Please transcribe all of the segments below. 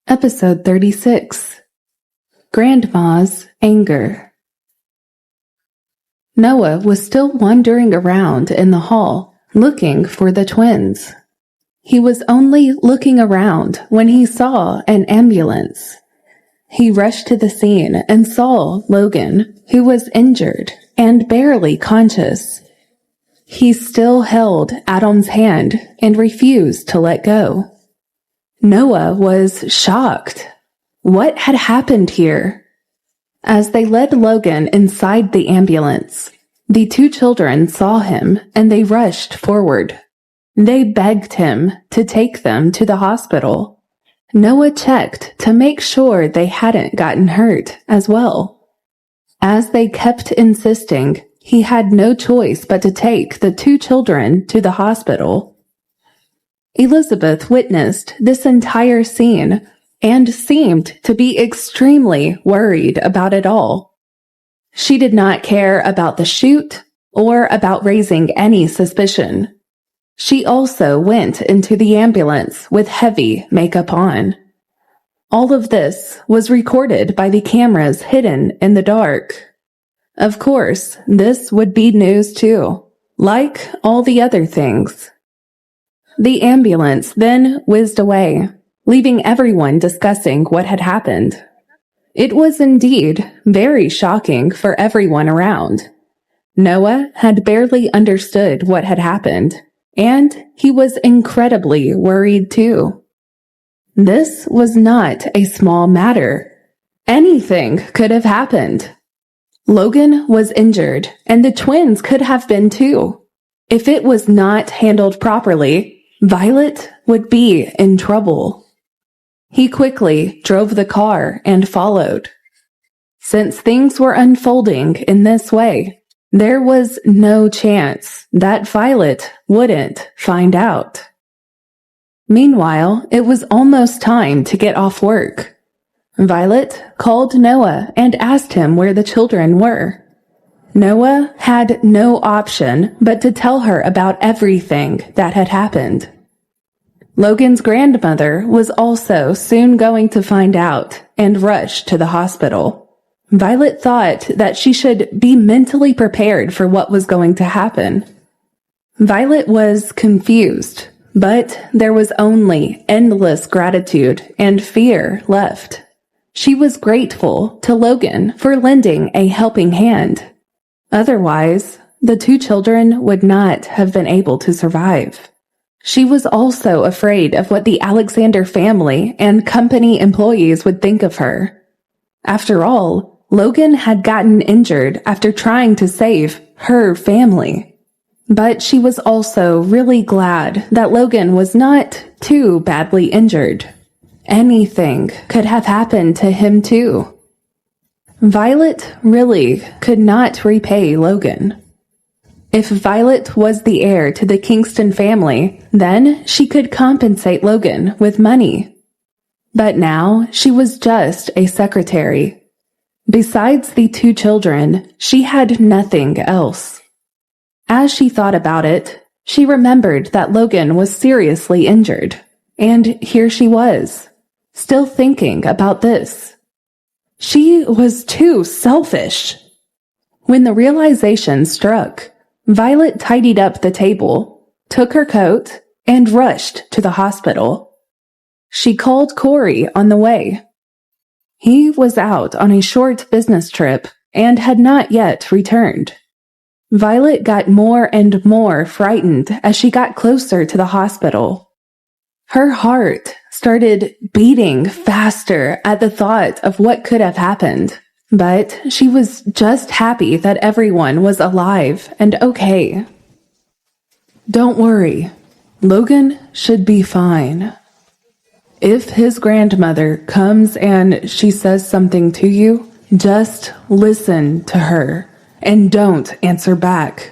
Episode 36. Grandma's Anger. Noah was still wandering around in the hall, looking for the twins. He was only looking around when he saw an ambulance. He rushed to the scene and saw Logan, who was injured and barely conscious. He still held Adam's hand and refused to let go. Noah was shocked. What had happened here? As they led Logan inside the ambulance, the two children saw him and they rushed forward. They begged him to take them to the hospital. Noah checked to make sure they hadn't gotten hurt as well. As they kept insisting, he had no choice but to take the two children to the hospital. Elizabeth witnessed this entire scene and seemed to be extremely worried about it all. She did not care about the shoot or about raising any suspicion. She also went into the ambulance with heavy makeup on. All of this was recorded by the cameras hidden in the dark. Of course, this would be news too, like all the other things. The ambulance then whizzed away, leaving everyone discussing what had happened. It was indeed very shocking for everyone around. Noah had barely understood what had happened, and he was incredibly worried too. This was not a small matter. Anything could have happened. Logan was injured, and the twins could have been too. If it was not handled properly, Violet would be in trouble. He quickly drove the car and followed. Since things were unfolding in this way, there was no chance that Violet wouldn't find out. Meanwhile, it was almost time to get off work. Violet called Noah and asked him where the children were. Noah had no option but to tell her about everything that had happened. Logan's grandmother was also soon going to find out and rush to the hospital. Violet thought that she should be mentally prepared for what was going to happen. Violet was confused, but there was only endless gratitude and fear left. She was grateful to Logan for lending a helping hand. Otherwise, the two children would not have been able to survive. She was also afraid of what the Alexander family and company employees would think of her. After all, Logan had gotten injured after trying to save her family. But she was also really glad that Logan was not too badly injured. Anything could have happened to him too. Violet really could not repay Logan. If Violet was the heir to the Kingston family, then she could compensate Logan with money. But now she was just a secretary. Besides the two children, she had nothing else. As she thought about it, she remembered that Logan was seriously injured. And here she was, still thinking about this. She was too selfish. When the realization struck, Violet tidied up the table, took her coat, and rushed to the hospital. She called Corey on the way. He was out on a short business trip and had not yet returned. Violet got more and more frightened as she got closer to the hospital. Her heart started beating faster at the thought of what could have happened, but she was just happy that everyone was alive and okay. Don't worry, Logan should be fine. If his grandmother comes and she says something to you, just listen to her and don't answer back.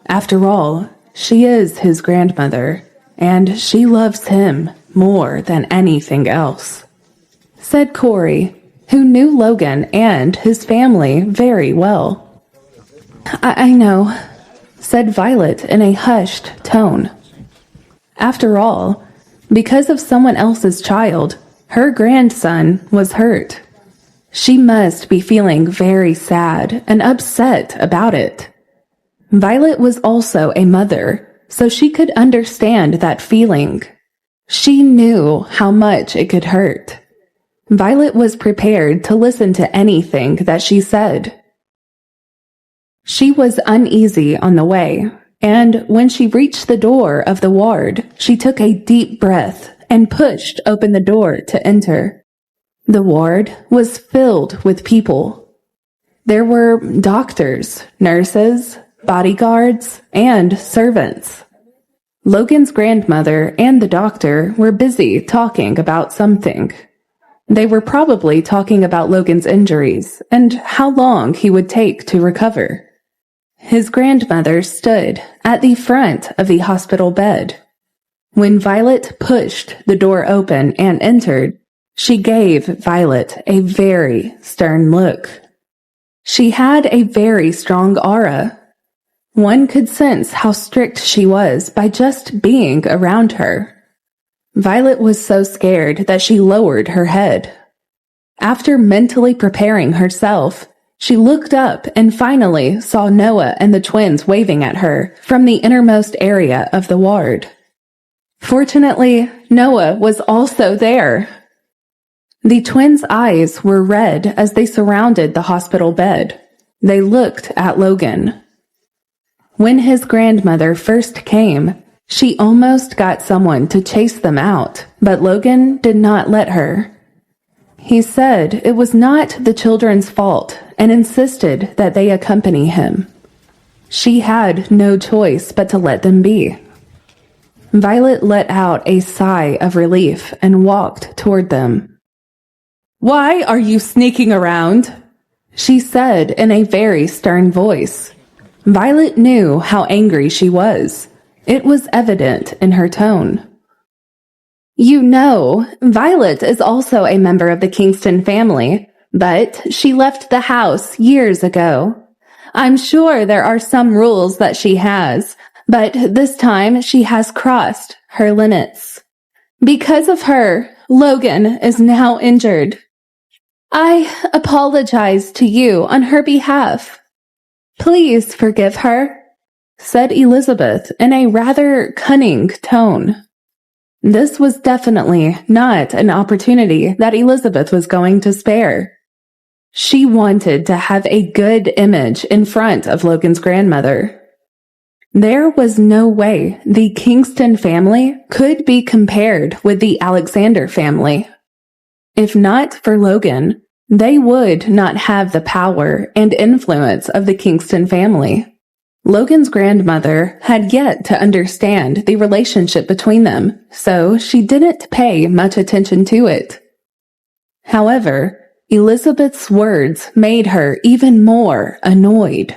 After all, she is his grandmother, and she loves him more than anything else, said Corey, who knew Logan and his family very well. I know, said Violet in a hushed tone. After all, because of someone else's child, Her grandson was hurt. She must be feeling very sad and upset about it. Violet was also a mother, so she could understand that feeling. She knew how much it could hurt. Violet was prepared to listen to anything that she said. She was uneasy on the way, and when she reached the door of the ward, she took a deep breath and pushed open the door to enter. The ward was filled with people. There were doctors, nurses, bodyguards, and servants. Logan's grandmother and the doctor were busy talking about something. They were probably talking about Logan's injuries and how long he would take to recover. His grandmother stood at the front of the hospital bed. When Violet pushed the door open and entered, she gave Violet a very stern look. She had a very strong aura. One could sense how strict she was by just being around her. Violet was so scared that she lowered her head. After mentally preparing herself, she looked up and finally saw Noah and the twins waving at her from the innermost area of the ward. Fortunately, Noah was also there. The twins' eyes were red as they surrounded the hospital bed. They looked at Logan. When his grandmother first came, she almost got someone to chase them out, but Logan did not let her. He said it was not the children's fault and insisted that they accompany him. She had no choice but to let them be. Violet let out a sigh of relief and walked toward them. "Why are you sneaking around?" she said in a very stern voice. Violet knew how angry she was. It was evident in her tone. "You know, Violet is also a member of the Kingston family, but she left the house years ago. I'm sure there are some rules that she has, but this time she has crossed her limits. Because of her, Logan is now injured. I apologize to you on her behalf. Please forgive her," said Elizabeth in a rather cunning tone. This was definitely not an opportunity that Elizabeth was going to spare. She wanted to have a good image in front of Logan's grandmother. There was no way the Kingston family could be compared with the Alexander family. If not for Logan, they would not have the power and influence of the Kingston family. Logan's grandmother had yet to understand the relationship between them, so she didn't pay much attention to it. However, Elizabeth's words made her even more annoyed.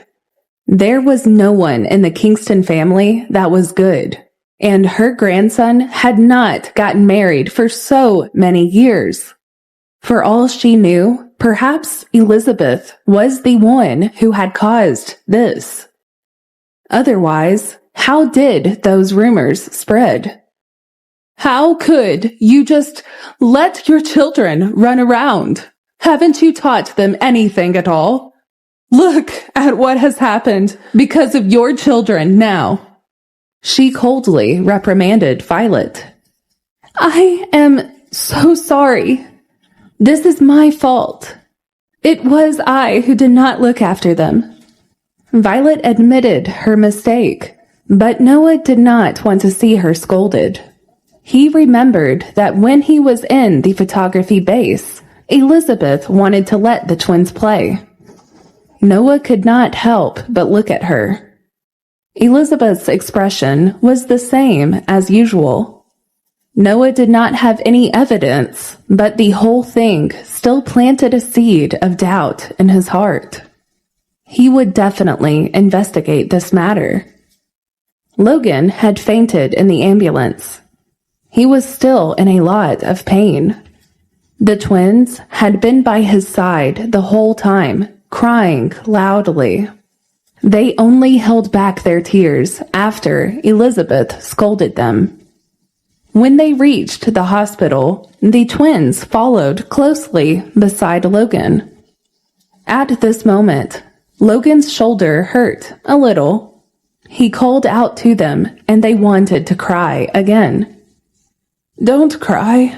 There was no one in the Kingston family that was good, and her grandson had not gotten married for so many years. For all she knew, perhaps Elizabeth was the one who had caused this. Otherwise, how did those rumors spread? How could you just let your children run around? Haven't you taught them anything at all? Look at what has happened because of your children now. She coldly reprimanded Violet. "I am so sorry. This is my fault. It was I who did not look after them." Violet admitted her mistake, but Noah did not want to see her scolded. He remembered that when he was in the photography base, Elizabeth wanted to let the twins play. Noah could not help but look at her. Elizabeth's expression was the same as usual. Noah did not have any evidence, but the whole thing still planted a seed of doubt in his heart. He would definitely investigate this matter. Logan had fainted in the ambulance. He was still in a lot of pain. The twins had been by his side the whole time, crying loudly. They only held back their tears after Elizabeth scolded them. When they reached the hospital, the twins followed closely beside Logan. At this moment, Logan's shoulder hurt a little. He called out to them, and they wanted to cry again. "Don't cry.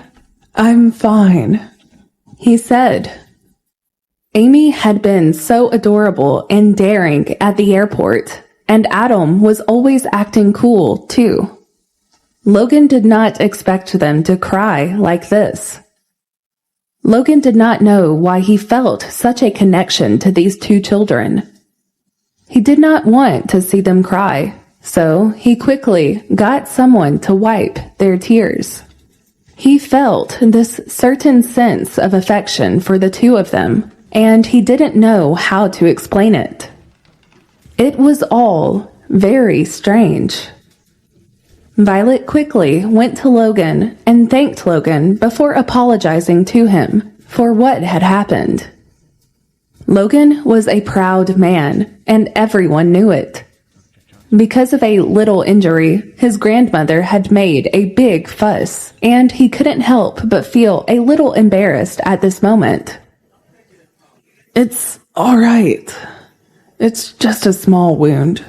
I'm fine," he said. Amy had been so adorable and daring at the airport, and Adam was always acting cool, too. Logan did not expect them to cry like this. Logan did not know why he felt such a connection to these two children. He did not want to see them cry, so he quickly got someone to wipe their tears. He felt this certain sense of affection for the two of them, and he didn't know how to explain it. It was all very strange. Violet quickly went to Logan and thanked Logan before apologizing to him for what had happened. Logan was a proud man, and everyone knew it. Because of a little injury, his grandmother had made a big fuss, and he couldn't help but feel a little embarrassed at this moment. "It's all right. It's just a small wound.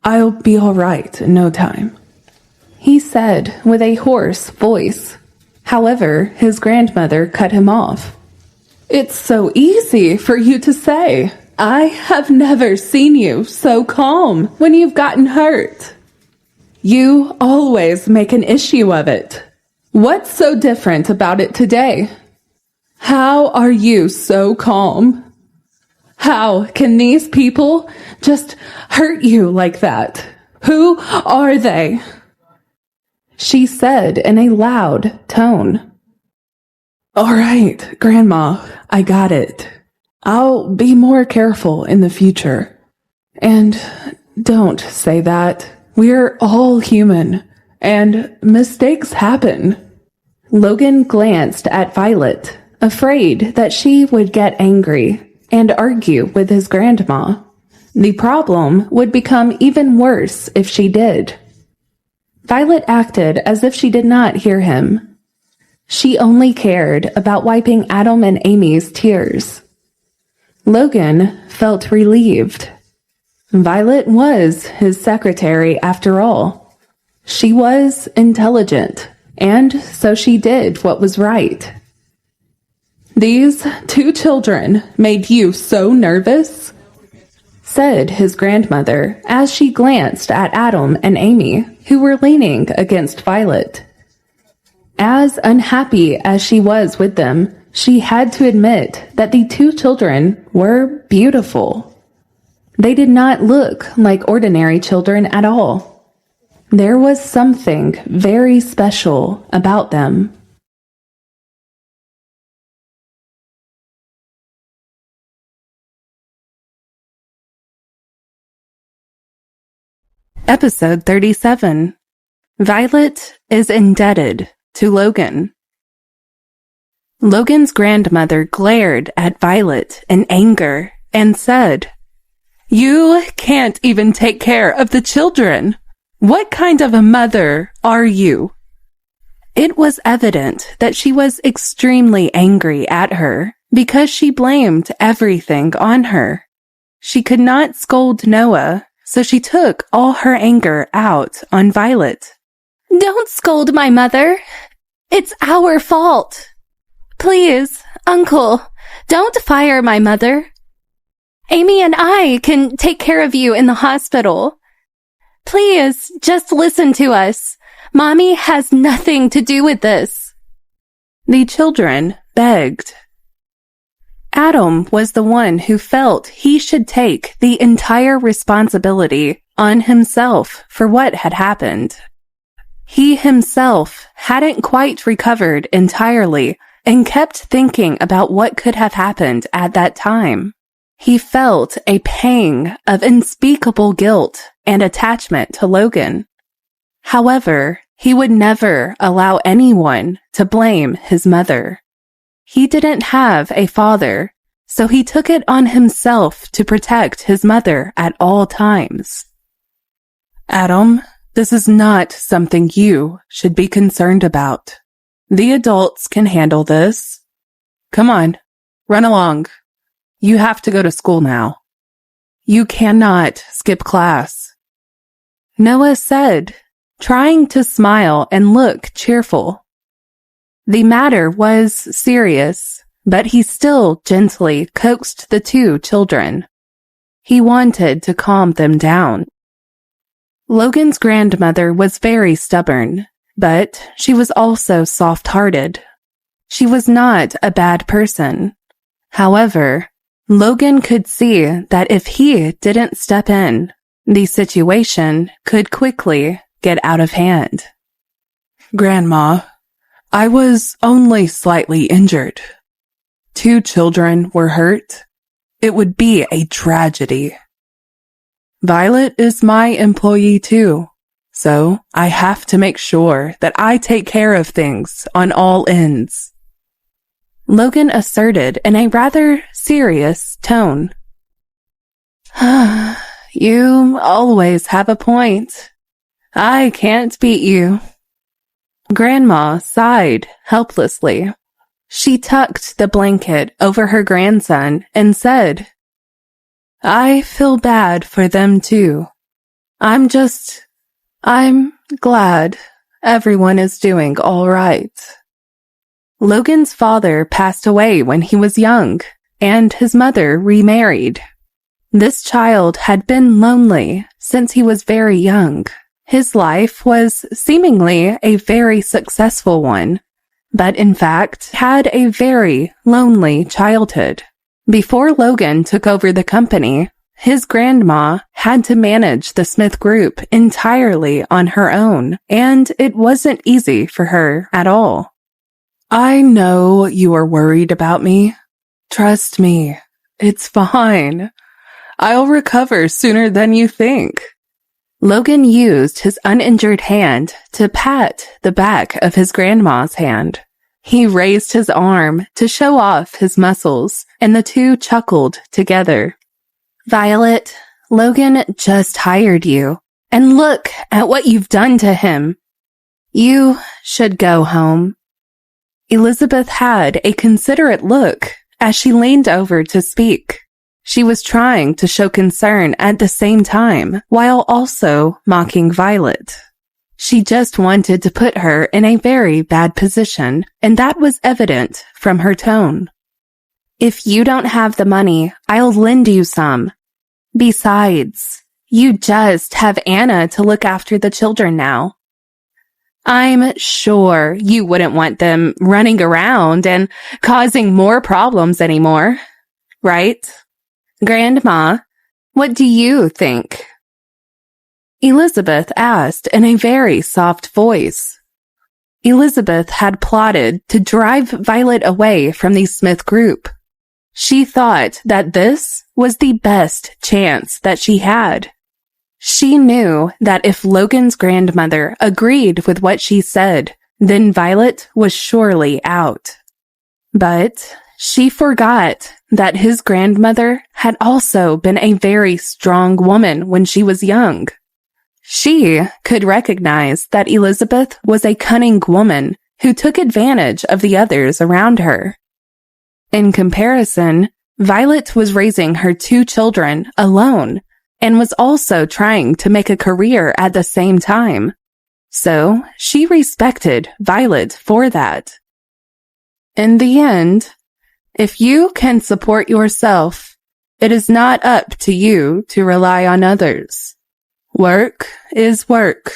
I'll be all right in no time," he said with a hoarse voice. However, his grandmother cut him off. "It's so easy for you to say. I have never seen you so calm when you've gotten hurt. You always make an issue of it. What's so different about it today? How are you so calm? How can these people just hurt you like that? Who are they?" she said in a loud tone. "All right, Grandma, I got it. I'll be more careful in the future. And don't say that. We're all human, and mistakes happen." Logan glanced at Violet, afraid that she would get angry and argue with his grandma. The problem would become even worse if she did. Violet acted as if she did not hear him. She only cared about wiping Adam and Amy's tears. Logan felt relieved. Violet was his secretary after all. She was intelligent, and so she did what was right. "These two children made you so nervous?" said his grandmother as she glanced at Adam and Amy, who were leaning against Violet. As unhappy as she was with them, she had to admit that the two children were beautiful. They did not look like ordinary children at all. There was something very special about them. Episode 37. Violet is indebted to Logan. Logan's grandmother glared at Violet in anger and said, "You can't even take care of the children. What kind of a mother are you?" It was evident that she was extremely angry at her because she blamed everything on her. She could not scold Noah, so she took all her anger out on Violet. "Don't scold my mother. It's our fault. Please, Uncle, don't fire my mother. Amy and I can take care of you in the hospital. Please, just listen to us. Mommy has nothing to do with this." The children begged. Adam was the one who felt he should take the entire responsibility on himself for what had happened. He himself hadn't quite recovered entirely and kept thinking about what could have happened at that time. He felt a pang of unspeakable guilt and attachment to Logan. However, he would never allow anyone to blame his mother. He didn't have a father, so he took it on himself to protect his mother at all times. "Adam, This is not something you should be concerned about. The adults can handle this. Come on, run along. You have to go to school now. You cannot skip class. Noah said, trying to smile and look cheerful. The matter was serious, but he still gently coaxed the two children. He wanted to calm them down. Logan's grandmother was very stubborn, but she was also soft-hearted. She was not a bad person. However, Logan could see that if he didn't step in, the situation could quickly get out of hand. Grandma, I was only slightly injured. 2 children were hurt. It would be a tragedy. Violet is my employee too, so I have to make sure that I take care of things on all ends. Logan asserted in a rather serious tone. You always have a point. I can't beat you. Grandma sighed helplessly. She tucked the blanket over her grandson and said, I feel bad for them too. I'm glad everyone is doing all right. Logan's father passed away when he was young, and his mother remarried. This child had been lonely since he was very young. His life was seemingly a very successful one, but in fact had a very lonely childhood. Before Logan took over the company, his grandma had to manage the Smith Group entirely on her own, and it wasn't easy for her at all. I know you are worried about me. Trust me, it's fine. I'll recover sooner than you think. Logan used his uninjured hand to pat the back of his grandma's hand. He raised his arm to show off his muscles, and the two chuckled together. Violet, Logan just hired you, and look at what you've done to him. You should go home. Elizabeth had a considerate look as she leaned over to speak. She was trying to show concern at the same time, while also mocking Violet. She just wanted to put her in a very bad position, and that was evident from her tone. If you don't have the money, I'll lend you some. Besides, you just have Anna to look after the children now. I'm sure you wouldn't want them running around and causing more problems anymore, right? Grandma, what do you think? Elizabeth asked in a very soft voice. Elizabeth had plotted to drive Violet away from the Smith Group. She thought that this was the best chance that she had. She knew that if Logan's grandmother agreed with what she said, then Violet was surely out. But she forgot that his grandmother had also been a very strong woman when she was young. She could recognize that Elizabeth was a cunning woman who took advantage of the others around her. In comparison, Violet was raising her 2 children alone and was also trying to make a career at the same time. So she respected Violet for that. In the end, if you can support yourself, it is not up to you to rely on others. Work is work,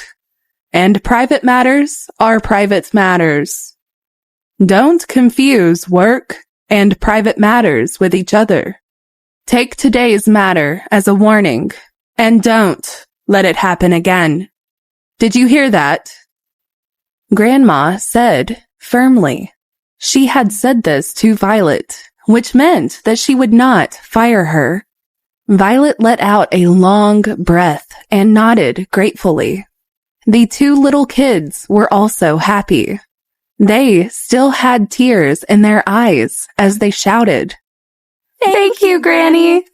and private matters are private matters. Don't confuse work and private matters with each other. Take today's matter as a warning, and don't let it happen again. Did you hear that? Grandma said firmly. She had said this to Violet, which meant that she would not fire her. Violet let out a long breath and nodded gratefully. The 2 little kids were also happy. They still had tears in their eyes as they shouted, "Thank you, Granny!"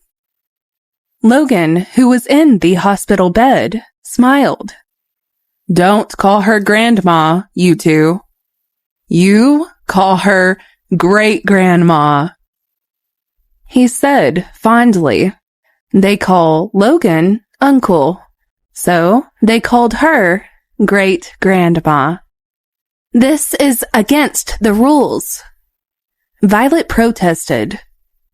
Logan, who was in the hospital bed, smiled. Don't call her grandma, you two. You call her great-grandma, he said fondly. They call Logan uncle, so they called her great-grandma. This is against the rules, Violet protested.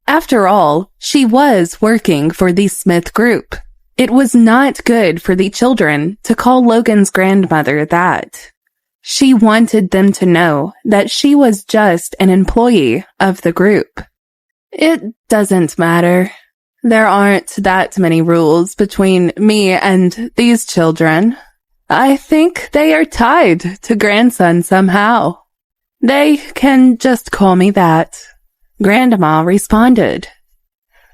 After all, she was working for the Smith Group. It was not good for the children to call Logan's grandmother that. She wanted them to know that she was just an employee of the group. It doesn't matter. There aren't that many rules between me and these children. I think they are tied to grandson somehow. They can just call me that, Grandma responded.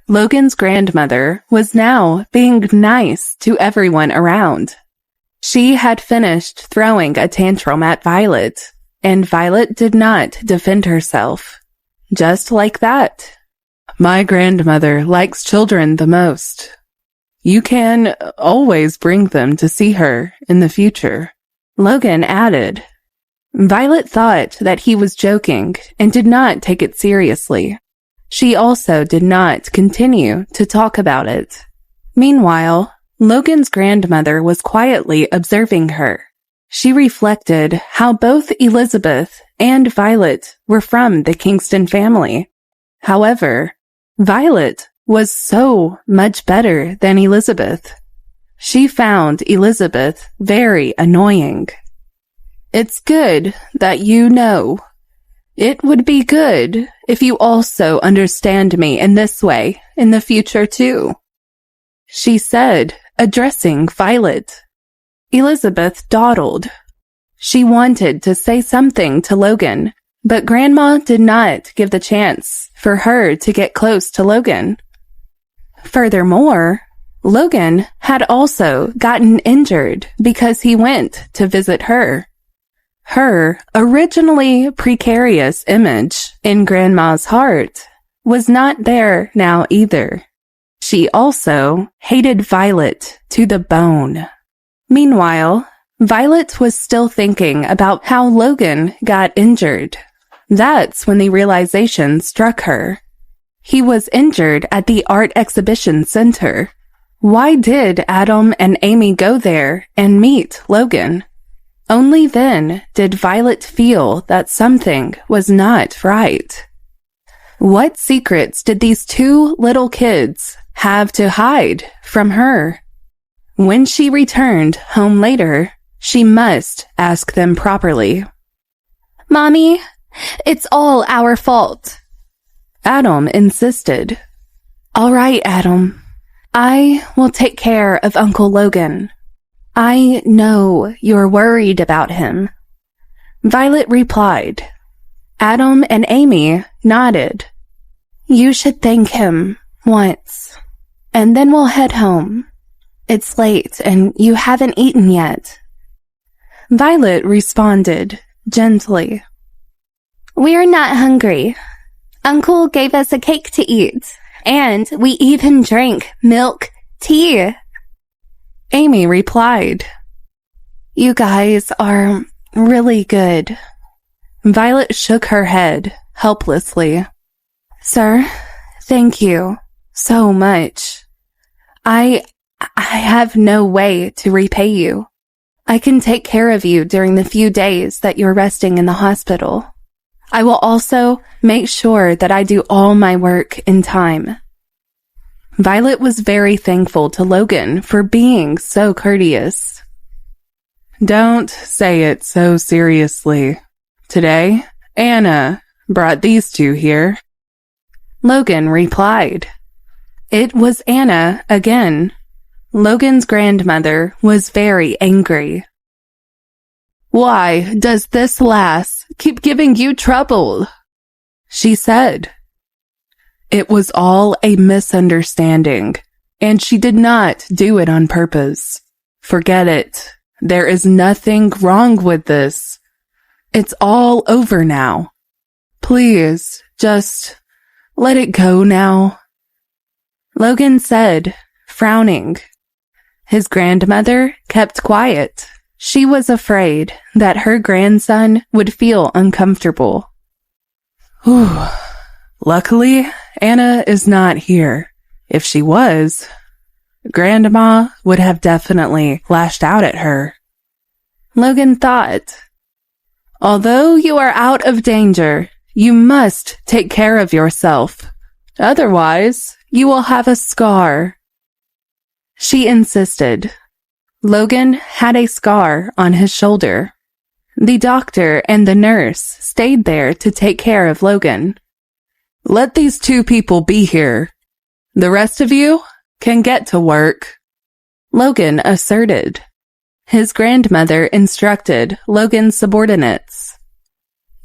Logan's grandmother was now being nice to everyone around. She had finished throwing a tantrum at Violet, and Violet did not defend herself. Just like that. My grandmother likes children the most. You can always bring them to see her in the future, Logan added. Violet thought that he was joking and did not take it seriously. She also did not continue to talk about it. Meanwhile, Logan's grandmother was quietly observing her. She reflected how both Elizabeth and Violet were from the Kingston family. However, Violet was so much better than Elizabeth. She found Elizabeth very annoying. It's good that you know. It would be good if you also understand me in this way in the future too, she said, addressing Violet. Elizabeth dawdled. She wanted to say something to Logan, but Grandma did not give the chance for her to get close to Logan. Furthermore, Logan had also gotten injured because he went to visit her. Her originally precarious image in Grandma's heart was not there now either. She also hated Violet to the bone. Meanwhile, Violet was still thinking about how Logan got injured. That's when the realization struck her. He was injured at the art exhibition center. Why did Adam and Amy go there and meet Logan? Only then did Violet feel that something was not right. What secrets did these two little kids have to hide from her? When she returned home later, she must ask them properly. Mommy, it's all our fault, Adam insisted. All right, Adam. I will take care of Uncle Logan. I know you're worried about him, Violet replied. Adam and Amy nodded. You should thank him once, and then we'll head home. It's late and you haven't eaten yet. Violet responded gently. We're not hungry. Uncle gave us a cake to eat, and we even drank milk tea. Amy replied. You guys are really good. Violet shook her head helplessly. Sir, thank you so much. I have no way to repay you. I can take care of you during the few days that you're resting in the hospital. I will also make sure that I do all my work in time. Violet was very thankful to Logan for being so courteous. Don't say it so seriously. Today, Anna brought these two here. Logan replied. It was Anna again. Logan's grandmother was very angry. Why does this lass keep giving you trouble? She said. It was all a misunderstanding, and she did not do it on purpose. Forget it. There is nothing wrong with this. It's all over now. Please, just let it go now, Logan said, frowning. His grandmother kept quiet. She was afraid that her grandson would feel uncomfortable. Whew. Luckily, Anna is not here. If she was, Grandma would have definitely lashed out at her. Logan thought, although you are out of danger, you must take care of yourself. Otherwise, you will have a scar. She insisted. Logan had a scar on his shoulder. The doctor and the nurse stayed there to take care of Logan. Let these two people be here. The rest of you can get to work, Logan asserted. His grandmother instructed Logan's subordinates.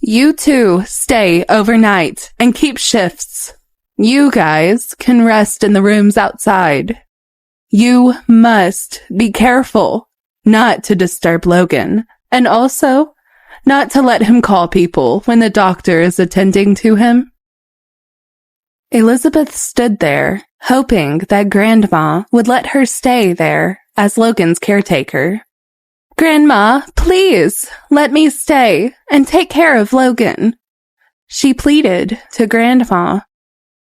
You two stay overnight and keep shifts. You guys can rest in the rooms outside. You must be careful not to disturb Logan, and also not to let him call people when the doctor is attending to him. Elizabeth stood there, hoping that Grandma would let her stay there as Logan's caretaker. Grandma, please, let me stay and take care of Logan, she pleaded to Grandma.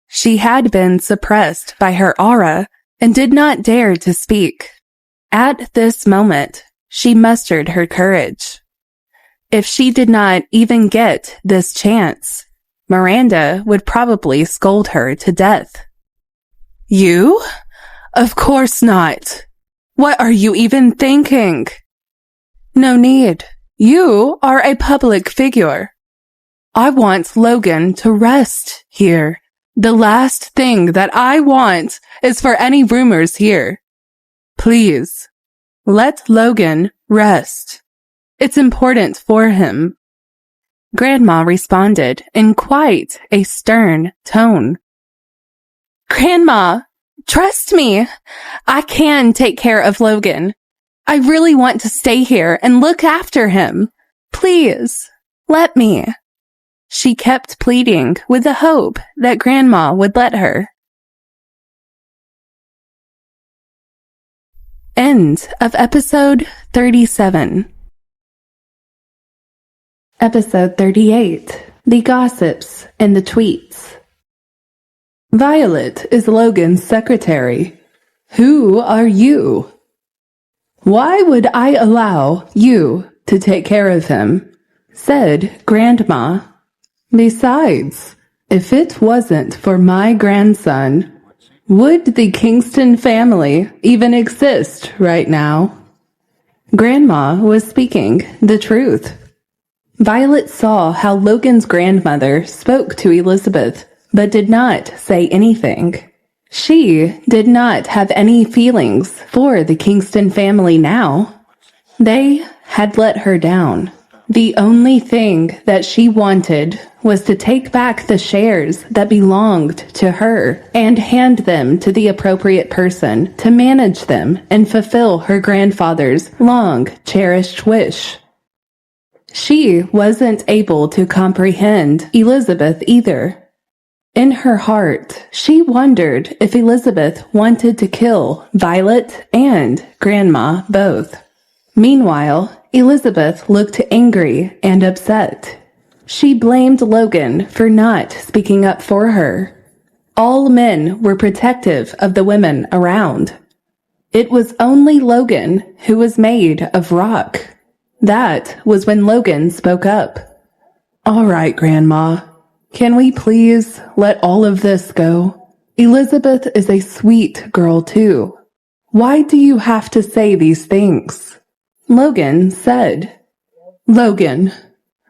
She had been suppressed by her aura and did not dare to speak. At this moment, she mustered her courage. If she did not even get this chance, Miranda would probably scold her to death. You? Of course not. What are you even thinking? No need. You are a public figure. I want Logan to rest here. The last thing that I want is for any rumors here. Please, let Logan rest. It's important for him. Grandma responded in quite a stern tone. Grandma, trust me. I can take care of Logan. I really want to stay here and look after him. Please, let me. She kept pleading with the hope that Grandma would let her. End of episode 37. Episode 38. The Gossips and the Tweets. Violet is Logan's secretary. Who are you? Why would I allow you to take care of him? Said Grandma. Besides, if it wasn't for my grandson, would the Kingston family even exist right now? Grandma was speaking the truth. Violet saw how Logan's grandmother spoke to Elizabeth, but did not say anything. She did not have any feelings for the Kingston family now. They had let her down. The only thing that she wanted was to take back the shares that belonged to her and hand them to the appropriate person to manage them and fulfill her grandfather's long-cherished wish. She wasn't able to comprehend Elizabeth either. In her heart, she wondered if Elizabeth wanted to kill Violet and Grandma both. Meanwhile, Elizabeth looked angry and upset. She blamed Logan for not speaking up for her. All men were protective of the women around. It was only Logan who was made of rock. That was when Logan spoke up. All right, Grandma. Can we please let all of this go? Elizabeth is a sweet girl too. Why do you have to say these things? Logan said. Logan,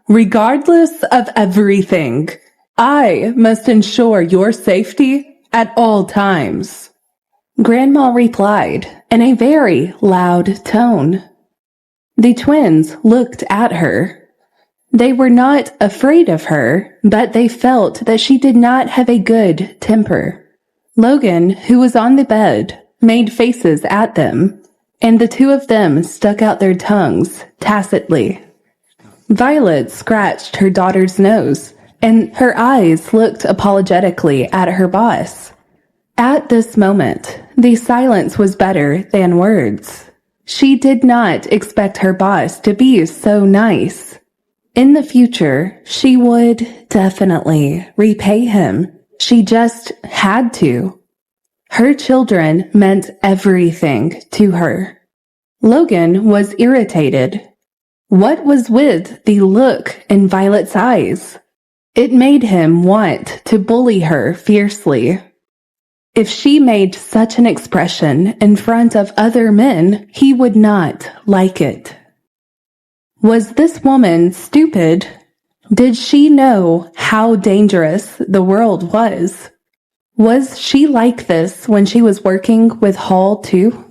regardless of everything, I must ensure your safety at all times. Grandma replied in a very loud tone. The twins looked at her. They were not afraid of her, but they felt that she did not have a good temper. Logan, who was on the bed, made faces at them, and the two of them stuck out their tongues tacitly. Violet scratched her daughter's nose, and her eyes looked apologetically at her boss. At this moment, the silence was better than words. She did not expect her boss to be so nice. In the future, she would definitely repay him. She just had to. Her children meant everything to her. Logan was irritated. What was with the look in Violet's eyes? It made him want to bully her fiercely. If she made such an expression in front of other men, he would not like it. Was this woman stupid? Did she know how dangerous the world was? Was she like this when she was working with Hall too?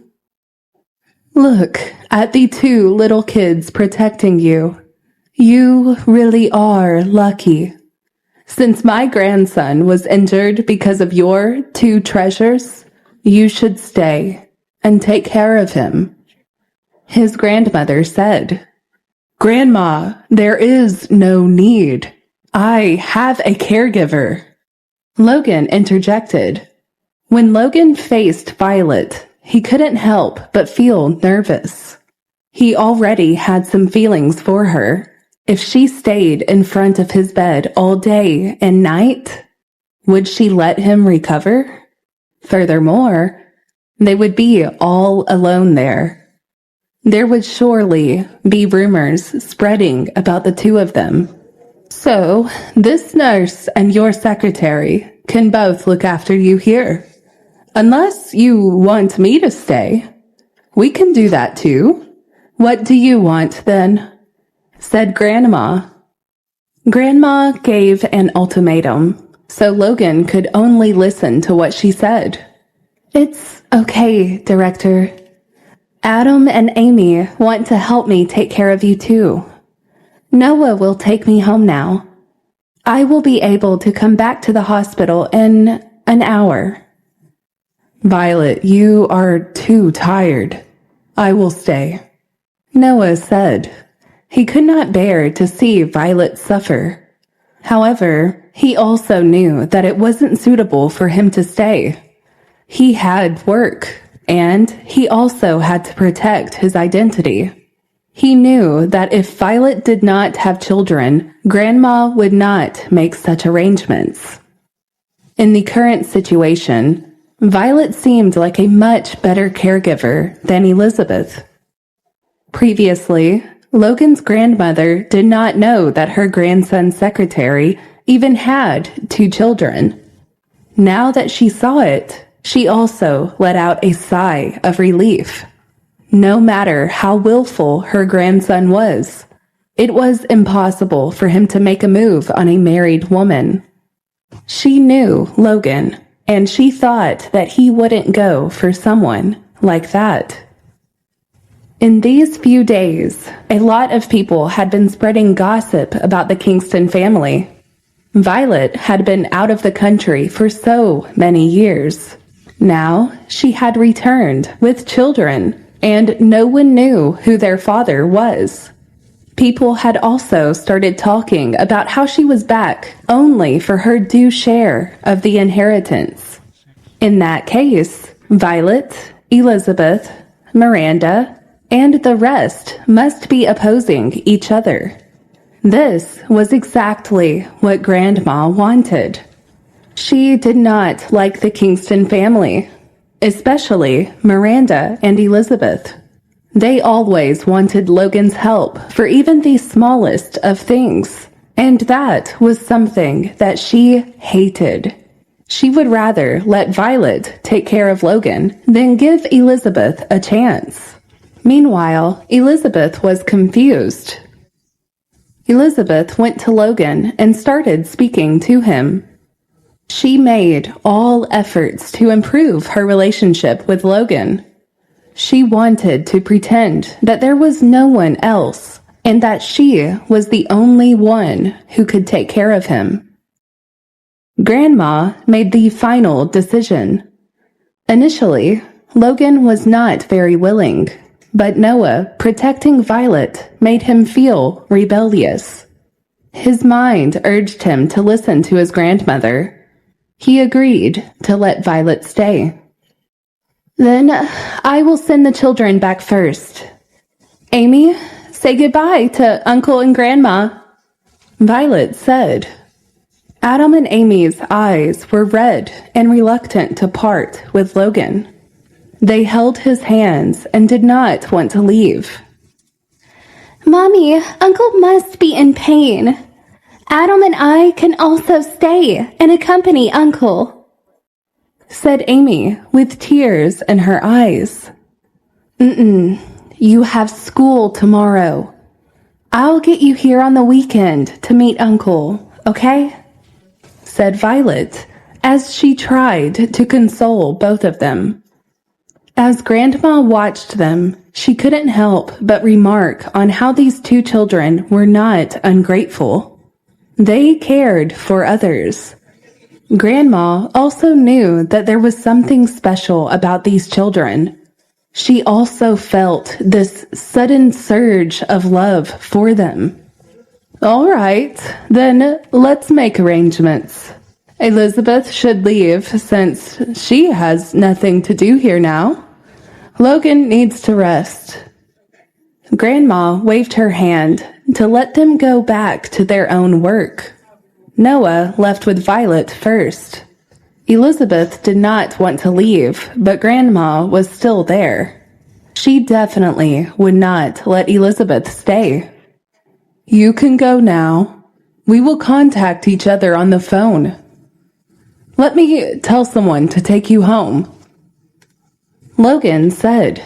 Look at the two little kids protecting you. You really are lucky. Since my grandson was injured because of your two treasures, you should stay and take care of him. His grandmother said, Grandma, there is no need. I have a caregiver. Logan interjected. When Logan faced Violet, he couldn't help but feel nervous. He already had some feelings for her. If she stayed in front of his bed all day and night, would she let him recover? Furthermore, they would be all alone there. There would surely be rumors spreading about the two of them. So, this nurse and your secretary can both look after you here. Unless you want me to stay. We can do that too. What do you want then? Said Grandma. Grandma gave an ultimatum, so Logan could only listen to what she said. It's okay, Director. Adam and Amy want to help me take care of you too. Noah will take me home now. I will be able to come back to the hospital in an hour. Violet, you are too tired. I will stay. Noah said. He could not bear to see Violet suffer. However, he also knew that it wasn't suitable for him to stay. He had work, and he also had to protect his identity. He knew that if Violet did not have children, Grandma would not make such arrangements. In the current situation, Violet seemed like a much better caregiver than Elizabeth. Previously, Logan's grandmother did not know that her grandson's secretary even had two children. Now that she saw it, she also let out a sigh of relief. No matter how willful her grandson was, it was impossible for him to make a move on a married woman. She knew Logan, and she thought that he wouldn't go for someone like that. In these few days, a lot of people had been spreading gossip about the Kingston family. Violet had been out of the country for so many years. Now she had returned with children, and no one knew who their father was. People had also started talking about how she was back only for her due share of the inheritance. In that case, Violet, Elizabeth, Miranda, and the rest must be opposing each other. This was exactly what Grandma wanted. She did not like the Kingston family, especially Miranda and Elizabeth. They always wanted Logan's help for even the smallest of things, and that was something that she hated. She would rather let Violet take care of Logan than give Elizabeth a chance. Meanwhile, Elizabeth was confused. Elizabeth went to Logan and started speaking to him. She made all efforts to improve her relationship with Logan. She wanted to pretend that there was no one else and that she was the only one who could take care of him. Grandma made the final decision. Initially, Logan was not very willing, but Noah protecting Violet made him feel rebellious. His mind urged him to listen to his grandmother. He agreed to let Violet stay. Then I will send the children back first. Amy, say goodbye to Uncle and Grandma, Violet said. Adam and Amy's eyes were red and reluctant to part with Logan. They held his hands and did not want to leave. Mommy, Uncle must be in pain. Adam and I can also stay and accompany Uncle, said Amy with tears in her eyes. You have school tomorrow. I'll get you here on the weekend to meet Uncle, okay? Said Violet as she tried to console both of them. As Grandma watched them, she couldn't help but remark on how these two children were not ungrateful. They cared for others. Grandma also knew that there was something special about these children. She also felt this sudden surge of love for them. All right, then let's make arrangements. Elizabeth should leave since she has nothing to do here now. Logan needs to rest. Grandma waved her hand to let them go back to their own work. Noah left with Violet first. Elizabeth did not want to leave, but Grandma was still there. She definitely would not let Elizabeth stay. You can go now. We will contact each other on the phone. Let me tell someone to take you home, Logan said.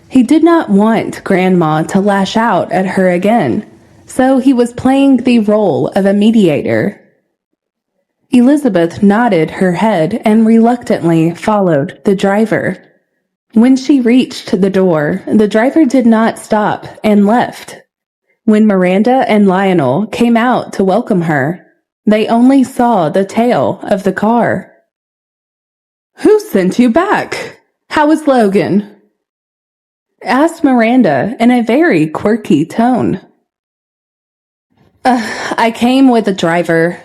He did not want Grandma to lash out at her again, so he was playing the role of a mediator. Elizabeth nodded her head and reluctantly followed the driver. When she reached the door, the driver did not stop and left. When Miranda and Lionel came out to welcome her, they only saw the tail of the car. Who sent you back? How is Logan? Asked Miranda in a very quirky tone. I came with the driver.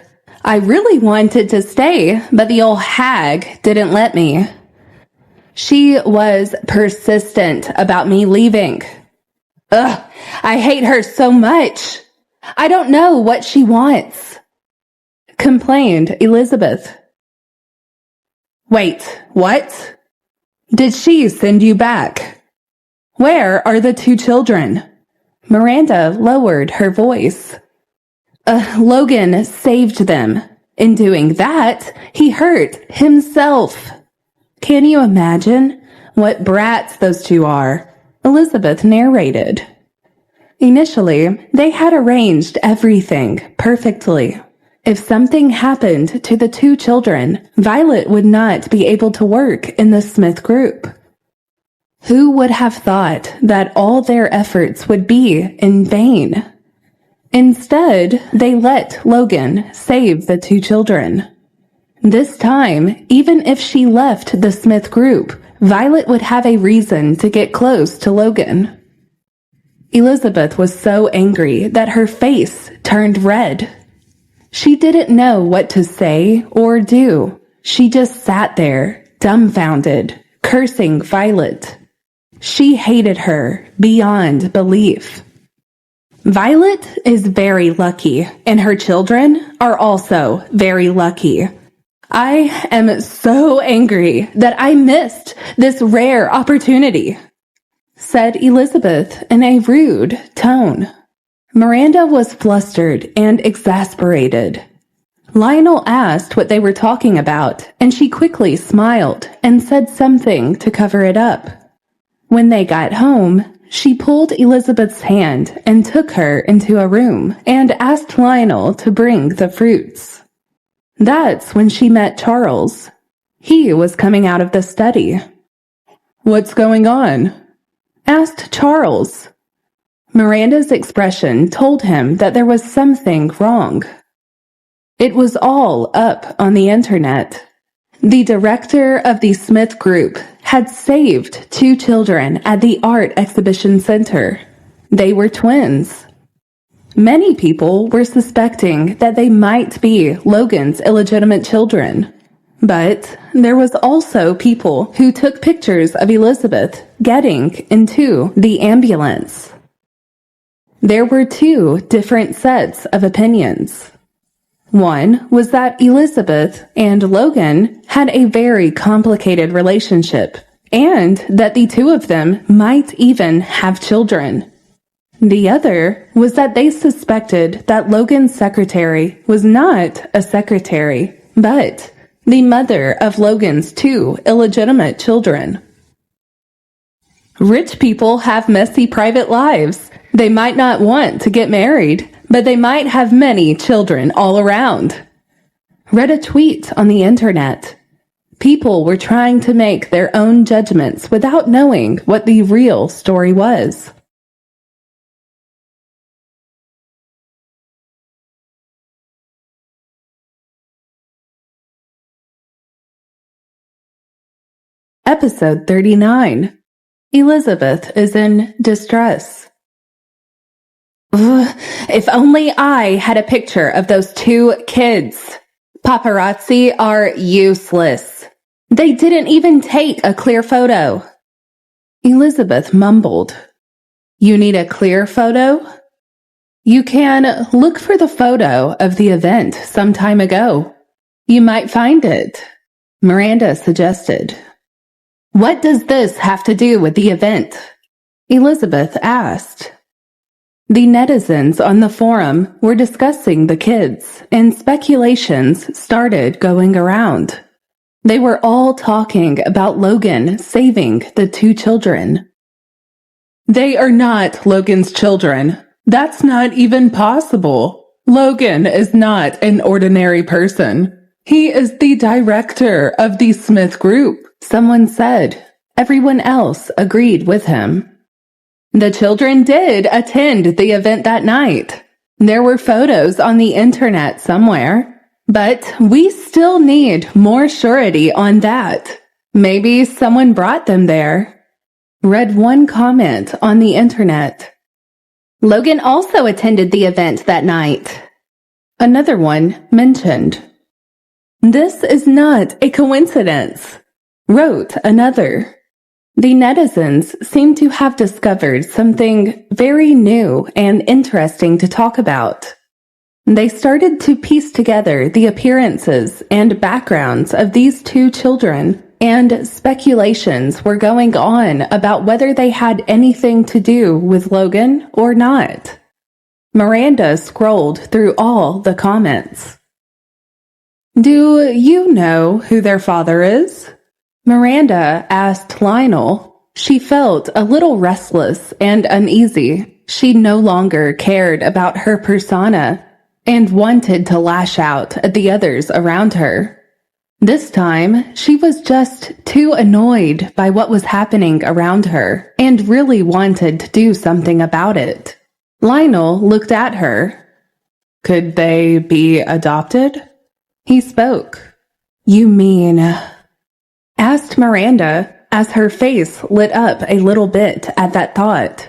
I really wanted to stay, but the old hag didn't let me. She was persistent about me leaving. I hate her so much. I don't know what she wants, complained Elizabeth. Wait, what? Did she send you back? Where are the two children? Miranda lowered her voice. Logan saved them. In doing that, he hurt himself. Can you imagine what brats those two are? Elizabeth narrated. Initially, they had arranged everything perfectly. If something happened to the two children, Violet would not be able to work in the Smith group. Who would have thought that all their efforts would be in vain? Instead, they let Logan save the two children. This time, even if she left the Smith group, Violet would have a reason to get close to Logan. Elizabeth was so angry that her face turned red. She didn't know what to say or do. She just sat there, dumbfounded, cursing Violet. She hated her beyond belief. Violet is very lucky, and her children are also very lucky. I am so angry that I missed this rare opportunity, said Elizabeth in a rude tone. Miranda was flustered and exasperated. Lionel asked what they were talking about, and she quickly smiled and said something to cover it up. When they got home, she pulled Elizabeth's hand and took her into a room and asked Lionel to bring the fruits. That's when she met Charles. He was coming out of the study. What's going on? Asked Charles. Miranda's expression told him that there was something wrong. It was all up on the internet. The director of the Smith Group had saved two children at the art exhibition center. They were twins. Many people were suspecting that they might be Logan's illegitimate children. But there was also people who took pictures of Elizabeth getting into the ambulance. There were two different sets of opinions. One was that Elizabeth and Logan had a very complicated relationship, and that the two of them might even have children. The other was that they suspected that Logan's secretary was not a secretary, but the mother of Logan's two illegitimate children. Rich people have messy private lives. They might not want to get married, but they might have many children all around. Read a tweet on the internet. People were trying to make their own judgments without knowing what the real story was. Episode 39. Elizabeth is in distress. Ugh, if only I had a picture of those two kids. Paparazzi are useless. They didn't even take a clear photo. Elizabeth mumbled. You need a clear photo? You can look for the photo of the event some time ago. You might find it, Miranda suggested. What does this have to do with the event? Elizabeth asked. The netizens on the forum were discussing the kids, and speculations started going around. They were all talking about Logan saving the two children. They are not Logan's children. That's not even possible. Logan is not an ordinary person. He is the director of the Smith Group, someone said. Everyone else agreed with him. The children did attend the event that night. There were photos on the internet somewhere, but we still need more surety on that. Maybe someone brought them there. Read one comment on the internet. Logan also attended the event that night. Another one mentioned. This is not a coincidence, wrote another. The netizens seem to have discovered something very new and interesting to talk about. They started to piece together the appearances and backgrounds of these two children, and speculations were going on about whether they had anything to do with Logan or not. Miranda scrolled through all the comments. Do you know who their father is? Miranda asked Lionel. She felt a little restless and uneasy. She no longer cared about her persona and wanted to lash out at the others around her. This time, she was just too annoyed by what was happening around her and really wanted to do something about it. Lionel looked at her. Could they be adopted? He spoke. You mean... asked Miranda as her face lit up a little bit at that thought.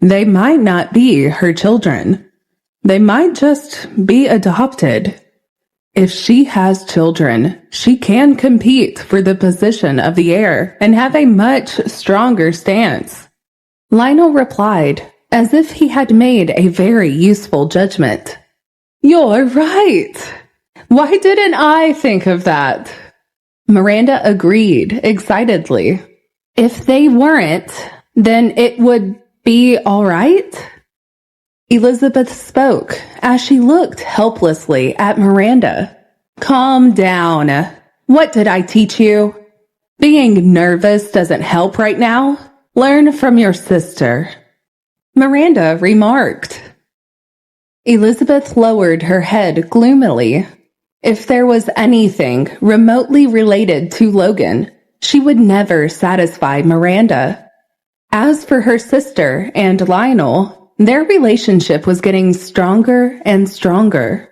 They might not be her children. They might just be adopted. If she has children, she can compete for the position of the heir and have a much stronger stance. Lionel replied, as if he had made a very useful judgment. You're right. Why didn't I think of that? Miranda agreed excitedly. If they weren't, then it would be all right? Elizabeth spoke as she looked helplessly at Miranda. Calm down. What did I teach you? Being nervous doesn't help right now. Learn from your sister. Miranda remarked. Elizabeth lowered her head gloomily. If there was anything remotely related to Logan, she would never satisfy Miranda. As for her sister and Lionel, their relationship was getting stronger and stronger.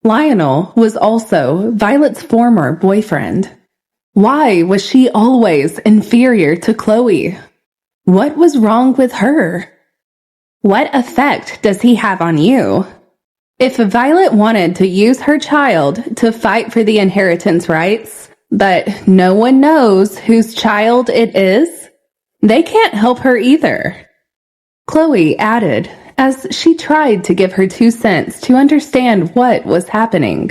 Lionel was also Violet's former boyfriend. Why was she always inferior to Chloe? What was wrong with her? What effect does he have on you? If Violet wanted to use her child to fight for the inheritance rights, but no one knows whose child it is, they can't help her either. Chloe added, as she tried to give her 2 cents to understand what was happening.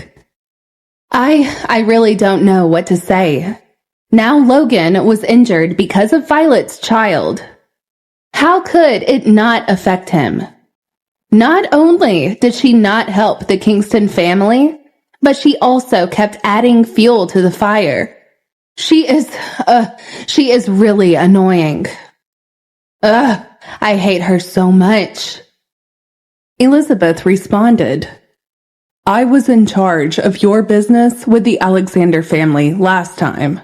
I really don't know what to say. Now Logan was injured because of Violet's child. How could it not affect him? Not only did she not help the Kingston family, but she also kept adding fuel to the fire. She is really annoying. I hate her so much. Elizabeth responded, I was in charge of your business with the Alexander family last time.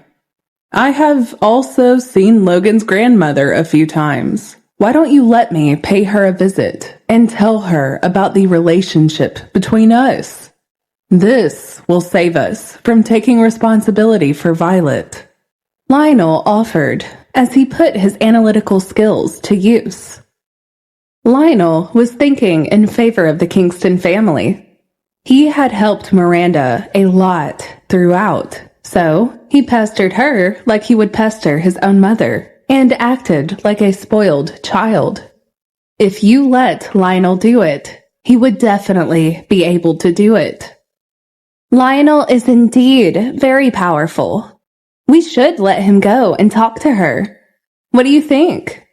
I have also seen Logan's grandmother a few times. Why don't you let me pay her a visit and tell her about the relationship between us? This will save us from taking responsibility for Violet. Lionel offered as he put his analytical skills to use. Lionel was thinking in favor of the Kingston family. He had helped Miranda a lot throughout, so he pestered her like he would pester his own mother and acted like a spoiled child. If you let Lionel do it, he would definitely be able to do it. Lionel is indeed very powerful. We should let him go and talk to her. What do you think?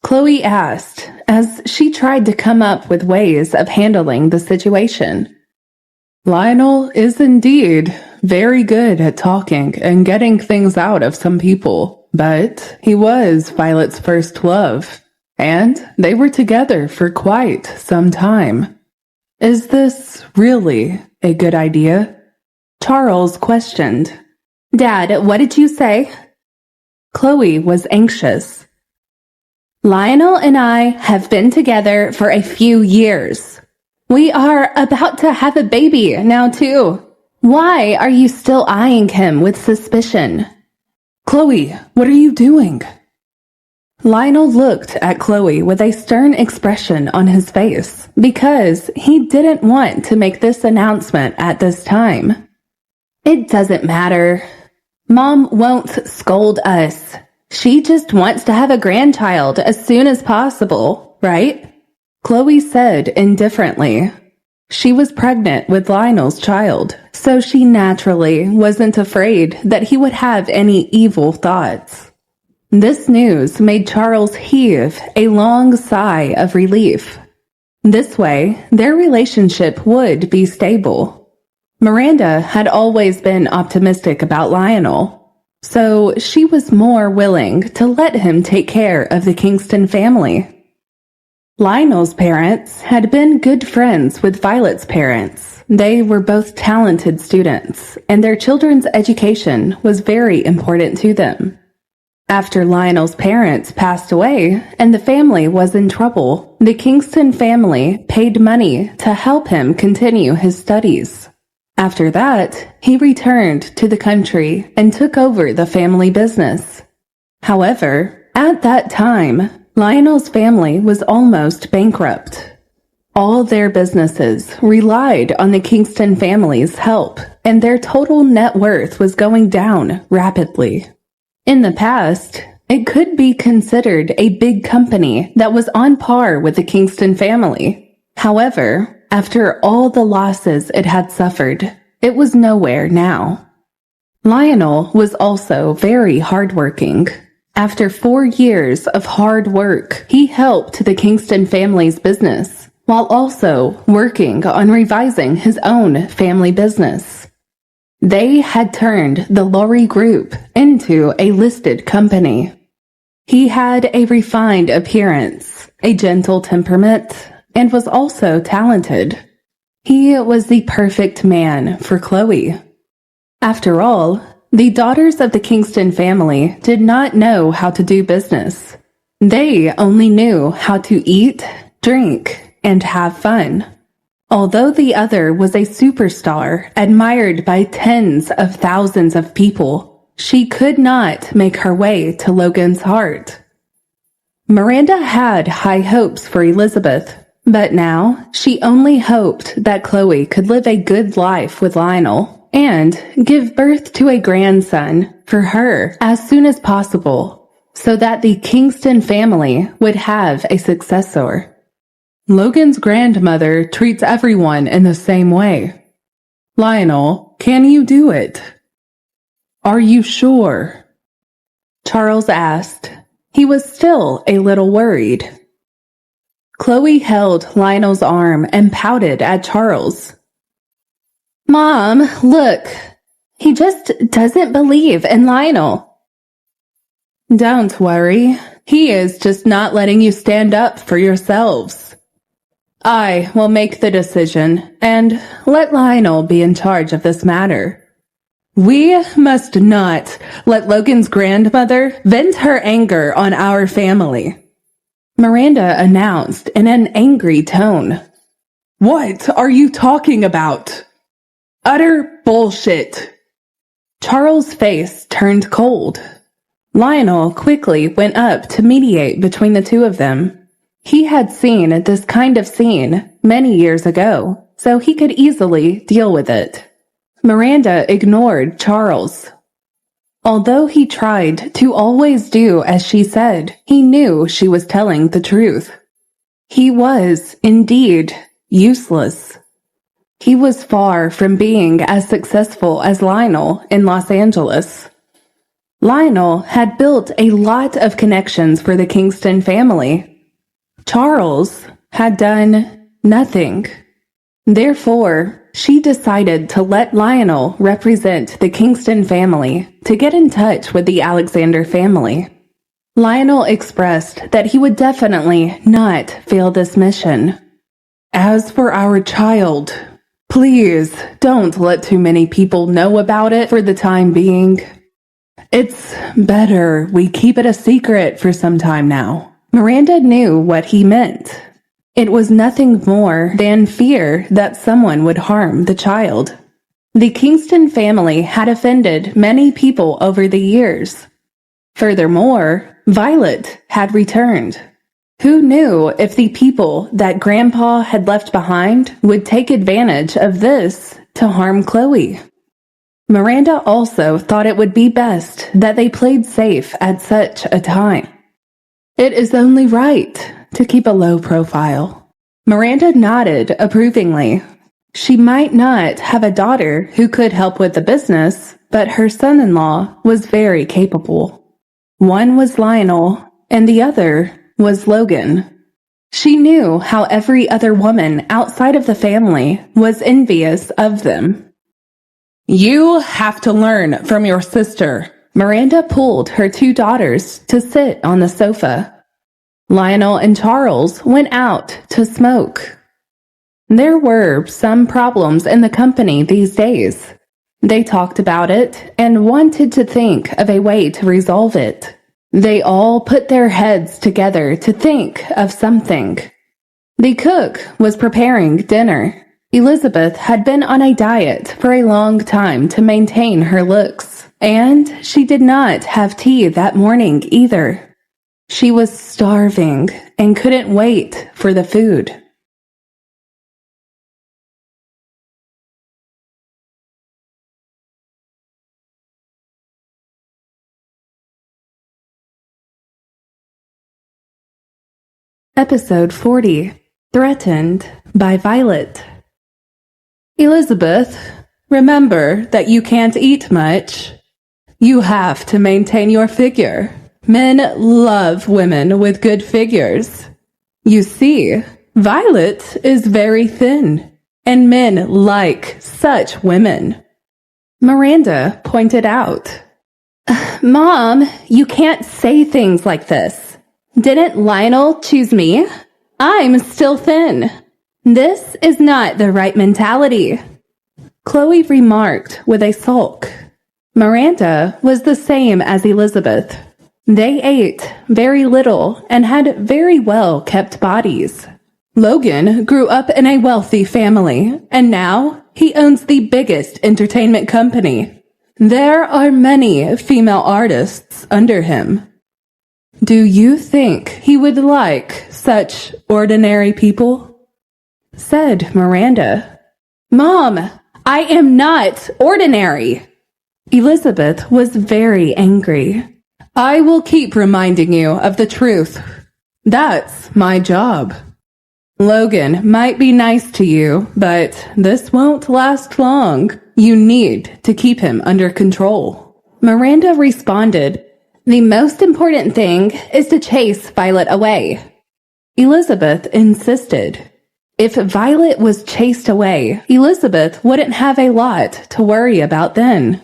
Chloe asked as she tried to come up with ways of handling the situation. Lionel is indeed very good at talking and getting things out of some people, but he was Violet's first love, and they were together for quite some time. Is this really a good idea? Charles questioned. Dad, what did you say? Chloe was anxious. Lionel and I have been together for a few years. We are about to have a baby now too. Why are you still eyeing him with suspicion? Chloe, what are you doing? Lionel looked at Chloe with a stern expression on his face because he didn't want to make this announcement at this time. It doesn't matter. Mom won't scold us. She just wants to have a grandchild as soon as possible, right? Chloe said indifferently. She was pregnant with Lionel's child, so she naturally wasn't afraid that he would have any evil thoughts. This news made Charles heave a long sigh of relief. This way, their relationship would be stable. Miranda had always been optimistic about Lionel, so she was more willing to let him take care of the Kingston family. Lionel's parents had been good friends with Violet's parents. They were both talented students, and their children's education was very important to them. After Lionel's parents passed away and the family was in trouble, the Kingston family paid money to help him continue his studies. After that, he returned to the country and took over the family business. However, at that time, Lionel's family was almost bankrupt. All their businesses relied on the Kingston family's help, and their total net worth was going down rapidly. In the past, it could be considered a big company that was on par with the Kingston family. However, after all the losses it had suffered, it was nowhere now. Lionel was also very hardworking. After 4 years of hard work, he helped the Kingston family's business, while also working on revising his own family business. They had turned the Laurie Group into a listed company. He had a refined appearance, a gentle temperament, and was also talented. He was the perfect man for Chloe. After all, the daughters of the Kingston family did not know how to do business. They only knew how to eat, drink, and have fun. Although the other was a superstar admired by tens of thousands of people, she could not make her way to Logan's heart. Miranda had high hopes for Elizabeth. But now, she only hoped that Chloe could live a good life with Lionel and give birth to a grandson for her as soon as possible, so that the Kingston family would have a successor. Logan's grandmother treats everyone in the same way. Lionel, can you do it? Are you sure? Charles asked. He was still a little worried. Chloe held Lionel's arm and pouted at Charles. Mom, look. He just doesn't believe in Lionel. Don't worry. He is just not letting you stand up for yourselves. I will make the decision and let Lionel be in charge of this matter. We must not let Logan's grandmother vent her anger on our family, Miranda announced in an angry tone. What are you talking about? Utter bullshit. Charles' face turned cold. Lionel quickly went up to mediate between the two of them. He had seen this kind of scene many years ago, so he could easily deal with it. Miranda ignored Charles. Although he tried to always do as she said, he knew she was telling the truth. He was, indeed, useless. He was far from being as successful as Lionel in Los Angeles. Lionel had built a lot of connections for the Kingston family. Charles had done nothing. Therefore, she decided to let Lionel represent the Kingston family to get in touch with the Alexander family. Lionel expressed that he would definitely not fail this mission. As for our child, please don't let too many people know about it for the time being. It's better we keep it a secret for some time now. Miranda knew what he meant. It was nothing more than fear that someone would harm the child. The Kingston family had offended many people over the years. Furthermore, Violet had returned. Who knew if the people that Grandpa had left behind would take advantage of this to harm Chloe? Miranda also thought it would be best that they played safe at such a time. It is only right to keep a low profile. Miranda nodded approvingly. She might not have a daughter who could help with the business, but her son-in-law was very capable. One was Lionel, and the other was Logan. She knew how every other woman outside of the family was envious of them. You have to learn from your sister. Miranda pulled her two daughters to sit on the sofa. Lionel and Charles went out to smoke. There were some problems in the company these days. They talked about it and wanted to think of a way to resolve it. They all put their heads together to think of something. The cook was preparing dinner. Elizabeth had been on a diet for a long time to maintain her looks, and she did not have tea that morning either. She was starving and couldn't wait for the food. Episode 40, Threatened by Violet. Elizabeth, remember that you can't eat much. You have to maintain your figure. Men love women with good figures. You see, Violet is very thin, and men like such women. Miranda pointed out. Mom, you can't say things like this. Didn't Lionel choose me? I'm still thin. This is not the right mentality, Chloe remarked with a sulk. Miranda was the same as Elizabeth. They ate very little and had very well kept bodies. Logan grew up in a wealthy family, and now he owns the biggest entertainment company. There are many female artists under him. Do you think he would like such ordinary people? said Miranda. "Mom, I am not ordinary." Elizabeth was very angry. "I will keep reminding you of the truth. That's my job. Logan might be nice to you, but this won't last long. You need to keep him under control." Miranda responded, "The most important thing is to chase Violet away." Elizabeth insisted. If Violet was chased away, Elizabeth wouldn't have a lot to worry about then.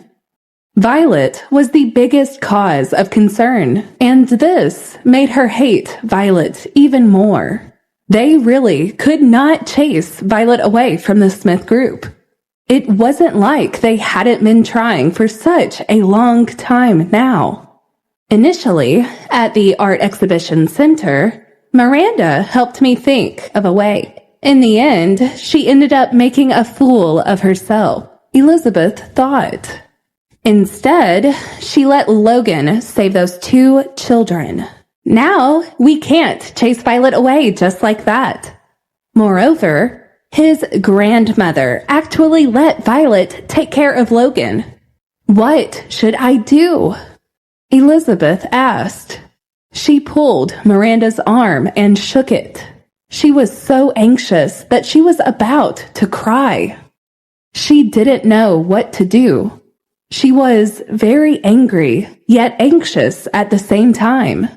Violet was the biggest cause of concern, and this made her hate Violet even more. They really could not chase Violet away from the Smith group. It wasn't like they hadn't been trying for such a long time now. Initially, at the art exhibition center, Miranda helped me think of a way. In the end, she ended up making a fool of herself, Elizabeth thought. Instead, she let Logan save those 2 children. Now, we can't chase Violet away just like that. Moreover, his grandmother actually let Violet take care of Logan. What should I do? Elizabeth asked. She pulled Miranda's arm and shook it. She was so anxious that she was about to cry. She didn't know what to do. She was very angry, yet anxious at the same time.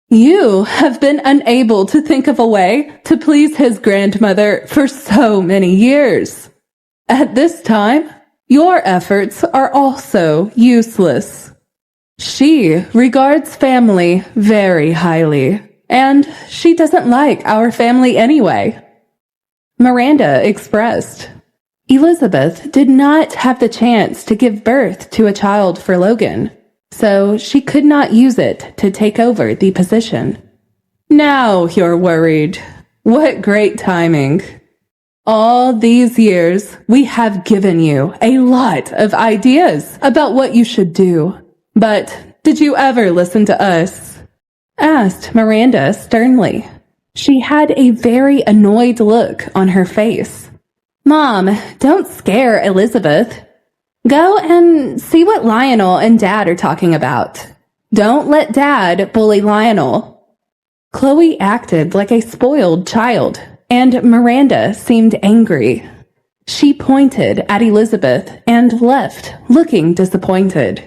"You have been unable to think of a way to please his grandmother for so many years. At this time, your efforts are also useless. She regards family very highly, and she doesn't like our family anyway," Miranda expressed. Elizabeth did not have the chance to give birth to a child for Logan, so she could not use it to take over the position. "Now you're worried. What great timing. All these years, we have given you a lot of ideas about what you should do. But did you ever listen to us?" asked Miranda sternly. She had a very annoyed look on her face. "Mom, don't scare Elizabeth. Go and see what Lionel and Dad are talking about. Don't let Dad bully Lionel." Chloe acted like a spoiled child, and Miranda seemed angry. She pointed at Elizabeth and left, looking disappointed.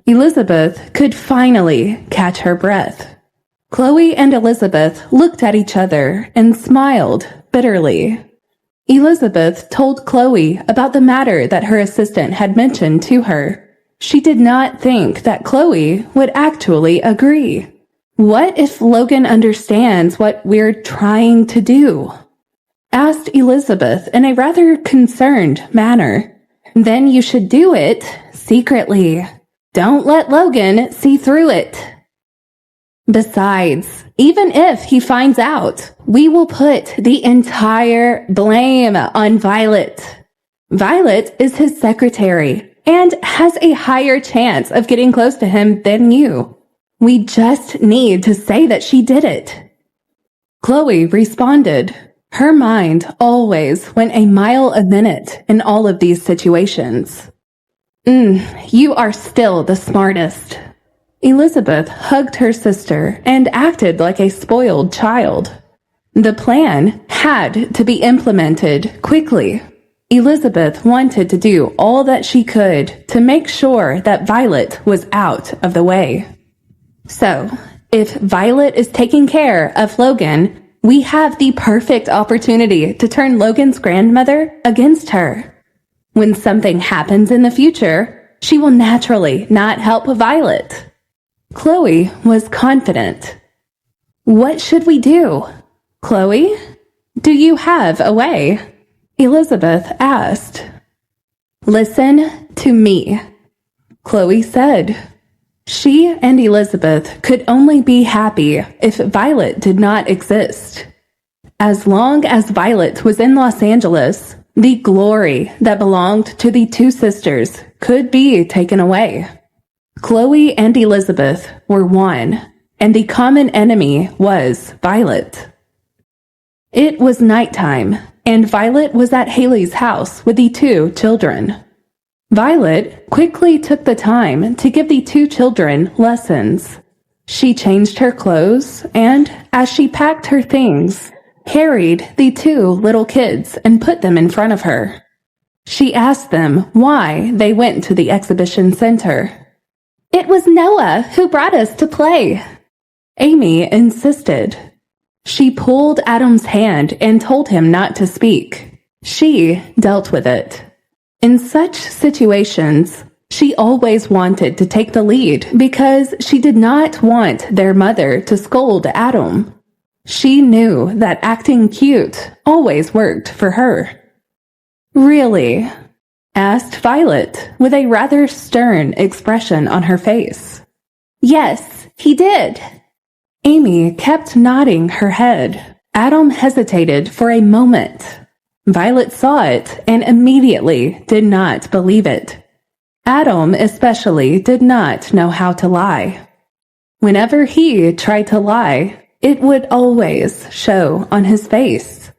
Elizabeth could finally catch her breath. Chloe and Elizabeth looked at each other and smiled bitterly. Elizabeth told Chloe about the matter that her assistant had mentioned to her. She did not think that Chloe would actually agree. "What if Logan understands what we're trying to do?" asked Elizabeth in a rather concerned manner. "Then you should do it secretly. Don't let Logan see through it. Besides, even if he finds out, we will put the entire blame on Violet. Violet is his secretary and has a higher chance of getting close to him than you. We just need to say that she did it." Chloe responded. Her mind always went a mile a minute in all of these situations. You are still the smartest." Elizabeth hugged her sister and acted like a spoiled child. The plan had to be implemented quickly. Elizabeth wanted to do all that she could to make sure that Violet was out of the way. So, if Violet is taking care of Logan, we have the perfect opportunity to turn Logan's grandmother against her. When something happens in the future, she will naturally not help Violet. Chloe was confident. "What should we do? Chloe, do you have a way?" Elizabeth asked. "Listen to me," Chloe said. She and Elizabeth could only be happy if Violet did not exist. As long as Violet was in Los Angeles, the glory that belonged to the 2 sisters could be taken away. Chloe and Elizabeth were one, and the common enemy was Violet. It was nighttime, and Violet was at Haley's house with the two children. Violet quickly took the time to give the two children lessons. She changed her clothes, and as she packed her things, carried the two little kids and put them in front of her. She asked them why they went to the exhibition center. "It was Noah who brought us to play," Amy insisted. She pulled Adam's hand and told him not to speak. She dealt with it. In such situations, she always wanted to take the lead because she did not want their mother to scold Adam. She knew that acting cute always worked for her. "Really?" asked Violet with a rather stern expression on her face. "Yes, he did." Amy kept nodding her head. Adam hesitated for a moment. Violet saw it and immediately did not believe it. Adam especially did not know how to lie. Whenever he tried to lie, it would always show on his face.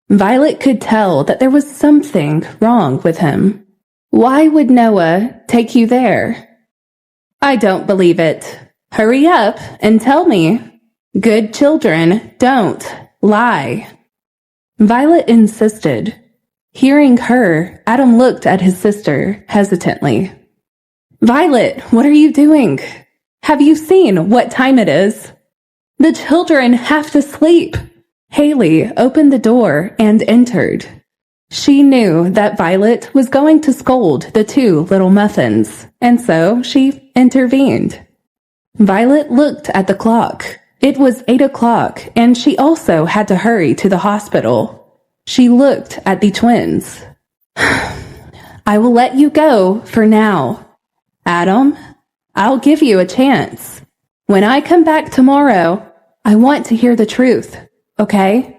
Violet could tell that there was something wrong with him. "Why would Noah take you there?" "I don't believe it. Hurry up and tell me. Good children don't lie." Violet insisted. Hearing her, Adam looked at his sister hesitantly. "Violet, what are you doing? Have you seen what time it is? The children have to sleep." Haley opened the door and entered. She knew that Violet was going to scold the two little muffins, and so she intervened. Violet looked at the clock. It was 8 o'clock, and she also had to hurry to the hospital. She looked at the twins. "I will let you go for now. Adam, I'll give you a chance. When I come back tomorrow, I want to hear the truth, okay?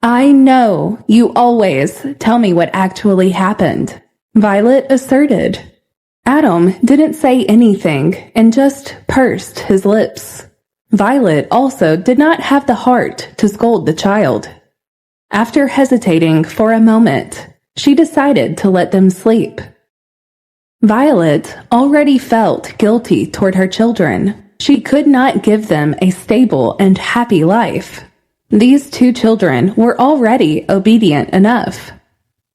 I know you always tell me what actually happened," Violet asserted. Adam didn't say anything and just pursed his lips. Violet also did not have the heart to scold the child. After hesitating for a moment, she decided to let them sleep. Violet already felt guilty toward her children. She could not give them a stable and happy life. These two children were already obedient enough.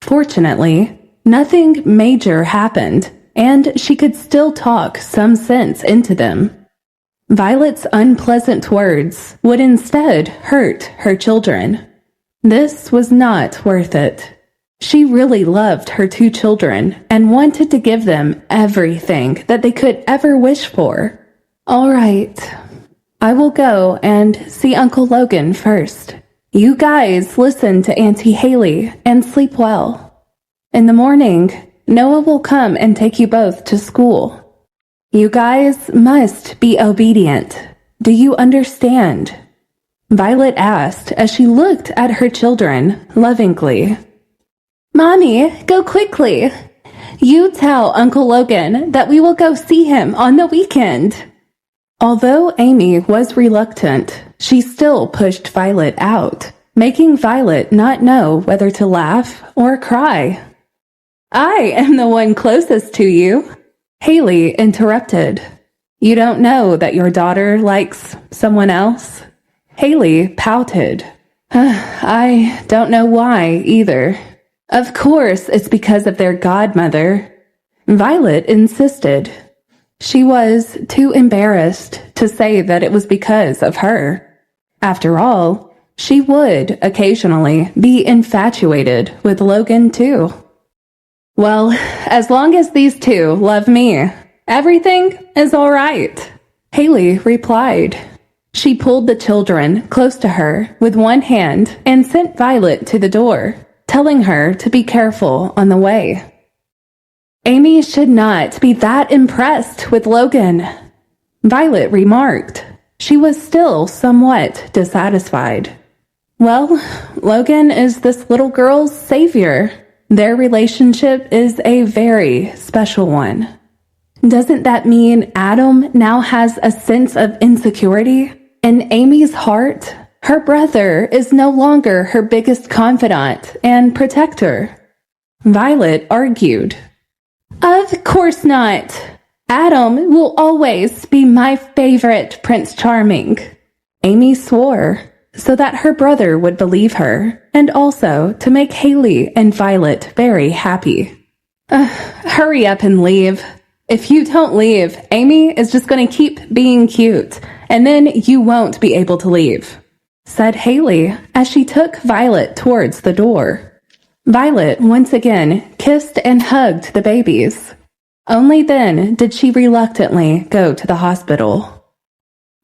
Fortunately, nothing major happened, and she could still talk some sense into them. Violet's unpleasant words would instead hurt her children. This was not worth it. She really loved her two children and wanted to give them everything that they could ever wish for. "All right, I will go and see Uncle Logan first. You guys listen to Auntie Haley and sleep well. In the morning, Noah will come and take you both to school. You guys must be obedient. Do you understand?" Violet asked as she looked at her children lovingly. "Mommy, go quickly. You tell Uncle Logan that we will go see him on the weekend." Although Amy was reluctant, she still pushed Violet out, making Violet not know whether to laugh or cry. "I am the one closest to you," Haley interrupted. "You don't know that your daughter likes someone else?" Haley pouted. "I don't know why either. Of course it's because of their godmother." Violet insisted. She was too embarrassed to say that it was because of her. After all, she would occasionally be infatuated with Logan too. "Well, as long as these two love me, everything is all right," Haley replied. She pulled the children close to her with one hand and sent Violet to the door, telling her to be careful on the way. "Amy should not be that impressed with Logan," Violet remarked. She was still somewhat dissatisfied. "Well, Logan is this little girl's savior. Their relationship is a very special one. Doesn't that mean Adam now has a sense of insecurity? In Amy's heart, Her brother is no longer her biggest confidant and protector. Violet argued. Of course not. Adam will always be my favorite Prince Charming. Amy swore so that her brother would believe her, and also to make Haley and Violet very happy. Hurry up and leave. If you don't leave, Amy is just going to keep being cute, and then you won't be able to leave, said Haley as she took Violet towards the door. Violet once again kissed and hugged the babies. Only then did she reluctantly go to the hospital.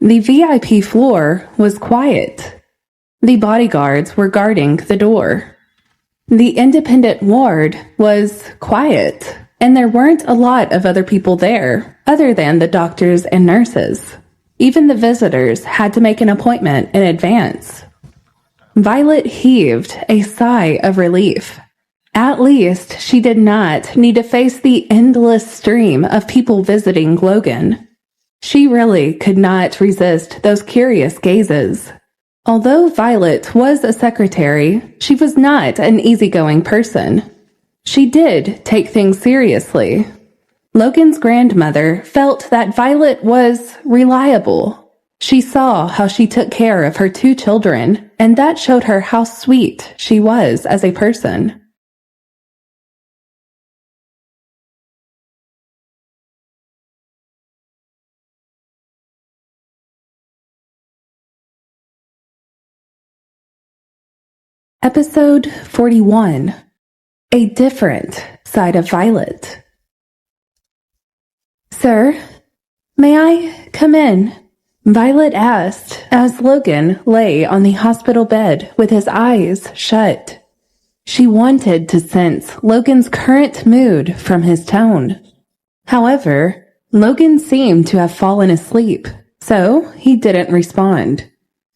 The VIP floor was quiet. The bodyguards were guarding the door. The independent ward was quiet, and there weren't a lot of other people there, other than the doctors and nurses. Even the visitors had to make an appointment in advance. Violet heaved a sigh of relief. At least she did not need to face the endless stream of people visiting Logan. She really could not resist those curious gazes. Although Violet was a secretary, she was not an easygoing person. She did take things seriously. Logan's grandmother felt that Violet was reliable. She saw how she took care of her 2 children, and that showed her how sweet she was as a person. Episode 41. A different side of Violet. Sir, may I come in? Violet asked as Logan lay on the hospital bed with his eyes shut. She wanted to sense Logan's current mood from his tone. However, Logan seemed to have fallen asleep, so he didn't respond.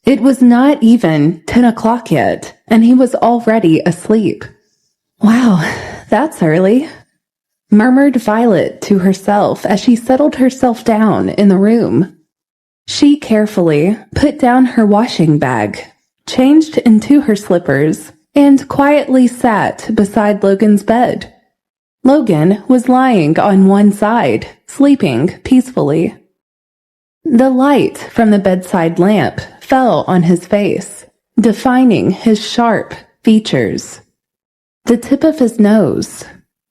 It was not even 10 o'clock yet, and he was already asleep. Wow, that's early, murmured Violet to herself as she settled herself down in the room. She carefully put down her washing bag, changed into her slippers, and quietly sat beside Logan's bed. Logan was lying on one side, sleeping peacefully. The light from the bedside lamp fell on his face, defining his sharp features. The tip of his nose,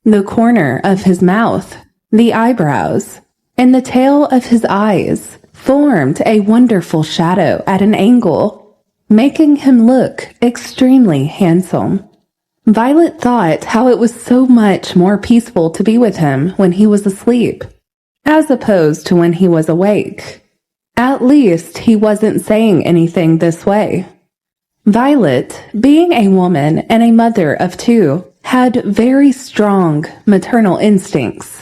the corner of his mouth, the eyebrows, and the tail of his eyes formed a wonderful shadow at an angle, making him look extremely handsome. Violet thought how it was so much more peaceful to be with him when he was asleep, as opposed to when he was awake. At least he wasn't saying anything this way. Violet, being a woman and a mother of 2, had very strong maternal instincts.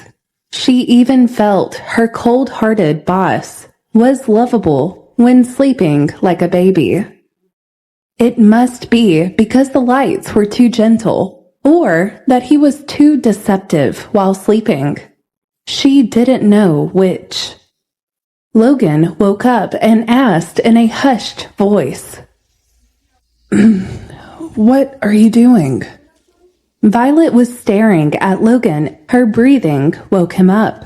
She even felt her cold-hearted boss was lovable when sleeping like a baby. It must be because the lights were too gentle, or that he was too deceptive while sleeping. She didn't know which. Logan woke up and asked in a hushed voice, What are you doing? Violet was staring at Logan. Her breathing woke him up.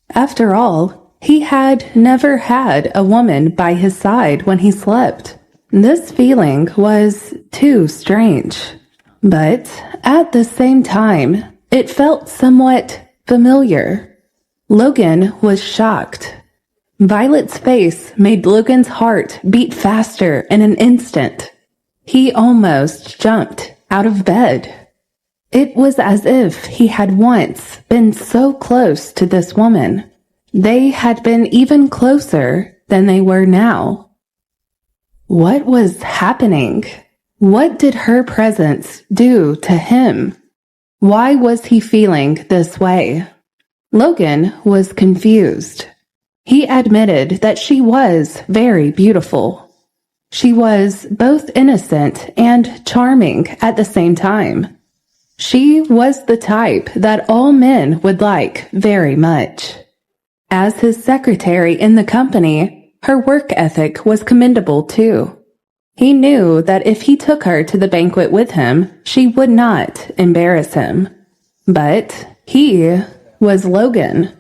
After all, he had never had a woman by his side when he slept. This feeling was too strange. But at the same time, it felt somewhat familiar. Logan was shocked. Violet's face made Logan's heart beat faster in an instant. He almost jumped out of bed. It was as if he had once been so close to this woman. They had been even closer than they were now. What was happening? What did her presence do to him? Why was he feeling this way? Logan was confused. He admitted that she was very beautiful. She was both innocent and charming at the same time. She was the type that all men would like very much. As his secretary in the company, her work ethic was commendable too. He knew that if he took her to the banquet with him, she would not embarrass him. But he was Logan.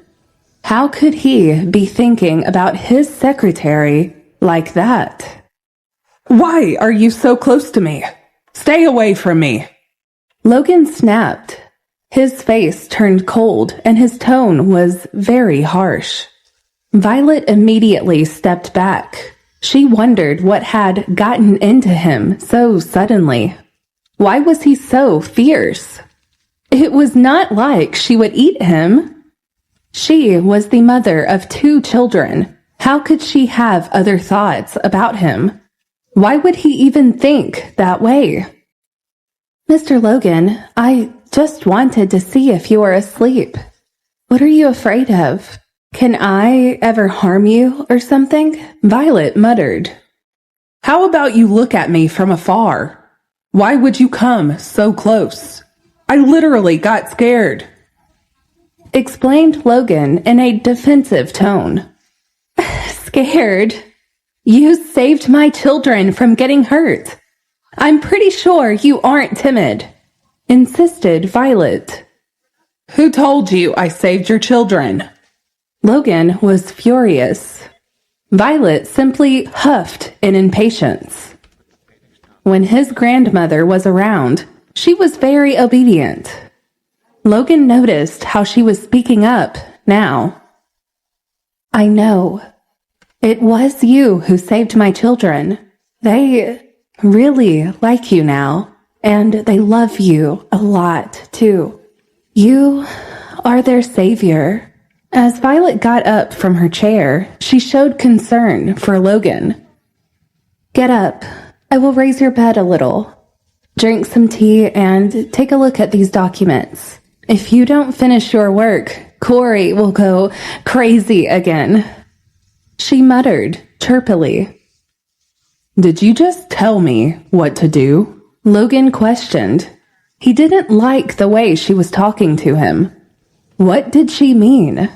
How could he be thinking about his secretary like that? Why are you so close to me? Stay away from me. Logan snapped. His face turned cold and his tone was very harsh. Violet immediately stepped back. She wondered what had gotten into him so suddenly. Why was he so fierce? It was not like she would eat him. She was the mother of 2 children. How could she have other thoughts about him? Why would he even think that way? Mr. Logan, I just wanted to see if you were asleep. What are you afraid of? Can I ever harm you or something? Violet muttered. How about you look at me from afar? Why would you come so close? I literally got scared. Explained Logan in a defensive tone. Scared? You saved my children from getting hurt. I'm pretty sure you aren't timid, insisted Violet. Who told you I saved your children? Logan was furious. Violet simply huffed in impatience. When his grandmother was around, she was very obedient. Logan noticed how she was speaking up now. I know. It was you who saved my children. They really like you now, and they love you a lot, too. You are their savior. As Violet got up from her chair, she showed concern for Logan. Get up. I will raise your bed a little. Drink some tea and take a look at these documents. If you don't finish your work, Corey will go crazy again. She muttered chirpily. Did you just tell me what to do? Logan questioned. He didn't like the way she was talking to him. What did she mean?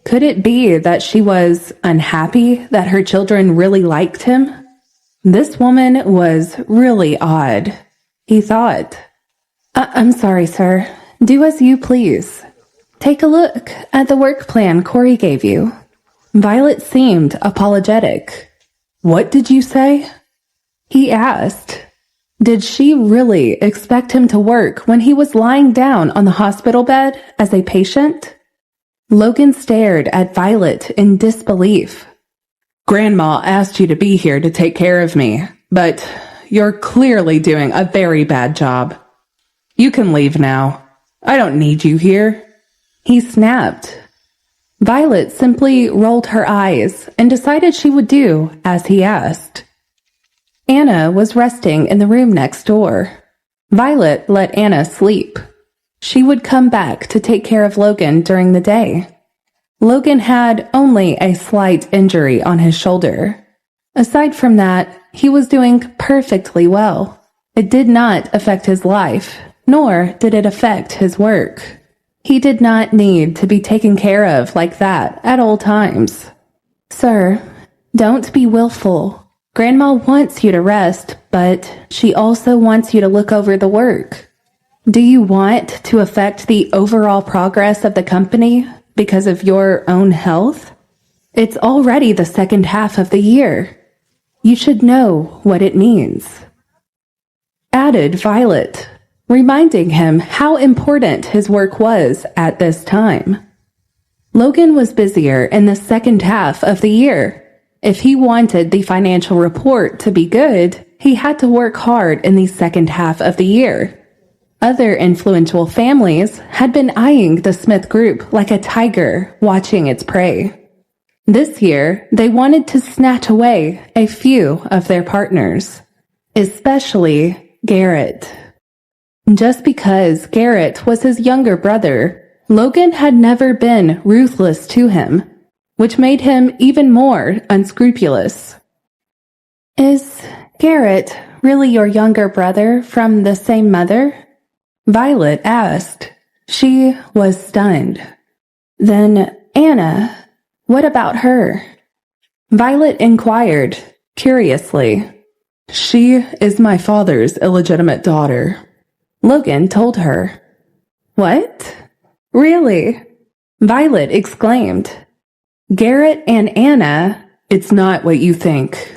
Could it be that she was unhappy that her children really liked him? This woman was really odd, he thought. I'm sorry, sir. Do as you please. Take a look at the work plan Corey gave you. Violet seemed apologetic. What did you say? He asked. Did she really expect him to work when he was lying down on the hospital bed as a patient? Logan stared at Violet in disbelief. Grandma asked you to be here to take care of me, but you're clearly doing a very bad job. You can leave now. I don't need you here. He snapped. Violet simply rolled her eyes and decided she would do as he asked. Anna was resting in the room next door. Violet let Anna sleep. She would come back to take care of Logan during the day. Logan had only a slight injury on his shoulder. Aside from that, he was doing perfectly well. It did not affect his life, nor did it affect his work. He did not need to be taken care of like that at all times. Sir, don't be willful. Grandma wants you to rest, but she also wants you to look over the work. Do you want to affect the overall progress of the company because of your own health? It's already the second half of the year. You should know what it means. Added Violet, reminding him how important his work was at this time. Logan was busier in the second half of the year. If he wanted the financial report to be good, he had to work hard in the second half of the year. Other influential families had been eyeing the Smith Group like a tiger watching its prey. This year, they wanted to snatch away a few of their partners, especially Garrett. Just because Garrett was his younger brother, Logan had never been ruthless to him, which made him even more unscrupulous. Is Garrett really your younger brother from the same mother? Violet asked. She was stunned. Then Anna, what about her? Violet inquired, curiously. She is my father's illegitimate daughter, Logan told her. What? Really? Violet exclaimed. Garrett and Anna, it's not what you think.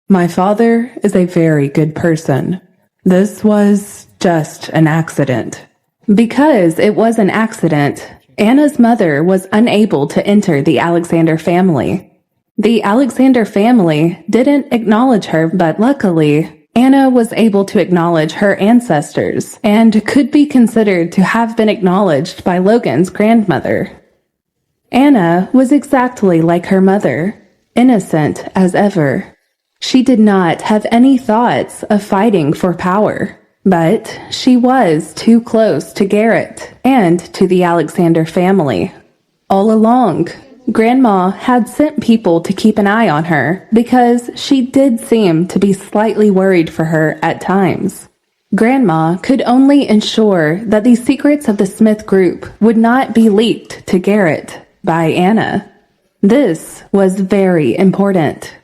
My father is a very good person. This was just an accident. Because it was an accident, Anna's mother was unable to enter the Alexander family. The Alexander family didn't acknowledge her, but luckily, Anna was able to acknowledge her ancestors and could be considered to have been acknowledged by Logan's grandmother. Anna was exactly like her mother, innocent as ever. She did not have any thoughts of fighting for power, but she was too close to Garrett and to the Alexander family. All along, Grandma had sent people to keep an eye on her because she did seem to be slightly worried for her at times. Grandma could only ensure that the secrets of the Smith group would not be leaked to Garrett by Anna. This was very important.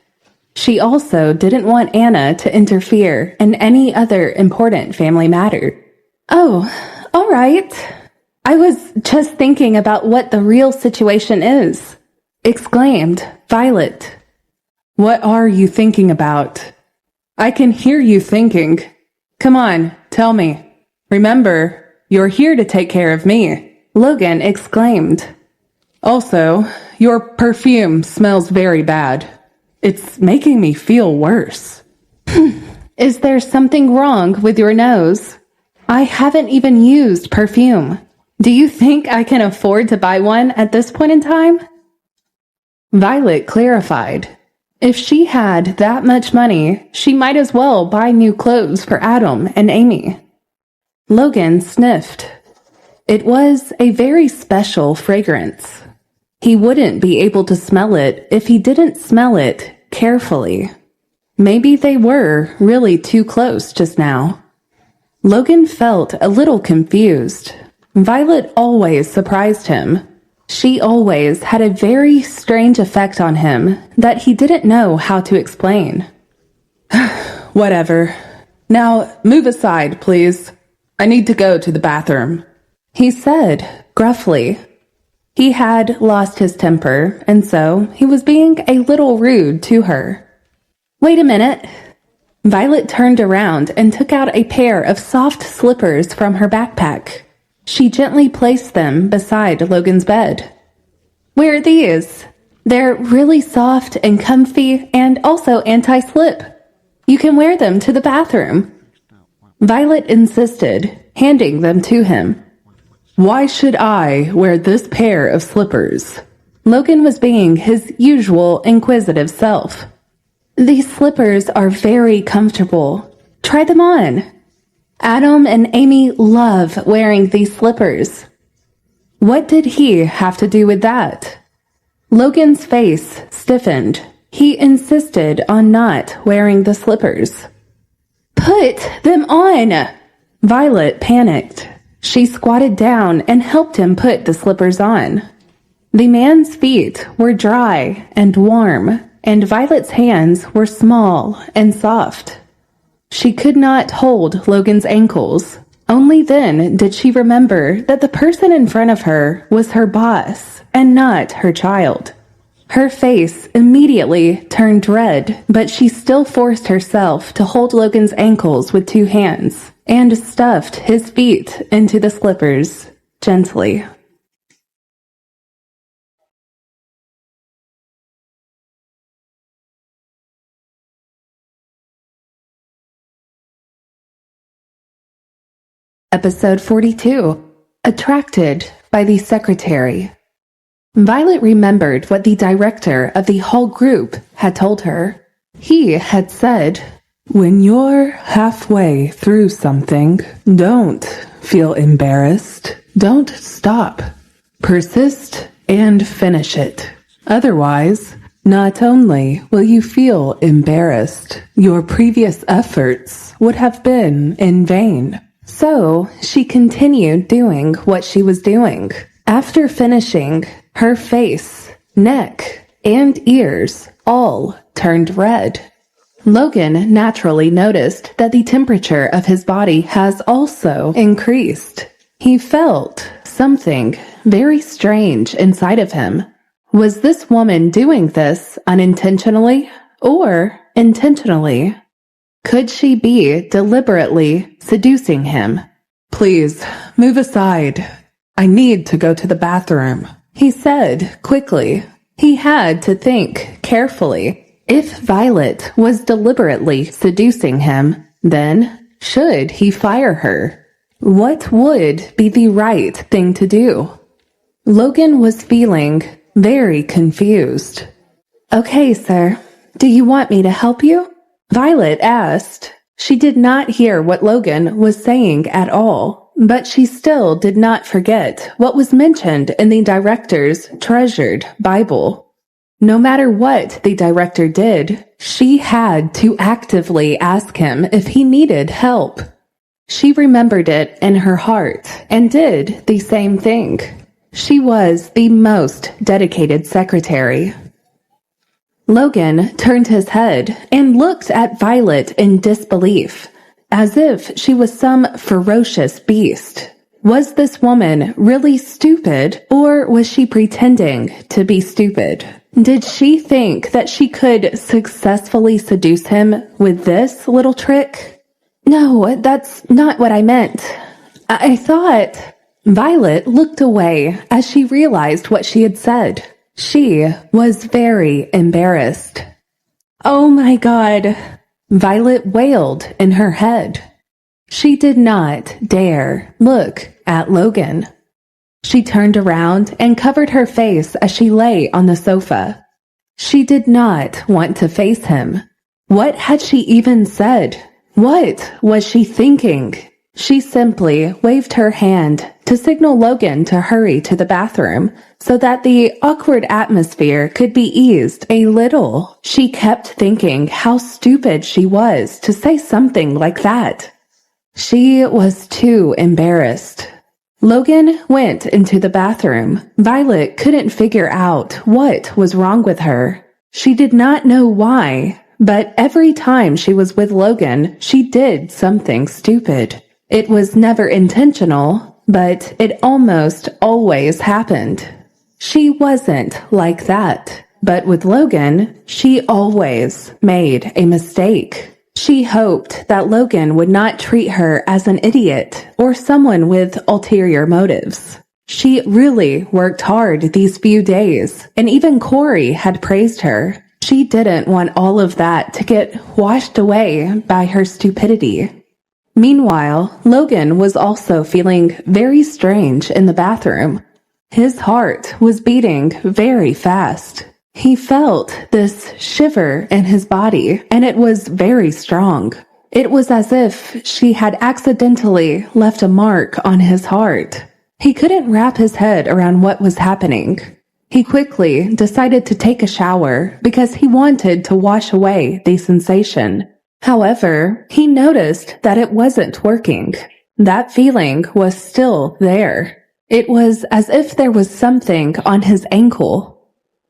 She also didn't want Anna to interfere in any other important family matter. Oh, all right. I was just thinking about what the real situation is, exclaimed Violet. What are you thinking about? I can hear you thinking. Come on, tell me. Remember, you're here to take care of me, Logan exclaimed. Also, your perfume smells very bad. It's making me feel worse. Is there something wrong with your nose? I haven't even used perfume. Do you think I can afford to buy one at this point in time? Violet clarified. If she had that much money, she might as well buy new clothes for Adam and Amy. Logan sniffed. It was a very special fragrance. He wouldn't be able to smell it if he didn't smell it carefully. Maybe they were really too close just now. Logan felt a little confused. Violet always surprised him. She always had a very strange effect on him that he didn't know how to explain. Whatever. Now, move aside, please. I need to go to the bathroom, he said gruffly. He had lost his temper, and so he was being a little rude to her. Wait a minute. Violet turned around and took out a pair of soft slippers from her backpack. She gently placed them beside Logan's bed. Where are these? They're really soft and comfy and also anti-slip. You can wear them to the bathroom. Violet insisted, handing them to him. Why should I wear this pair of slippers? Logan was being his usual inquisitive self. These slippers are very comfortable. Try them on. Adam and Amy love wearing these slippers. What did he have to do with that? Logan's face stiffened. He insisted on not wearing the slippers. Put them on! Violet panicked. She squatted down and helped him put the slippers on. The man's feet were dry and warm, and Violet's hands were small and soft. She could not hold Logan's ankles. Only then did she remember that the person in front of her was her boss and not her child. Her face immediately turned red, but she still forced herself to hold Logan's ankles with two hands and stuffed his feet into the slippers gently. Episode 42. Attracted by the Secretary. Violet remembered what the director of the whole group had told her. He had said, "When you're halfway through something, don't feel embarrassed. Don't stop. Persist and finish it. Otherwise, not only will you feel embarrassed, your previous efforts would have been in vain." So she continued doing what she was doing. After finishing, her face, neck, and ears all turned red. Logan naturally noticed that the temperature of his body has also increased. He felt something very strange inside of him. Was this woman doing this unintentionally or intentionally? Could she be deliberately seducing him? "Please, move aside. I need to go to the bathroom," he said quickly. He had to think carefully. If Violet was deliberately seducing him, then should he fire her? What would be the right thing to do? Logan was feeling very confused. "Okay, sir. Do you want me to help you?" Violet asked. She did not hear what Logan was saying at all, but she still did not forget what was mentioned in the director's treasured Bible. No matter what the director did, she had to actively ask him if he needed help. She remembered it in her heart and did the same thing. She was the most dedicated secretary. Logan turned his head and looked at Violet in disbelief, as if she was some ferocious beast. Was this woman really stupid, or was she pretending to be stupid? Did she think that she could successfully seduce him with this little trick? "No, that's not what I meant. I thought—" Violet looked away as she realized what she had said. She was very embarrassed. "Oh my God," Violet wailed in her head. She did not dare look at Logan. She turned around and covered her face as she lay on the sofa. She did not want to face him. What had she even said? What was she thinking? She simply waved her hand to signal Logan to hurry to the bathroom so that the awkward atmosphere could be eased a little. She kept thinking how stupid she was to say something like that. She was too embarrassed. Logan went into the bathroom. Violet couldn't figure out what was wrong with her. She did not know why, but every time she was with Logan, she did something stupid. It was never intentional, but it almost always happened. She wasn't like that, but with Logan, she always made a mistake. She hoped that Logan would not treat her as an idiot or someone with ulterior motives. She really worked hard these few days, and even Corey had praised her. She didn't want all of that to get washed away by her stupidity. Meanwhile, Logan was also feeling very strange in the bathroom. His heart was beating very fast. He felt this shiver in his body, and it was very strong. It was as if she had accidentally left a mark on his heart. He couldn't wrap his head around what was happening. He quickly decided to take a shower because he wanted to wash away the sensation. However, he noticed that it wasn't working. That feeling was still there. It was as if there was something on his ankle.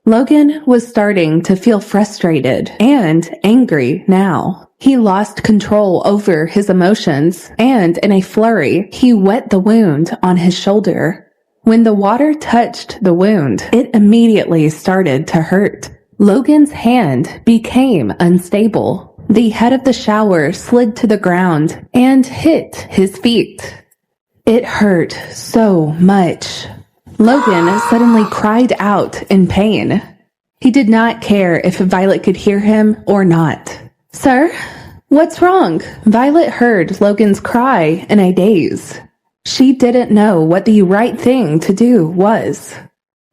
Logan was starting to feel frustrated and angry now. He lost control over his emotions, and in a flurry, he wet the wound on his shoulder. When the water touched the wound, it immediately started to hurt. Logan's hand became unstable. The head of the shower slid to the ground and hit his feet. It hurt so much. Logan suddenly cried out in pain. He did not care if Violet could hear him or not. "Sir, what's wrong?" Violet heard Logan's cry in a daze. She didn't know what the right thing to do was.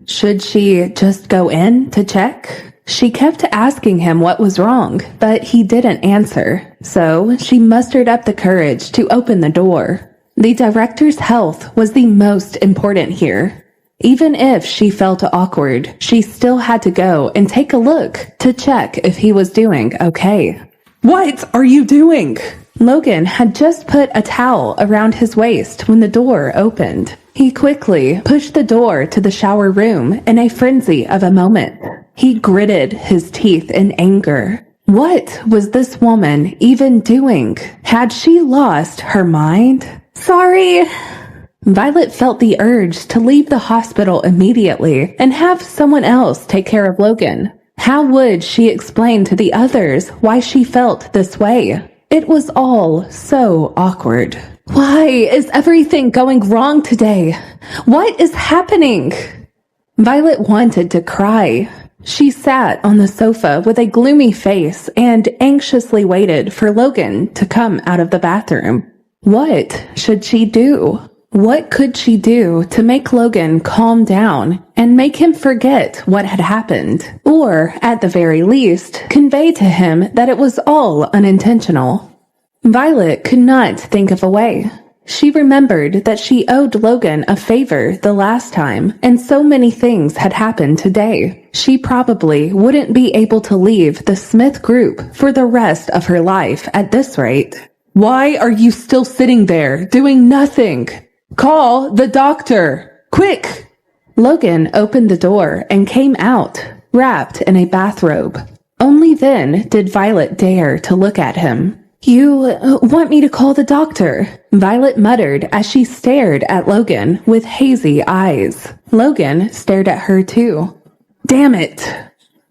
Should she just go in to check? She kept asking him what was wrong, but he didn't answer, so she mustered up the courage to open the door. The director's health was the most important here. Even if she felt awkward, she still had to go and take a look to check if he was doing okay. "What are you doing?" Logan had just put a towel around his waist when the door opened. He quickly pushed the door to the shower room in a frenzy of a moment. He gritted his teeth in anger. What was this woman even doing? Had she lost her mind? Sorry. Violet felt the urge to leave the hospital immediately and have someone else take care of Logan. How would she explain to the others why she felt this way? It was all so awkward. Why is everything going wrong today? What is happening? Violet wanted to cry. She sat on the sofa with a gloomy face and anxiously waited for Logan to come out of the bathroom. What should she do? What could she do to make Logan calm down and make him forget what had happened? Or, at the very least, convey to him that it was all unintentional? Violet could not think of a way. She remembered that she owed Logan a favor the last time, and so many things had happened today. She probably wouldn't be able to leave the Smith group for the rest of her life at this rate. Why are you still sitting there, doing nothing? Call the doctor! Quick! Logan opened the door and came out, wrapped in a bathrobe. Only then did Violet dare to look at him. You want me to call the doctor? Violet muttered as she stared at Logan with hazy eyes. Logan stared at her too. Damn it!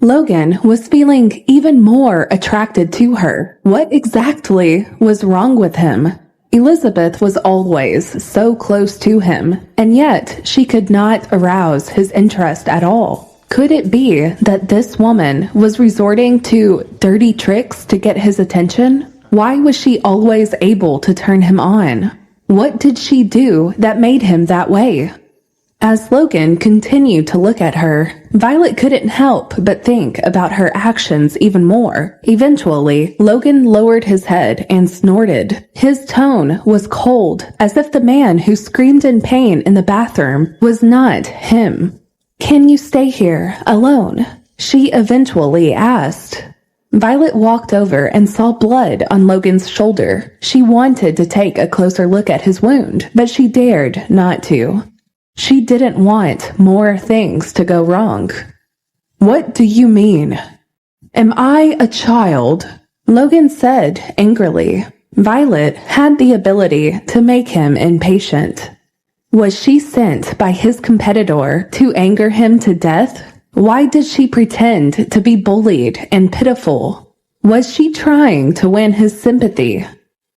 Logan was feeling even more attracted to her. What exactly was wrong with him? Elizabeth was always so close to him, and yet she could not arouse his interest at all. Could it be that this woman was resorting to dirty tricks to get his attention? Why was she always able to turn him on? What did she do that made him that way? As Logan continued to look at her, Violet couldn't help but think about her actions even more. Eventually, Logan lowered his head and snorted. His tone was cold, as if the man who screamed in pain in the bathroom was not him. Can you stay here alone? She eventually asked. Violet walked over and saw blood on Logan's shoulder. She wanted to take a closer look at his wound, but she dared not to. She didn't want more things to go wrong. What do you mean? Am I a child? Logan said angrily. Violet had the ability to make him impatient. Was she sent by his competitor to anger him to death? Why did she pretend to be bullied and pitiful? Was she trying to win his sympathy?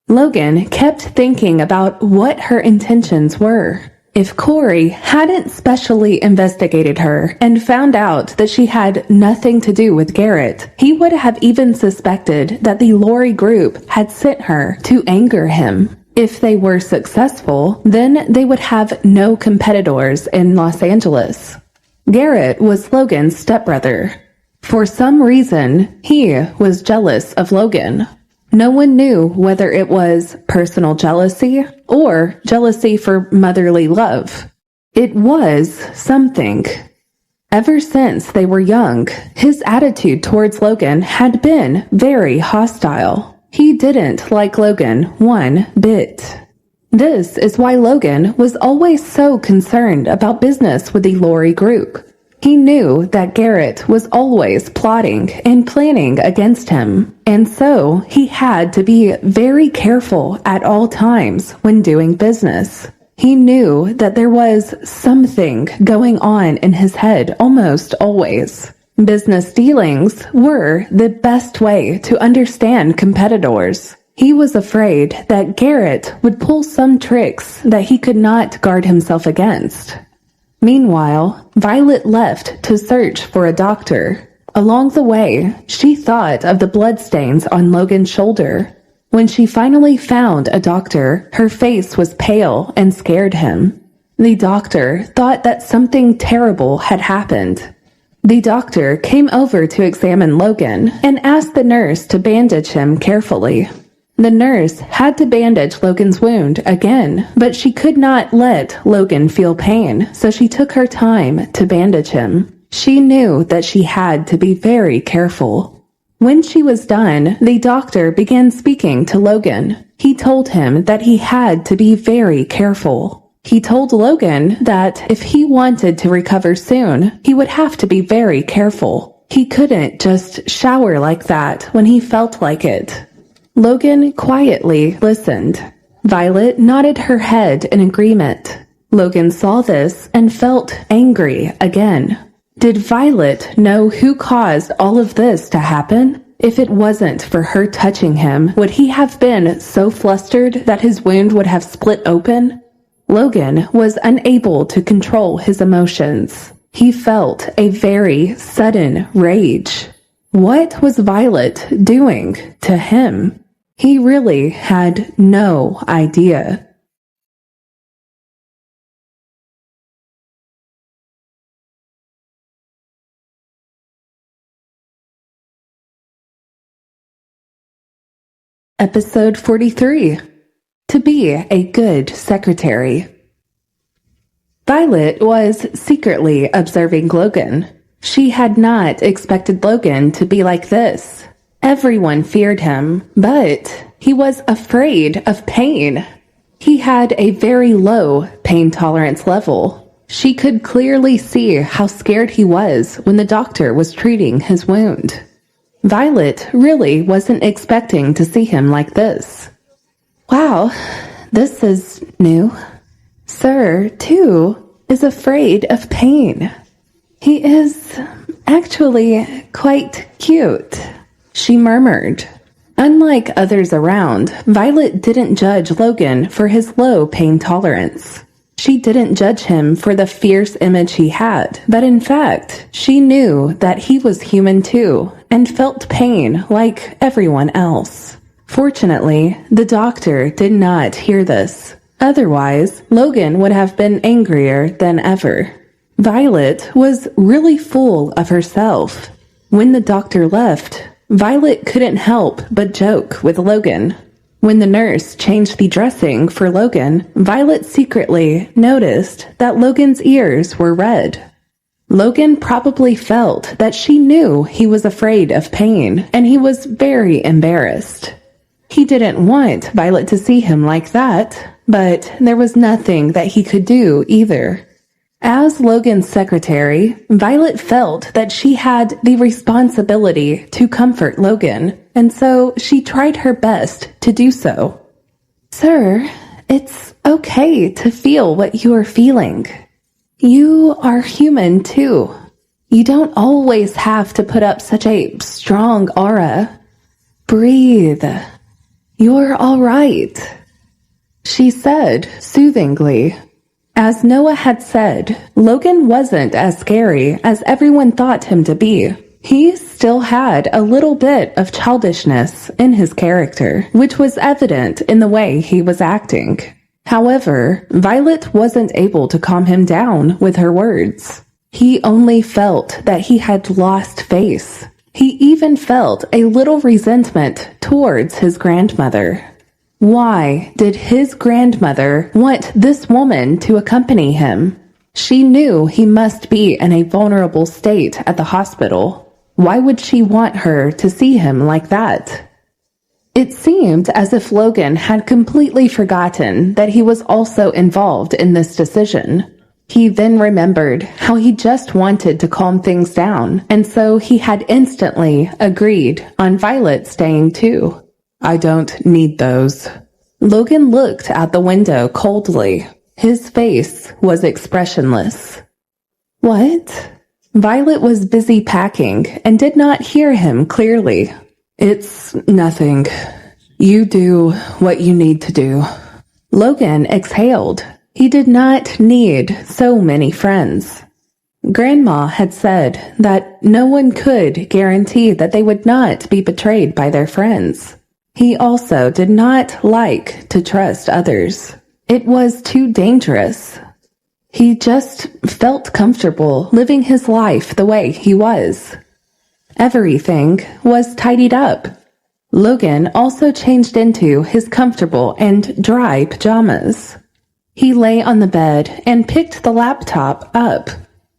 Logan kept thinking about what her intentions were. If Corey hadn't specially investigated her and found out that she had nothing to do with Garrett, he would have even suspected that the Lori group had sent her to anger him. If they were successful, then they would have no competitors in Los Angeles. Garrett was Logan's stepbrother. For some reason, he was jealous of Logan. No one knew whether it was personal jealousy or jealousy for motherly love. It was something. Ever since they were young, his attitude towards Logan had been very hostile. He didn't like Logan one bit. This is why Logan was always so concerned about business with the Lori group. He knew that Garrett was always plotting and planning against him, and so he had to be very careful at all times when doing business. He knew that there was something going on in his head almost always. Business dealings were the best way to understand competitors. He was afraid that Garrett would pull some tricks that he could not guard himself against. Meanwhile, Violet left to search for a doctor. Along the way, she thought of the bloodstains on Logan's shoulder. When she finally found a doctor, her face was pale and scared him. The doctor thought that something terrible had happened. The doctor came over to examine Logan and asked the nurse to bandage him carefully. The nurse had to bandage Logan's wound again, but she could not let Logan feel pain, so she took her time to bandage him. She knew that she had to be very careful. When she was done, the doctor began speaking to Logan. He told him that he had to be very careful. He told Logan that if he wanted to recover soon, he would have to be very careful. He couldn't just shower like that when he felt like it. Logan quietly listened. Violet nodded her head in agreement. Logan saw this and felt angry again. Did Violet know who caused all of this to happen? If it wasn't for her touching him, would he have been so flustered that his wound would have split open? Logan was unable to control his emotions. He felt a very sudden rage. What was Violet doing to him? He really had no idea. Episode 43. To be a good secretary. Violet was secretly observing Logan. She had not expected Logan to be like this. Everyone feared him, but he was afraid of pain. He had a very low pain tolerance level. She could clearly see how scared he was when the doctor was treating his wound. Violet really wasn't expecting to see him like this. Wow, this is new. Sir, too, is afraid of pain. He is actually quite cute, she murmured. Unlike others around, Violet didn't judge Logan for his low pain tolerance. She didn't judge him for the fierce image he had, but in fact, she knew that he was human too, and felt pain like everyone else. Fortunately, the doctor did not hear this. Otherwise, Logan would have been angrier than ever. Violet was really full of herself. When the doctor left, Violet couldn't help but joke with Logan. When the nurse changed the dressing for Logan, Violet secretly noticed that Logan's ears were red. Logan probably felt that she knew he was afraid of pain, and he was very embarrassed. He didn't want Violet to see him like that, but there was nothing that he could do either. As Logan's secretary, Violet felt that she had the responsibility to comfort Logan, and so she tried her best to do so. Sir, it's okay to feel what you are feeling. You are human too. You don't always have to put up such a strong aura. Breathe. You're all right, she said soothingly. As Noah had said, Logan wasn't as scary as everyone thought him to be. He still had a little bit of childishness in his character, which was evident in the way he was acting. However, Violet wasn't able to calm him down with her words. He only felt that he had lost face. He even felt a little resentment towards his grandmother. Why did his grandmother want this woman to accompany him? She knew he must be in a vulnerable state at the hospital. Why would she want her to see him like that? It seemed as if Logan had completely forgotten that he was also involved in this decision. He then remembered how he just wanted to calm things down, and so he had instantly agreed on Violet staying too. I don't need those. Logan looked out the window coldly. His face was expressionless. What? Violet was busy packing and did not hear him clearly. It's nothing. You do what you need to do. Logan exhaled. He did not need so many friends. Grandma had said that no one could guarantee that they would not be betrayed by their friends. He also did not like to trust others. It was too dangerous. He just felt comfortable living his life the way he was. Everything was tidied up. Logan also changed into his comfortable and dry pajamas. He lay on the bed and picked the laptop up.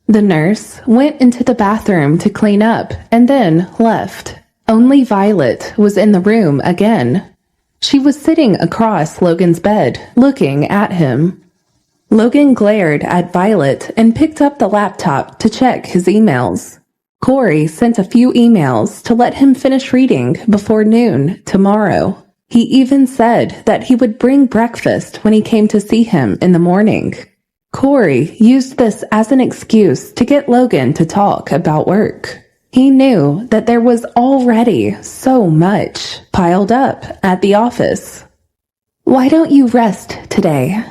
The nurse went into the bathroom to clean up and then left. Only Violet was in the room again. She was sitting across Logan's bed, looking at him. Logan glared at Violet and picked up the laptop to check his emails. Corey sent a few emails to let him finish reading before noon tomorrow. He even said that he would bring breakfast when he came to see him in the morning. Corey used this as an excuse to get Logan to talk about work. He knew that there was already so much piled up at the office. Why don't you rest today?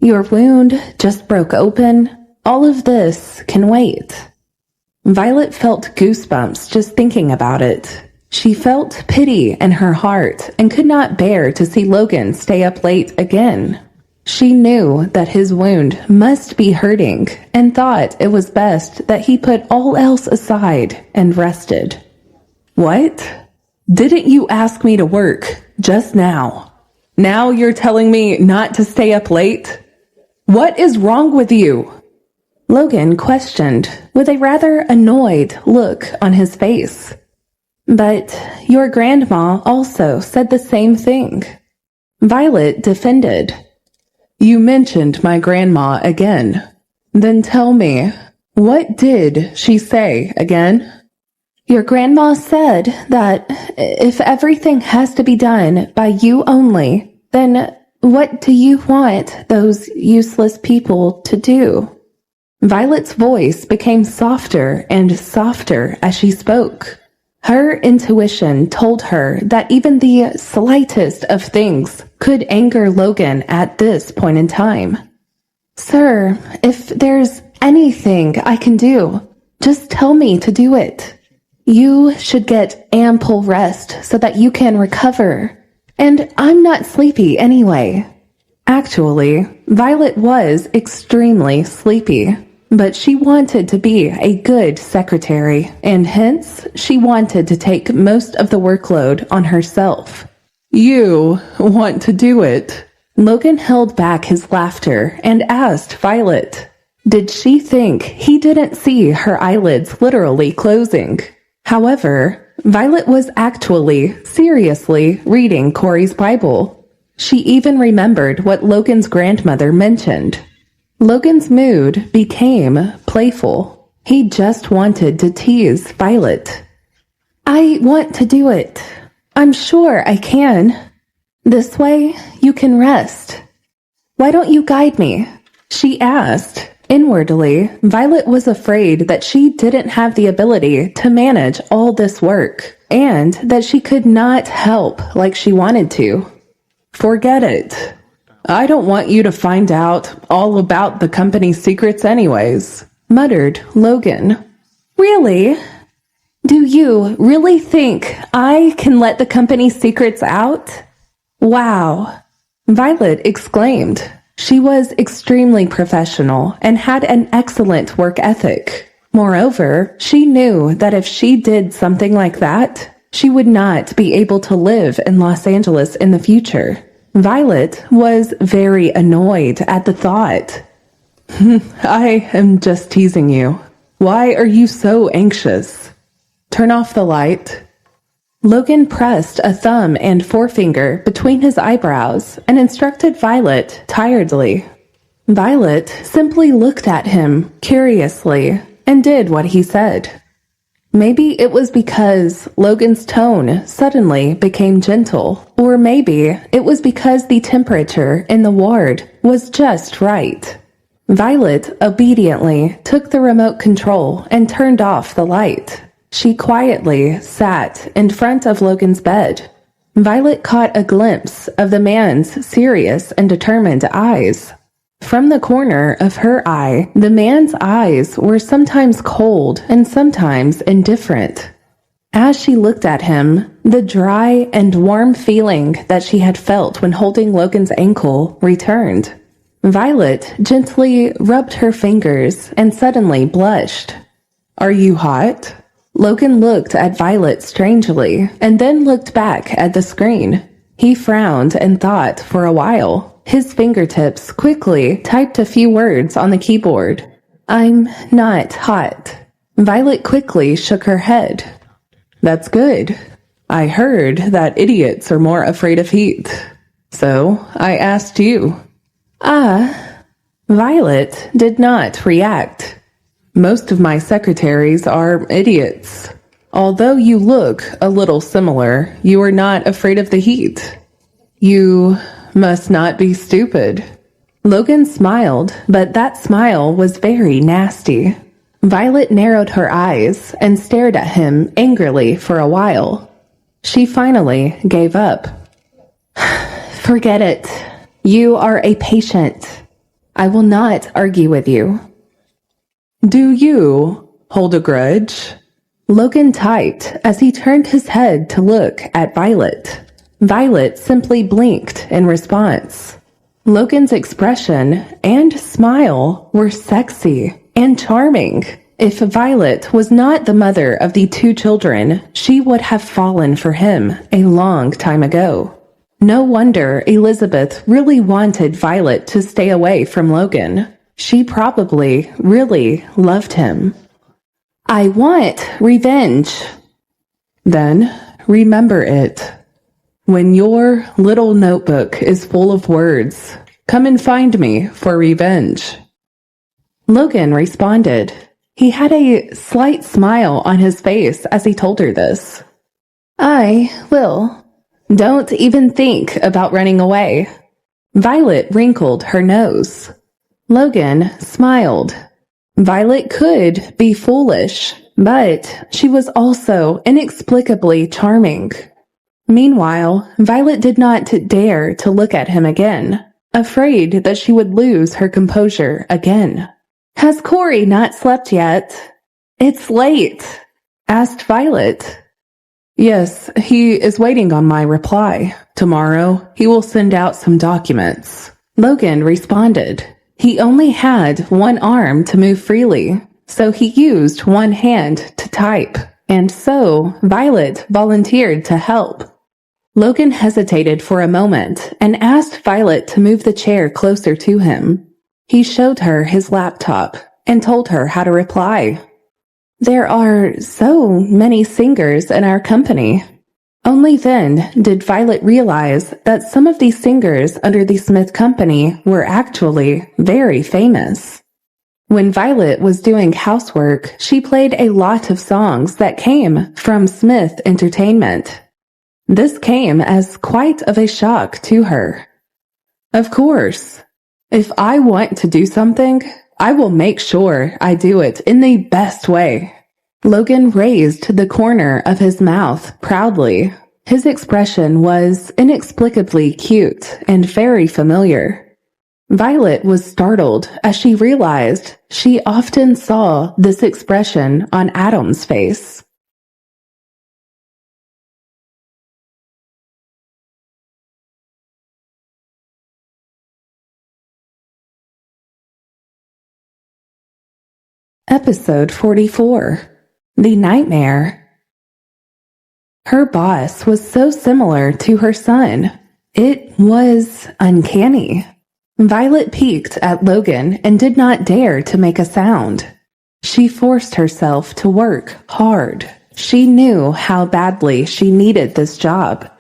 Your wound just broke open. All of this can wait. Violet felt goosebumps just thinking about it. She felt pity in her heart and could not bear to see Logan stay up late again. She knew that his wound must be hurting and thought it was best that he put all else aside and rested. What? Didn't you ask me to work just now? Now you're telling me not to stay up late? What is wrong with you? Logan questioned with a rather annoyed look on his face. But your grandma also said the same thing. Violet defended. You mentioned my grandma again. Then tell me, what did she say again? Your grandma said that if everything has to be done by you only, then what do you want those useless people to do? Violet's voice became softer and softer as she spoke. Her intuition told her that even the slightest of things could anger Logan at this point in time. Sir, if there's anything I can do, just tell me to do it. You should get ample rest so that you can recover. And I'm not sleepy anyway. Actually, Violet was extremely sleepy. But she wanted to be a good secretary, and hence she wanted to take most of the workload on herself. You want to do it? Logan held back his laughter and asked Violet. Did she think he didn't see her eyelids literally closing? However, Violet was actually seriously reading Corey's Bible. She even remembered what Logan's grandmother mentioned. Logan's mood became playful. He just wanted to tease Violet. I want to do it. I'm sure I can. This way, you can rest. Why don't you guide me? She asked. Inwardly, Violet was afraid that she didn't have the ability to manage all this work, and that she could not help like she wanted to. Forget it. I don't want you to find out all about the company's secrets anyways, muttered Logan. Really? Do you really think I can let the company's secrets out? Wow, Violet exclaimed. She was extremely professional and had an excellent work ethic. Moreover, she knew that if she did something like that, she would not be able to live in Los Angeles in the future. Violet was very annoyed at the thought. I am just teasing you. Why are you so anxious? Turn off the light. Logan pressed a thumb and forefinger between his eyebrows and instructed Violet tiredly. Violet simply looked at him curiously and did what he said. Maybe it was because Logan's tone suddenly became gentle, or maybe it was because the temperature in the ward was just right. Violet obediently took the remote control and turned off the light. She quietly sat in front of Logan's bed. Violet caught a glimpse of the man's serious and determined eyes. From the corner of her eye, the man's eyes were sometimes cold and sometimes indifferent. As she looked at him, the dry and warm feeling that she had felt when holding Logan's ankle returned. Violet gently rubbed her fingers and suddenly blushed. Are you hot? Logan looked at Violet strangely and then looked back at the screen. He frowned and thought for a while. His fingertips quickly typed a few words on the keyboard. I'm not hot. Violet quickly shook her head. That's good. I heard that idiots are more afraid of heat. So I asked you. Violet did not react. Most of my secretaries are idiots. Although you look a little similar, you are not afraid of the heat. You must not be stupid. Logan smiled, but that smile was very nasty. Violet narrowed her eyes and stared at him angrily for a while. She finally gave up. Forget it. You are a patient. I will not argue with you. Do you hold a grudge? Logan typed as he turned his head to look at Violet. Violet simply blinked in response. Logan's expression and smile were sexy and charming. If Violet was not the mother of the two children, she would have fallen for him a long time ago. No wonder Elizabeth really wanted Violet to stay away from Logan. She probably really loved him. I want revenge. Then remember it. When your little notebook is full of words, come and find me for revenge. Logan responded. He had a slight smile on his face as he told her this. I will. Don't even think about running away. Violet wrinkled her nose. Logan smiled. Violet could be foolish, but she was also inexplicably charming. Meanwhile, Violet did not dare to look at him again, afraid that she would lose her composure again. Has Corey not slept yet? It's late, asked Violet. Yes, he is waiting on my reply. Tomorrow, he will send out some documents. Logan responded. He only had one arm to move freely, so he used one hand to type, and so Violet volunteered to help. Logan hesitated for a moment and asked Violet to move the chair closer to him. He showed her his laptop and told her how to reply. There are so many singers in our company. Only then did Violet realize that some of these singers under the Smith Company were actually very famous. When Violet was doing housework, she played a lot of songs that came from Smith Entertainment. This came as quite of a shock to her. Of course, if I want to do something, I will make sure I do it in the best way. Logan raised the corner of his mouth proudly. His expression was inexplicably cute and very familiar. Violet was startled as she realized she often saw this expression on Adam's face. Episode 44. The Nightmare. Her boss was so similar to her son. It was uncanny. Violet peeked at Logan and did not dare to make a sound. She forced herself to work hard. She knew how badly she needed this job.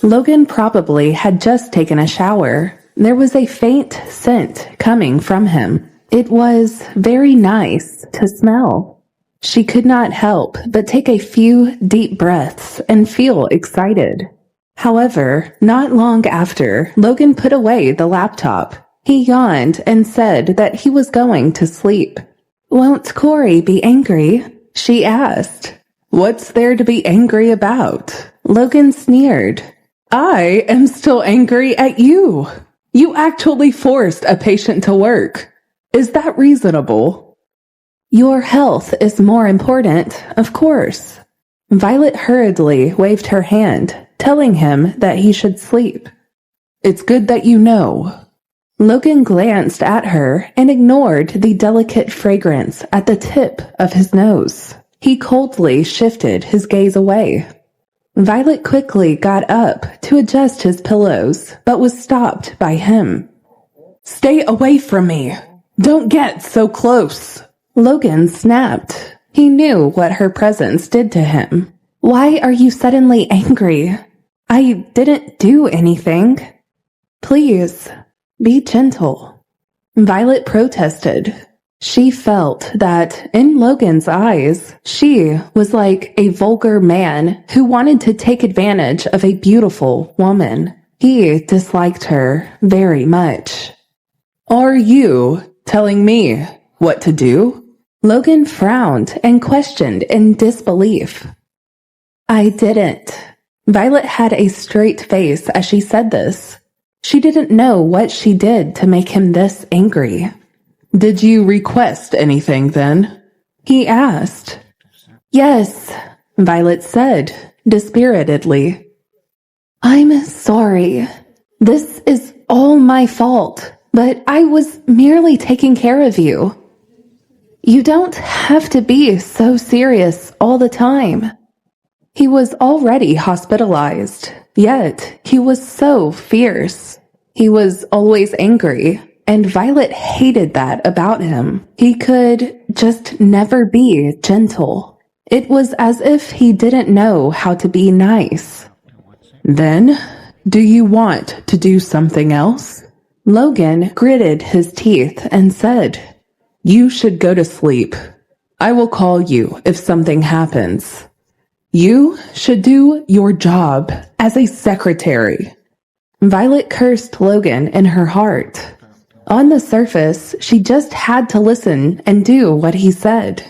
Logan probably had just taken a shower. There was a faint scent coming from him. It was very nice to smell. She could not help but take a few deep breaths and feel excited. However, not long after, Logan put away the laptop. He yawned and said that he was going to sleep. Won't Corey be angry? She asked. What's there to be angry about? Logan sneered. I am still angry at you. You actually forced a patient to work. Is that reasonable? Your health is more important, of course. Violet hurriedly waved her hand, telling him that he should sleep. It's good that you know. Logan glanced at her and ignored the delicate fragrance at the tip of his nose. He coldly shifted his gaze away. Violet quickly got up to adjust his pillows, but was stopped by him. Stay away from me. Don't get so close. Logan snapped. He knew what her presence did to him. Why are you suddenly angry? I didn't do anything. Please, be gentle. Violet protested. She felt that, in Logan's eyes, she was like a vulgar man who wanted to take advantage of a beautiful woman. He disliked her very much. "Are you telling me what to do?" Logan frowned and questioned in disbelief. "I didn't." Violet had a straight face as she said this. She didn't know what she did to make him this angry. "Did you request anything then?" he asked. "Yes," Violet said, dispiritedly. "I'm sorry. This is all my fault, but I was merely taking care of you. You don't have to be so serious all the time." He was already hospitalized, yet he was so fierce. He was always angry, and Violet hated that about him. He could just never be gentle. It was as if he didn't know how to be nice. "Then, do you want to do something else?" Logan gritted his teeth and said, "You should go to sleep. I will call you if something happens. You should do your job as a secretary." Violet cursed Logan in her heart. On the surface, she just had to listen and do what he said.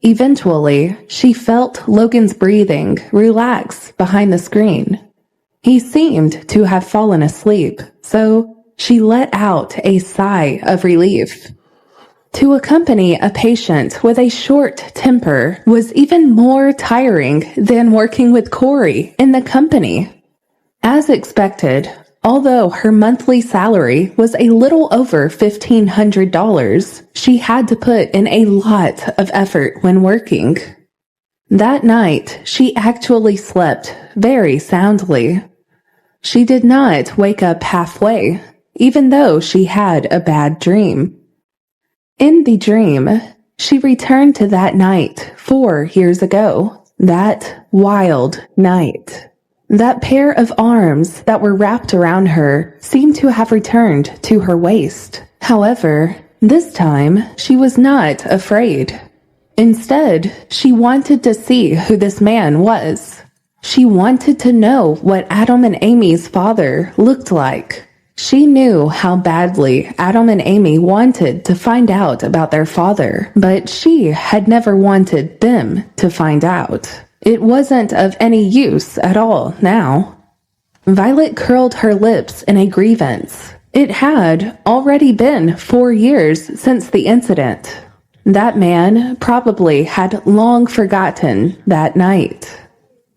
Eventually, she felt Logan's breathing relax behind the screen. He seemed to have fallen asleep, so she let out a sigh of relief. To accompany a patient with a short temper was even more tiring than working with Corey in the company. As expected, although her monthly salary was a little over $1,500, she had to put in a lot of effort when working. That night, she actually slept very soundly. She did not wake up halfway, even though she had a bad dream. In the dream, she returned to that night 4 years ago, that wild night. That pair of arms that were wrapped around her seemed to have returned to her waist. However, this time she was not afraid. Instead, she wanted to see who this man was. She wanted to know what Adam and Amy's father looked like. She knew how badly Adam and Amy wanted to find out about their father, but she had never wanted them to find out. It wasn't of any use at all now. Violet curled her lips in a grievance. It had already been 4 years since the incident. That man probably had long forgotten that night.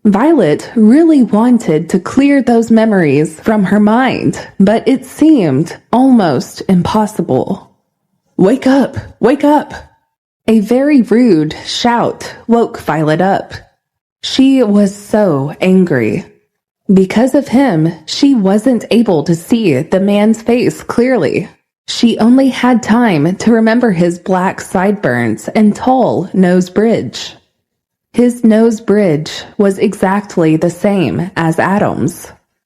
Violet really wanted to clear those memories from her mind, but it seemed almost impossible. "Wake up! Wake up!" A very rude shout woke Violet up. She was so angry. Because of him, she wasn't able to see the man's face clearly. She only had time to remember his black sideburns and tall nose bridge. His nose bridge was exactly the same as Adam's.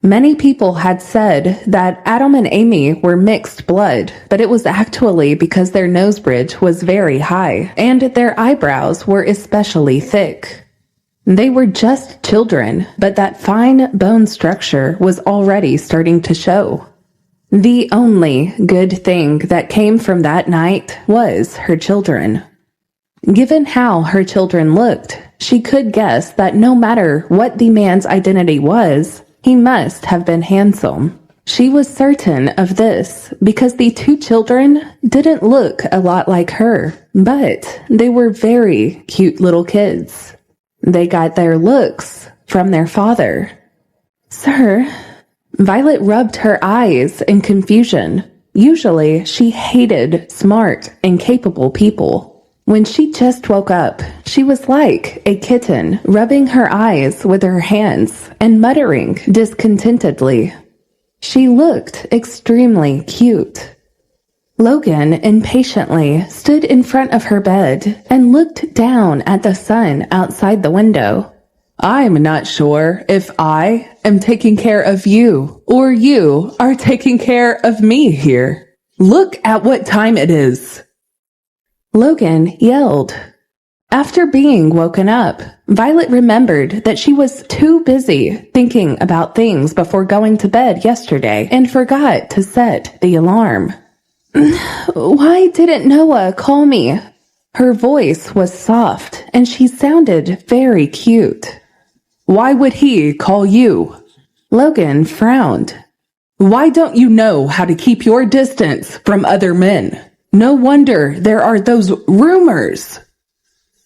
Many people had said that Adam and Amy were mixed blood, but it was actually because their nose bridge was very high, and their eyebrows were especially thick. They were just children, but that fine bone structure was already starting to show. The only good thing that came from that night was her children. Given how her children looked, she could guess that no matter what the man's identity was, he must have been handsome. She was certain of this because the 2 children didn't look a lot like her, but they were very cute little kids. They got their looks from their father. "Sir," Violet rubbed her eyes in confusion. Usually, she hated smart and capable people. When she just woke up, she was like a kitten, rubbing her eyes with her hands and muttering discontentedly. She looked extremely cute. Logan impatiently stood in front of her bed and looked down at the sun outside the window. "I'm not sure if I am taking care of you or you are taking care of me here. Look at what time it is." Logan yelled. After being woken up, Violet remembered that she was too busy thinking about things before going to bed yesterday and forgot to set the alarm. Why didn't Noah call me? Her voice was soft and she sounded very cute. Why would he call you? Logan frowned. Why don't you know how to keep your distance from other men? No wonder there are those rumors.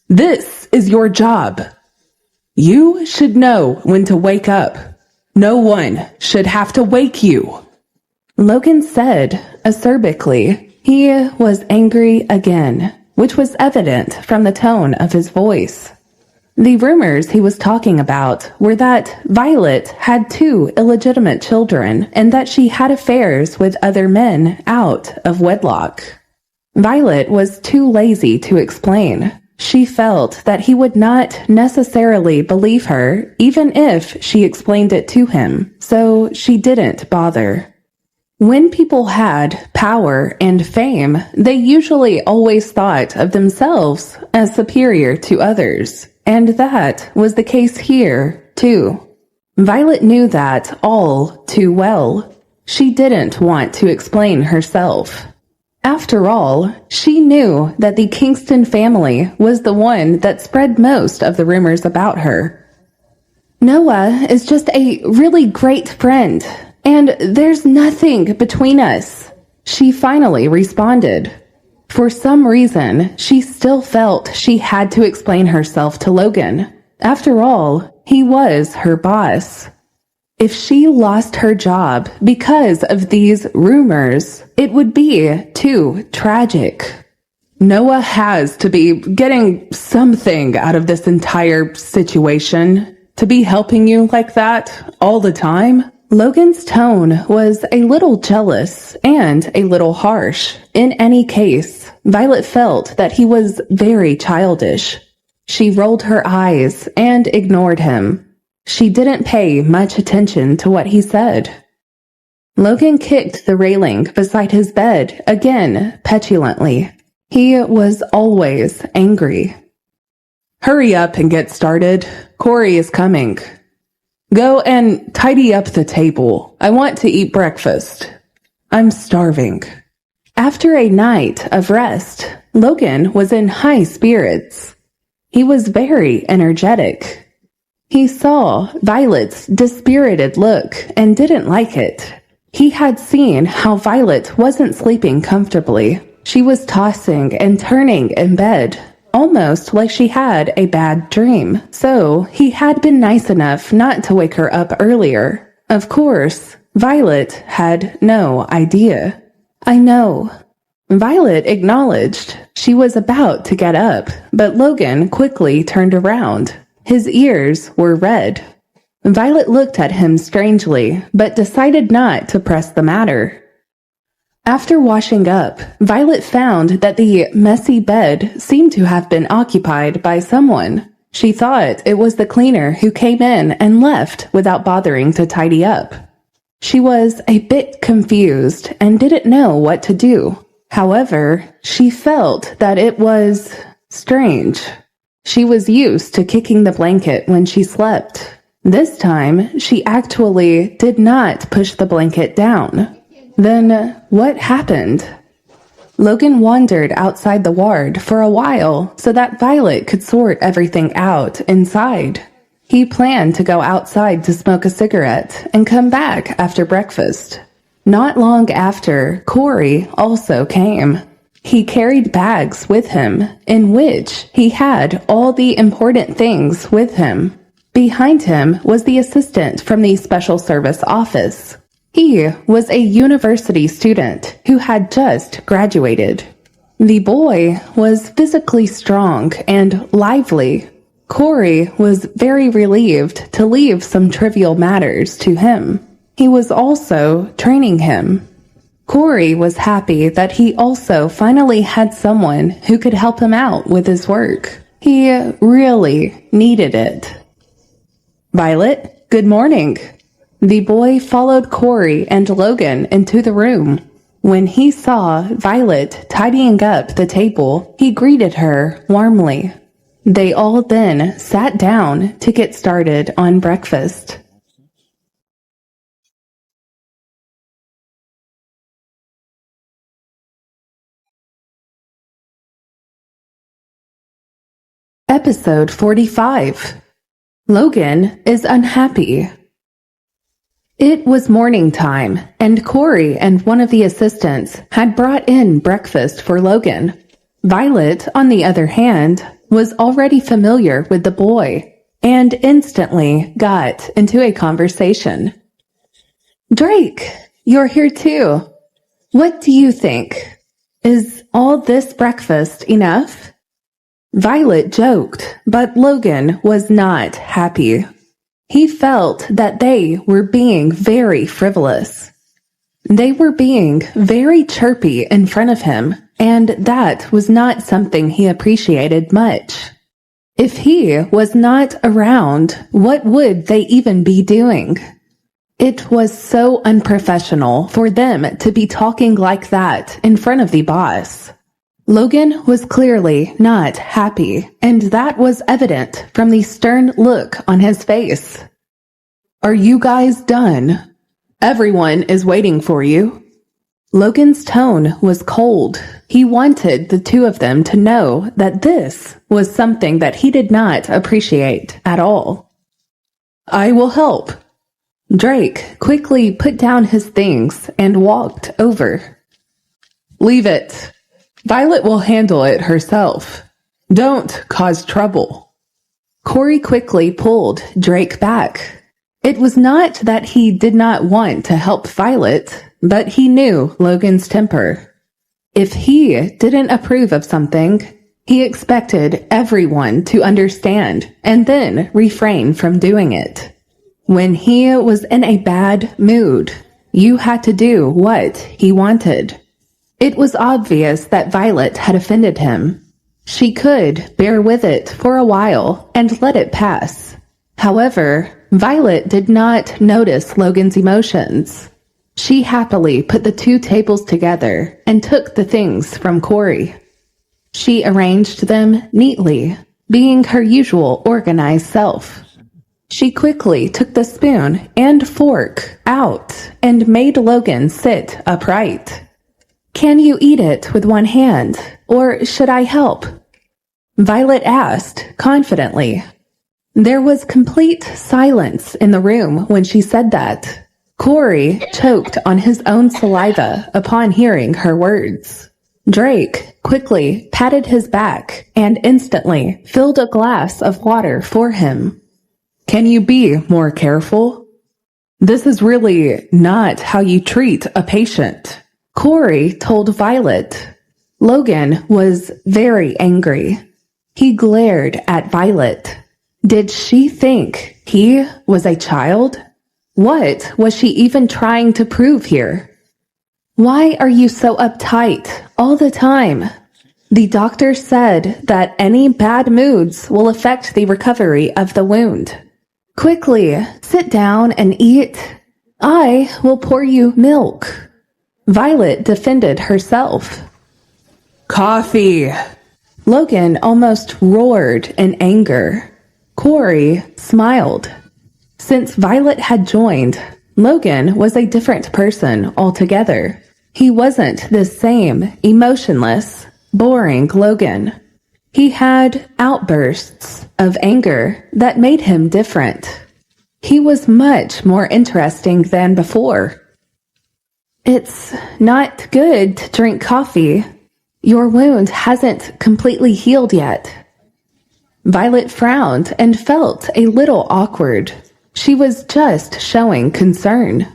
This is your job. You should know when to wake up. No one should have to wake you. Logan said acerbically. He was angry again, which was evident from the tone of his voice. The rumors he was talking about were that Violet had 2 illegitimate children and that she had affairs with other men out of wedlock. Violet was too lazy to explain. She felt that he would not necessarily believe her even if she explained it to him, so she didn't bother. When people had power and fame, they usually always thought of themselves as superior to others, and that was the case here, too. Violet knew that all too well. She didn't want to explain herself. After all, she knew that the Kingston family was the one that spread most of the rumors about her. Noah is just a really great friend, and there's nothing between us, she finally responded. For some reason, she still felt she had to explain herself to Logan. After all, he was her boss. If she lost her job because of these rumors, it would be too tragic. Noah has to be getting something out of this entire situation. To be helping you like that all the time? Logan's tone was a little jealous and a little harsh. In any case, Violet felt that he was very childish. She rolled her eyes and ignored him. She didn't pay much attention to what he said. Logan kicked the railing beside his bed again petulantly. He was always angry. Hurry up and get started. Corey is coming. Go and tidy up the table. I want to eat breakfast. I'm starving. After a night of rest, Logan was in high spirits. He was very energetic. He saw Violet's dispirited look and didn't like it. He had seen how Violet wasn't sleeping comfortably. She was tossing and turning in bed, almost like she had a bad dream. So he had been nice enough not to wake her up earlier. Of course, Violet had no idea. I know. Violet acknowledged. She was about to get up, but Logan quickly turned around. His ears were red. Violet looked at him strangely, but decided not to press the matter. After washing up, Violet found that the messy bed seemed to have been occupied by someone. She thought it was the cleaner who came in and left without bothering to tidy up. She was a bit confused and didn't know what to do. However, she felt that it was strange. She was used to kicking the blanket when she slept. This time, she actually did not push the blanket down. Then, what happened? Logan wandered outside the ward for a while so that Violet could sort everything out inside. He planned to go outside to smoke a cigarette and come back after breakfast. Not long after, Corey also came. He carried bags with him, in which he had all the important things with him. Behind him was the assistant from the special service office. He was a university student who had just graduated. The boy was physically strong and lively. Corey was very relieved to leave some trivial matters to him. He was also training him. Corey was happy that he also finally had someone who could help him out with his work. He really needed it. Violet, good morning. The boy followed Corey and Logan into the room. When he saw Violet tidying up the table, he greeted her warmly. They all then sat down to get started on breakfast. Episode 45. Logan is unhappy. It was morning time, and Corey and one of the assistants had brought in breakfast for Logan. Violet, on the other hand, was already familiar with the boy and instantly got into a conversation. "Drake, you're here too. What do you think? Is all this breakfast enough?" Violet joked, but Logan was not happy. He felt that they were being very frivolous. They were being very chirpy in front of him, and that was not something he appreciated much. If he was not around, what would they even be doing? It was so unprofessional for them to be talking like that in front of the boss. Logan was clearly not happy, and that was evident from the stern look on his face. "Are you guys done? Everyone is waiting for you." Logan's tone was cold. He wanted the two of them to know that this was something that he did not appreciate at all. "I will help." Drake quickly put down his things and walked over. "Leave it. Violet will handle it herself. Don't cause trouble." Corey quickly pulled Drake back. It was not that he did not want to help Violet, but he knew Logan's temper. If he didn't approve of something, he expected everyone to understand and then refrain from doing it. When he was in a bad mood, you had to do what he wanted. It was obvious that Violet had offended him. She could bear with it for a while and let it pass. However, Violet did not notice Logan's emotions. She happily put the two tables together and took the things from Corey. She arranged them neatly, being her usual organized self. She quickly took the spoon and fork out and made Logan sit upright. "Can you eat it with one hand, or should I help?" Violet asked confidently. There was complete silence in the room when she said that. Corey choked on his own saliva upon hearing her words. Drake quickly patted his back and instantly filled a glass of water for him. "Can you be more careful? This is really not how you treat a patient," Corey told Violet. Logan was very angry. He glared at Violet. Did she think he was a child? What was she even trying to prove here? "Why are you so uptight all the time? The doctor said that any bad moods will affect the recovery of the wound. Quickly, sit down and eat. I will pour you milk." Violet defended herself. "Coffee!" Logan almost roared in anger. Corey smiled. Since Violet had joined, Logan was a different person altogether. He wasn't the same emotionless, boring Logan. He had outbursts of anger that made him different. He was much more interesting than before. "It's not good to drink coffee. Your wound hasn't completely healed yet." Violet frowned and felt a little awkward. She was just showing concern.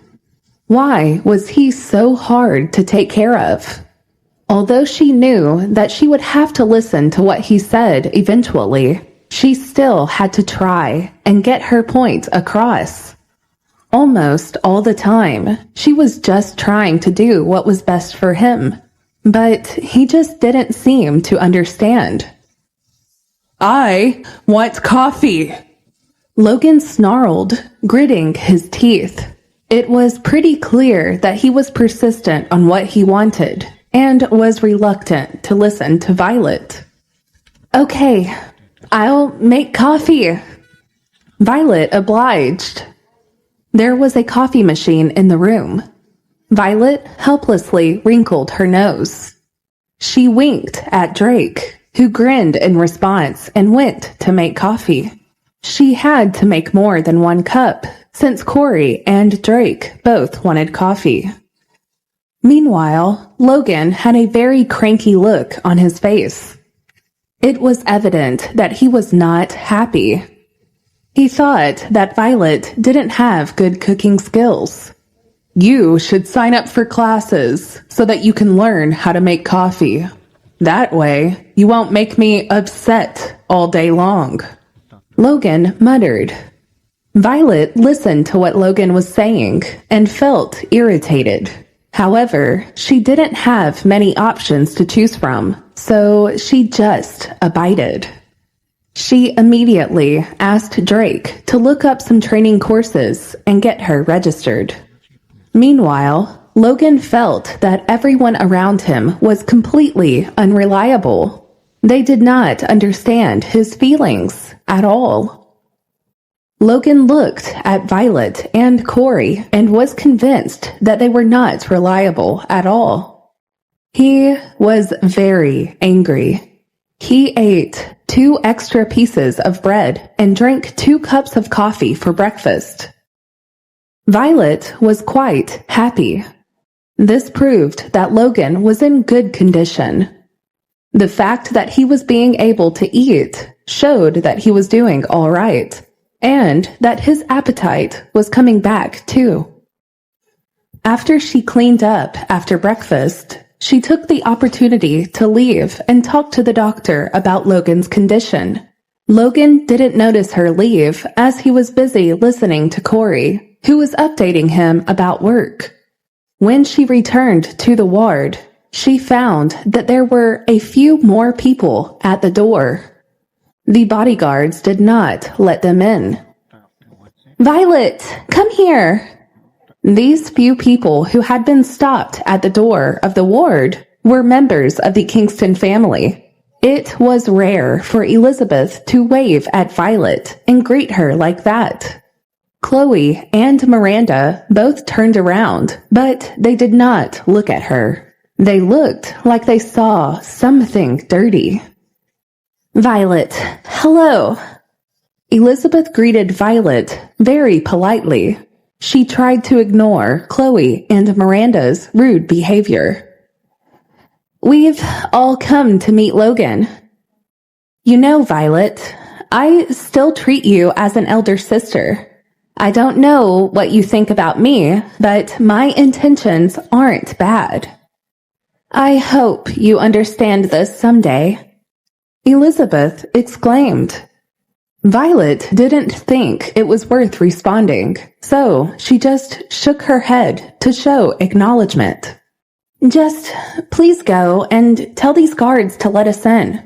Why was he so hard to take care of? Although she knew that she would have to listen to what he said eventually, she still had to try and get her point across. Almost all the time, she was just trying to do what was best for him, but he just didn't seem to understand. "I want coffee," Logan snarled, gritting his teeth. It was pretty clear that he was persistent on what he wanted and was reluctant to listen to Violet. Okay, I'll make coffee. Violet obliged. There was a coffee machine in the room. Violet helplessly wrinkled her nose. She winked at Drake, who grinned in response and went to make coffee. She had to make more than one cup, since Corey and Drake both wanted coffee. Meanwhile, Logan had a very cranky look on his face. It was evident that he was not happy. He thought that Violet didn't have good cooking skills. You should sign up for classes so that you can learn how to make coffee. That way, you won't make me upset all day long. Logan muttered. Violet listened to what Logan was saying and felt irritated. However, she didn't have many options to choose from, so she just abided. She immediately asked Drake to look up some training courses and get her registered. Meanwhile, Logan felt that everyone around him was completely unreliable. They did not understand his feelings at all. Logan looked at Violet and Corey and was convinced that they were not reliable at all. He was very angry. He ate 2 extra pieces of bread and drank 2 cups of coffee for breakfast. Violet was quite happy. This proved that Logan was in good condition. The fact that he was being able to eat showed that he was doing all right, and that his appetite was coming back too. After she cleaned up after breakfast, she took the opportunity to leave and talk to the doctor about Logan's condition. Logan didn't notice her leave as he was busy listening to Corey, who was updating him about work. When she returned to the ward, she found that there were a few more people at the door. The bodyguards did not let them in. Violet, come here! These few people who had been stopped at the door of the ward were members of the Kingston family. It was rare for Elizabeth to wave at Violet and greet her like that. Chloe and Miranda both turned around, but they did not look at her. They looked like they saw something dirty. Violet, hello. Elizabeth greeted Violet very politely. She tried to ignore Chloe and Miranda's rude behavior. We've all come to meet Logan. You know, Violet, I still treat you as an elder sister. I don't know what you think about me, but my intentions aren't bad. I hope you understand this someday. Elizabeth exclaimed. Violet didn't think it was worth responding, so she just shook her head to show acknowledgement. Just please go and tell these guards to let us in.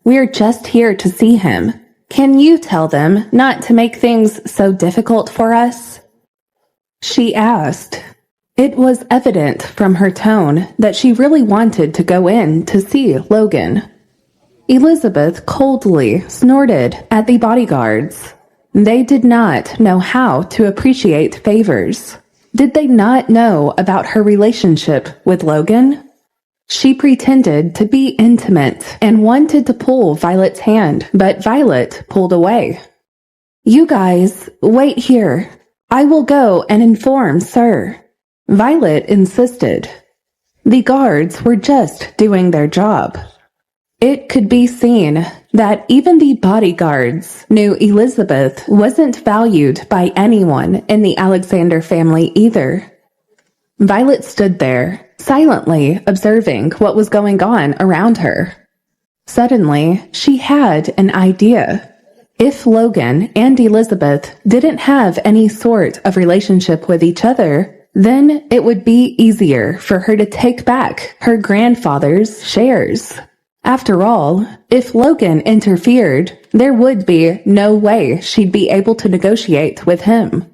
We're just here to see him. Can you tell them not to make things so difficult for us? She asked. It was evident from her tone that she really wanted to go in to see Logan. Elizabeth coldly snorted at the bodyguards. They did not know how to appreciate favors. Did they not know about her relationship with Logan? She pretended to be intimate and wanted to pull Violet's hand, but Violet pulled away. You guys, wait here. I will go and inform Sir. Violet insisted. The guards were just doing their job. It could be seen that even the bodyguards knew Elizabeth wasn't valued by anyone in the Alexander family either. Violet stood there, silently observing what was going on around her. Suddenly, she had an idea. If Logan and Elizabeth didn't have any sort of relationship with each other, then it would be easier for her to take back her grandfather's shares. After all, if Logan interfered, there would be no way she'd be able to negotiate with him.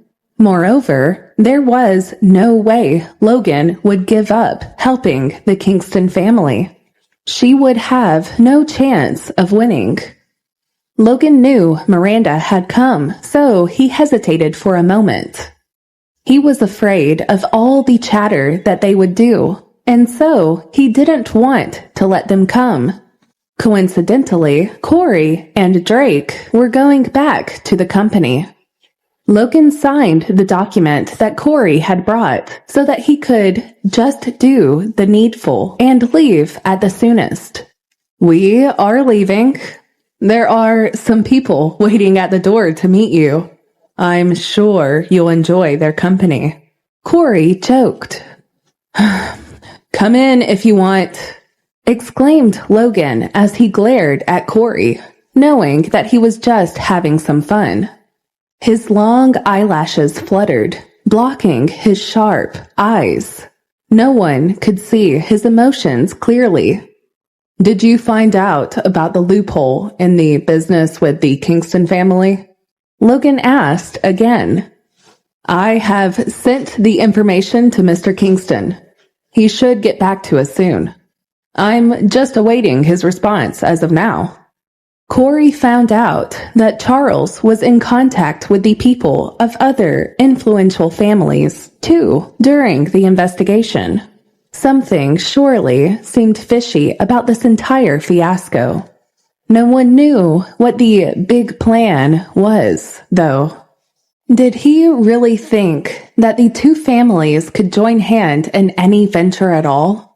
Moreover, there was no way Logan would give up helping the Kingston family. She would have no chance of winning. Logan knew Miranda had come, so he hesitated for a moment. He was afraid of all the chatter that they would do, and so he didn't want to let them come. Coincidentally, Corey and Drake were going back to the company. Logan signed the document that Corey had brought so that he could just do the needful and leave at the soonest. "We are leaving. There are some people waiting at the door to meet you. I'm sure you'll enjoy their company," Corey joked. "Come in if you want," exclaimed Logan as he glared at Corey, knowing that he was just having some fun. His long eyelashes fluttered, blocking his sharp eyes. No one could see his emotions clearly. "Did you find out about the loophole in the business with the Kingston family?" Logan asked again. "I have sent the information to Mr. Kingston. He should get back to us soon. I'm just awaiting his response as of now." Corey found out that Charles was in contact with the people of other influential families, too, during the investigation. Something surely seemed fishy about this entire fiasco. No one knew what the big plan was, though. Did he really think that the two families could join hand in any venture at all?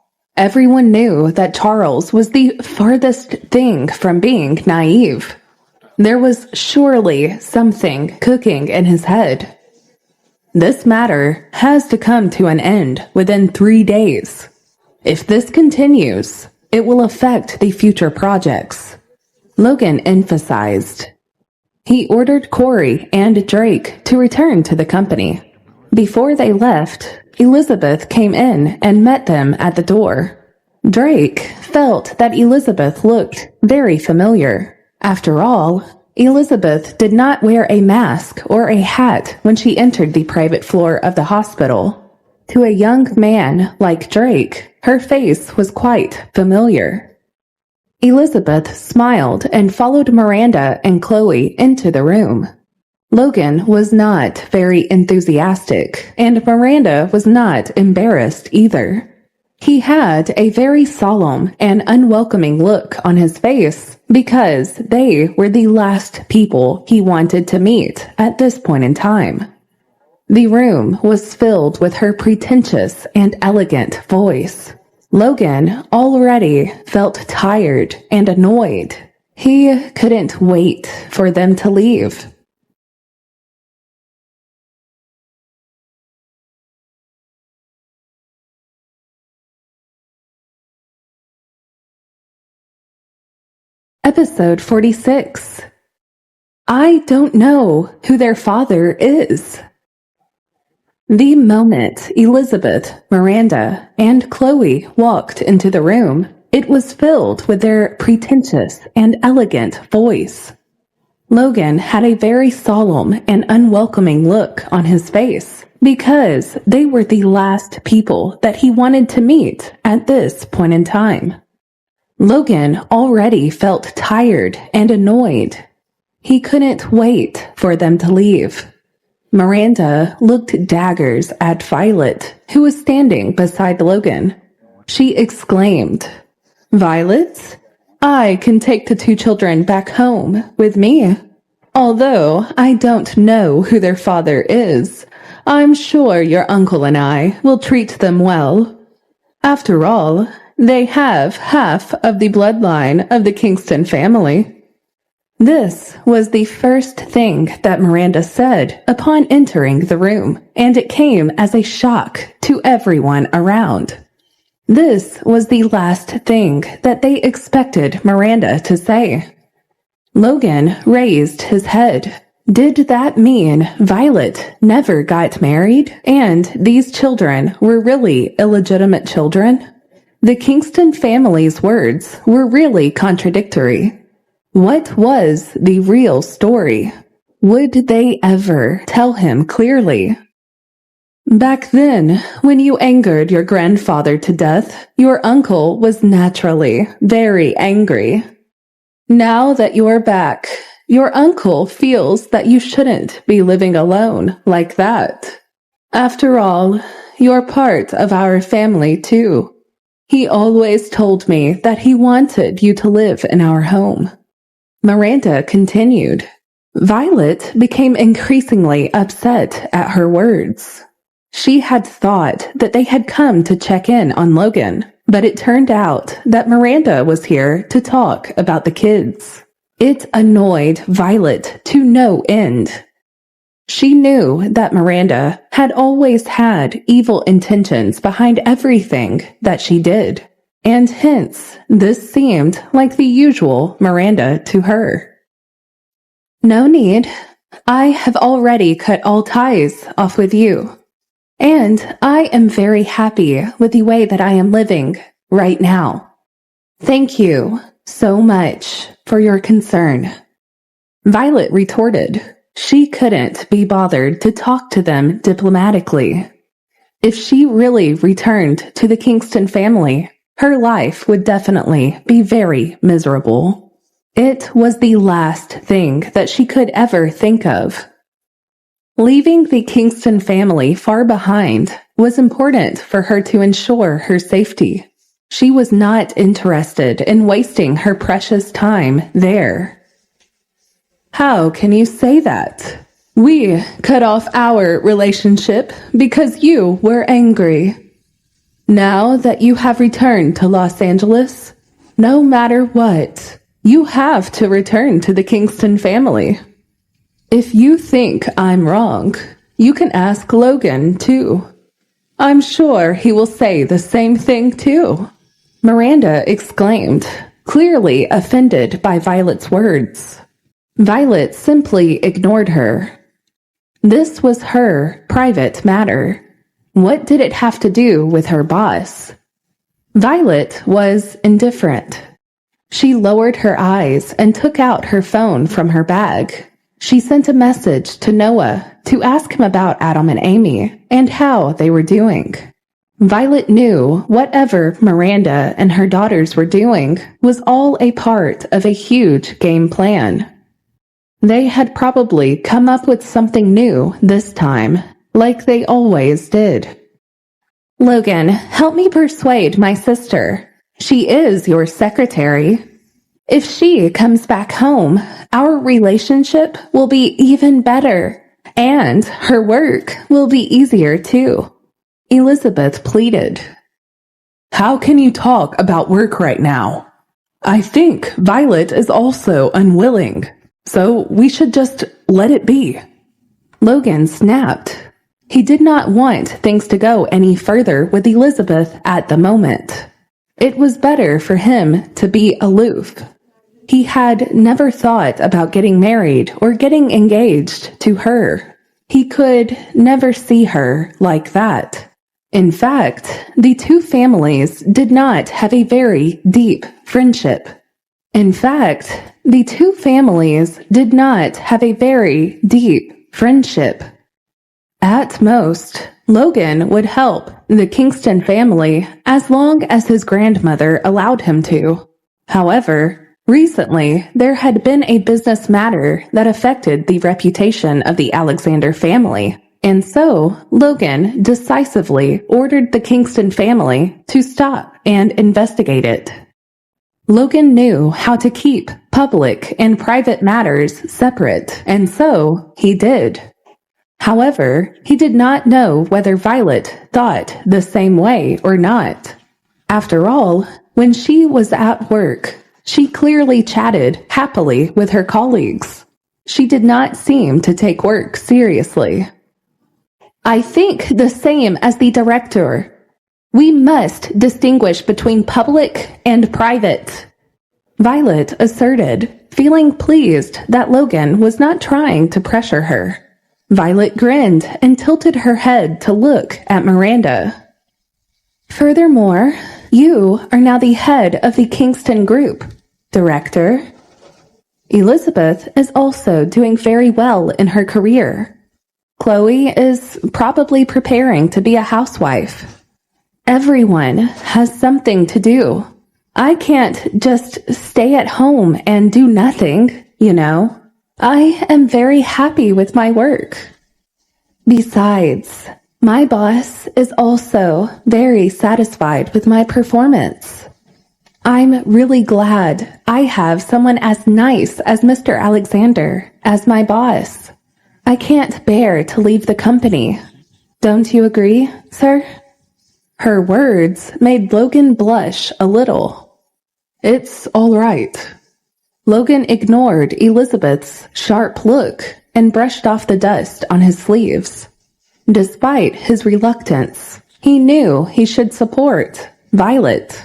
Everyone knew that Charles was the farthest thing from being naive. There was surely something cooking in his head. This matter has to come to an end within 3 days. If this continues, it will affect the future projects, Logan emphasized. He ordered Corey and Drake to return to the company. Before they left, Elizabeth came in and met them at the door. Drake felt that Elizabeth looked very familiar. After all, Elizabeth did not wear a mask or a hat when she entered the private floor of the hospital. To a young man like Drake, her face was quite familiar. Elizabeth smiled and followed Miranda and Chloe into the room. Logan was not very enthusiastic, and Miranda was not embarrassed either. He had a very solemn and unwelcoming look on his face because they were the last people he wanted to meet at this point in time. The room was filled with her pretentious and elegant voice. Logan already felt tired and annoyed. He couldn't wait for them to leave. Episode 46. I don't know who their father is. The moment Elizabeth, Miranda, and Chloe walked into the room, it was filled with their pretentious and elegant voice. Logan had a very solemn and unwelcoming look on his face because they were the last people that he wanted to meet at this point in time. Logan already felt tired and annoyed. He couldn't wait for them to leave. Miranda looked daggers at Violet, who was standing beside Logan. She exclaimed, "Violet, I can take the two children back home with me. Although I don't know who their father is, I'm sure your uncle and I will treat them well. After all, they have half of the bloodline of the Kingston family." This was the first thing that Miranda said upon entering the room, and it came as a shock to everyone around. This was the last thing that they expected Miranda to say. Logan raised his head. Did that mean Violet never got married, and these children were really illegitimate children? The Kingston family's words were really contradictory. What was the real story? Would they ever tell him clearly? Back then, when you angered your grandfather to death, your uncle was naturally very angry. Now that you're back, your uncle feels that you shouldn't be living alone like that. After all, you're part of our family too. He always told me that he wanted you to live in our home. Miranda continued. Violet became increasingly upset at her words. She had thought that they had come to check in on Logan, but it turned out that Miranda was here to talk about the kids. It annoyed Violet to no end. She knew that Miranda had always had evil intentions behind everything that she did, and hence this seemed like the usual Miranda to her. No need. I have already cut all ties off with you. And I am very happy with the way that I am living right now. Thank you so much for your concern. Violet retorted. She couldn't be bothered to talk to them diplomatically. If she really returned to the Kingston family, her life would definitely be very miserable. It was the last thing that she could ever think of. Leaving the Kingston family far behind was important for her to ensure her safety. She was not interested in wasting her precious time there. How can you say that? We cut off our relationship because you were angry. Now that you have returned to Los Angeles, no matter what, you have to return to the Kingston family. If you think I'm wrong, you can ask Logan, too. I'm sure he will say the same thing, too. Miranda exclaimed, clearly offended by Violet's words. Violet simply ignored her. This was her private matter. What did it have to do with her boss? Violet was indifferent. She lowered her eyes and took out her phone from her bag. She sent a message to Noah to ask him about Adam and Amy and how they were doing. Violet knew whatever Miranda and her daughters were doing was all a part of a huge game plan. They had probably come up with something new this time, like they always did. Logan, help me persuade my sister. She is your secretary. If she comes back home, our relationship will be even better, and her work will be easier too. Elizabeth pleaded. How can you talk about work right now? I think Violet is also unwilling, so we should just let it be. Logan snapped. He did not want things to go any further with Elizabeth at the moment. It was better for him to be aloof. He had never thought about getting married or getting engaged to her. He could never see her like that. In fact, the two families did not have a very deep friendship. At most, Logan would help the Kingston family as long as his grandmother allowed him to. However, recently, there had been a business matter that affected the reputation of the Alexander family, and so Logan decisively ordered the Kingston family to stop and investigate it. Logan knew how to keep public and private matters separate, and so he did. However, he did not know whether Violet thought the same way or not. After all, when she was at work, she clearly chatted happily with her colleagues. She did not seem to take work seriously. I think the same as the director. We must distinguish between public and private, Violet asserted, feeling pleased that Logan was not trying to pressure her. Violet grinned and tilted her head to look at Miranda. Furthermore, you are now the head of the Kingston group, Director. Elizabeth is also doing very well in her career. Chloe is probably preparing to be a housewife. Everyone has something to do. I can't just stay at home and do nothing, you know. I am very happy with my work. Besides, my boss is also very satisfied with my performance. I'm really glad I have someone as nice as Mr. Alexander as my boss. I can't bear to leave the company. Don't you agree, sir? Her words made Logan blush a little. It's all right. Logan ignored Elizabeth's sharp look and brushed off the dust on his sleeves. Despite his reluctance, he knew he should support Violet.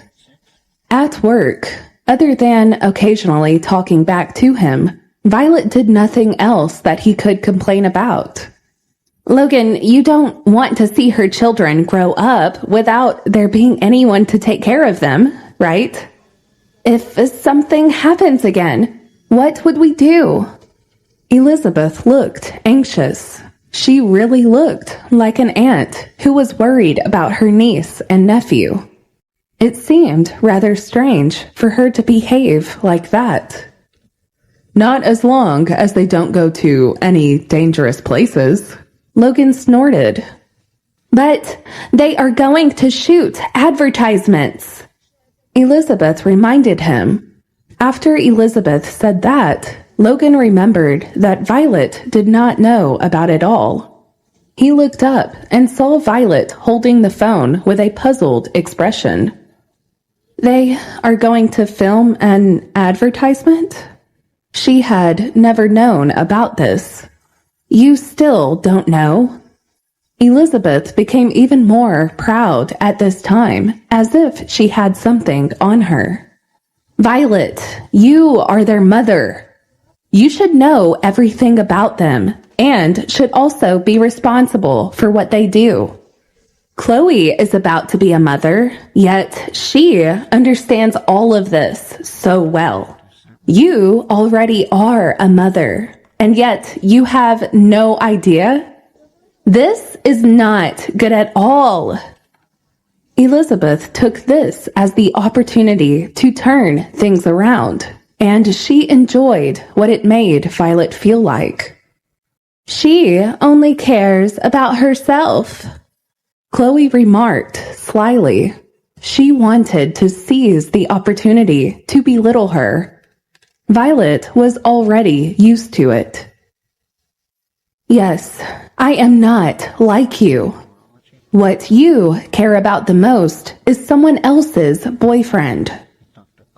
At work, other than occasionally talking back to him, Violet did nothing else that he could complain about. Logan, you don't want to see her children grow up without there being anyone to take care of them, right? If something happens again, what would we do? Elizabeth looked anxious. She really looked like an aunt who was worried about her niece and nephew. It seemed rather strange for her to behave like that. Not as long as they don't go to any dangerous places. Logan snorted. But they are going to shoot advertisements. Elizabeth reminded him. After Elizabeth said that, Logan remembered that Violet did not know about it all. He looked up and saw Violet holding the phone with a puzzled expression. They are going to film an advertisement? She had never known about this. You still don't know? Elizabeth became even more proud at this time, as if she had something on her. Violet, you are their mother. You should know everything about them, and should also be responsible for what they do. Chloe is about to be a mother, yet she understands all of this so well. You already are a mother, and yet you have no idea? This is not good at all. Elizabeth took this as the opportunity to turn things around, and she enjoyed what it made Violet feel like. She only cares about herself, Chloe remarked slyly. She wanted to seize the opportunity to belittle her. Violet was already used to it. Yes, I am not like you. What you care about the most is someone else's boyfriend.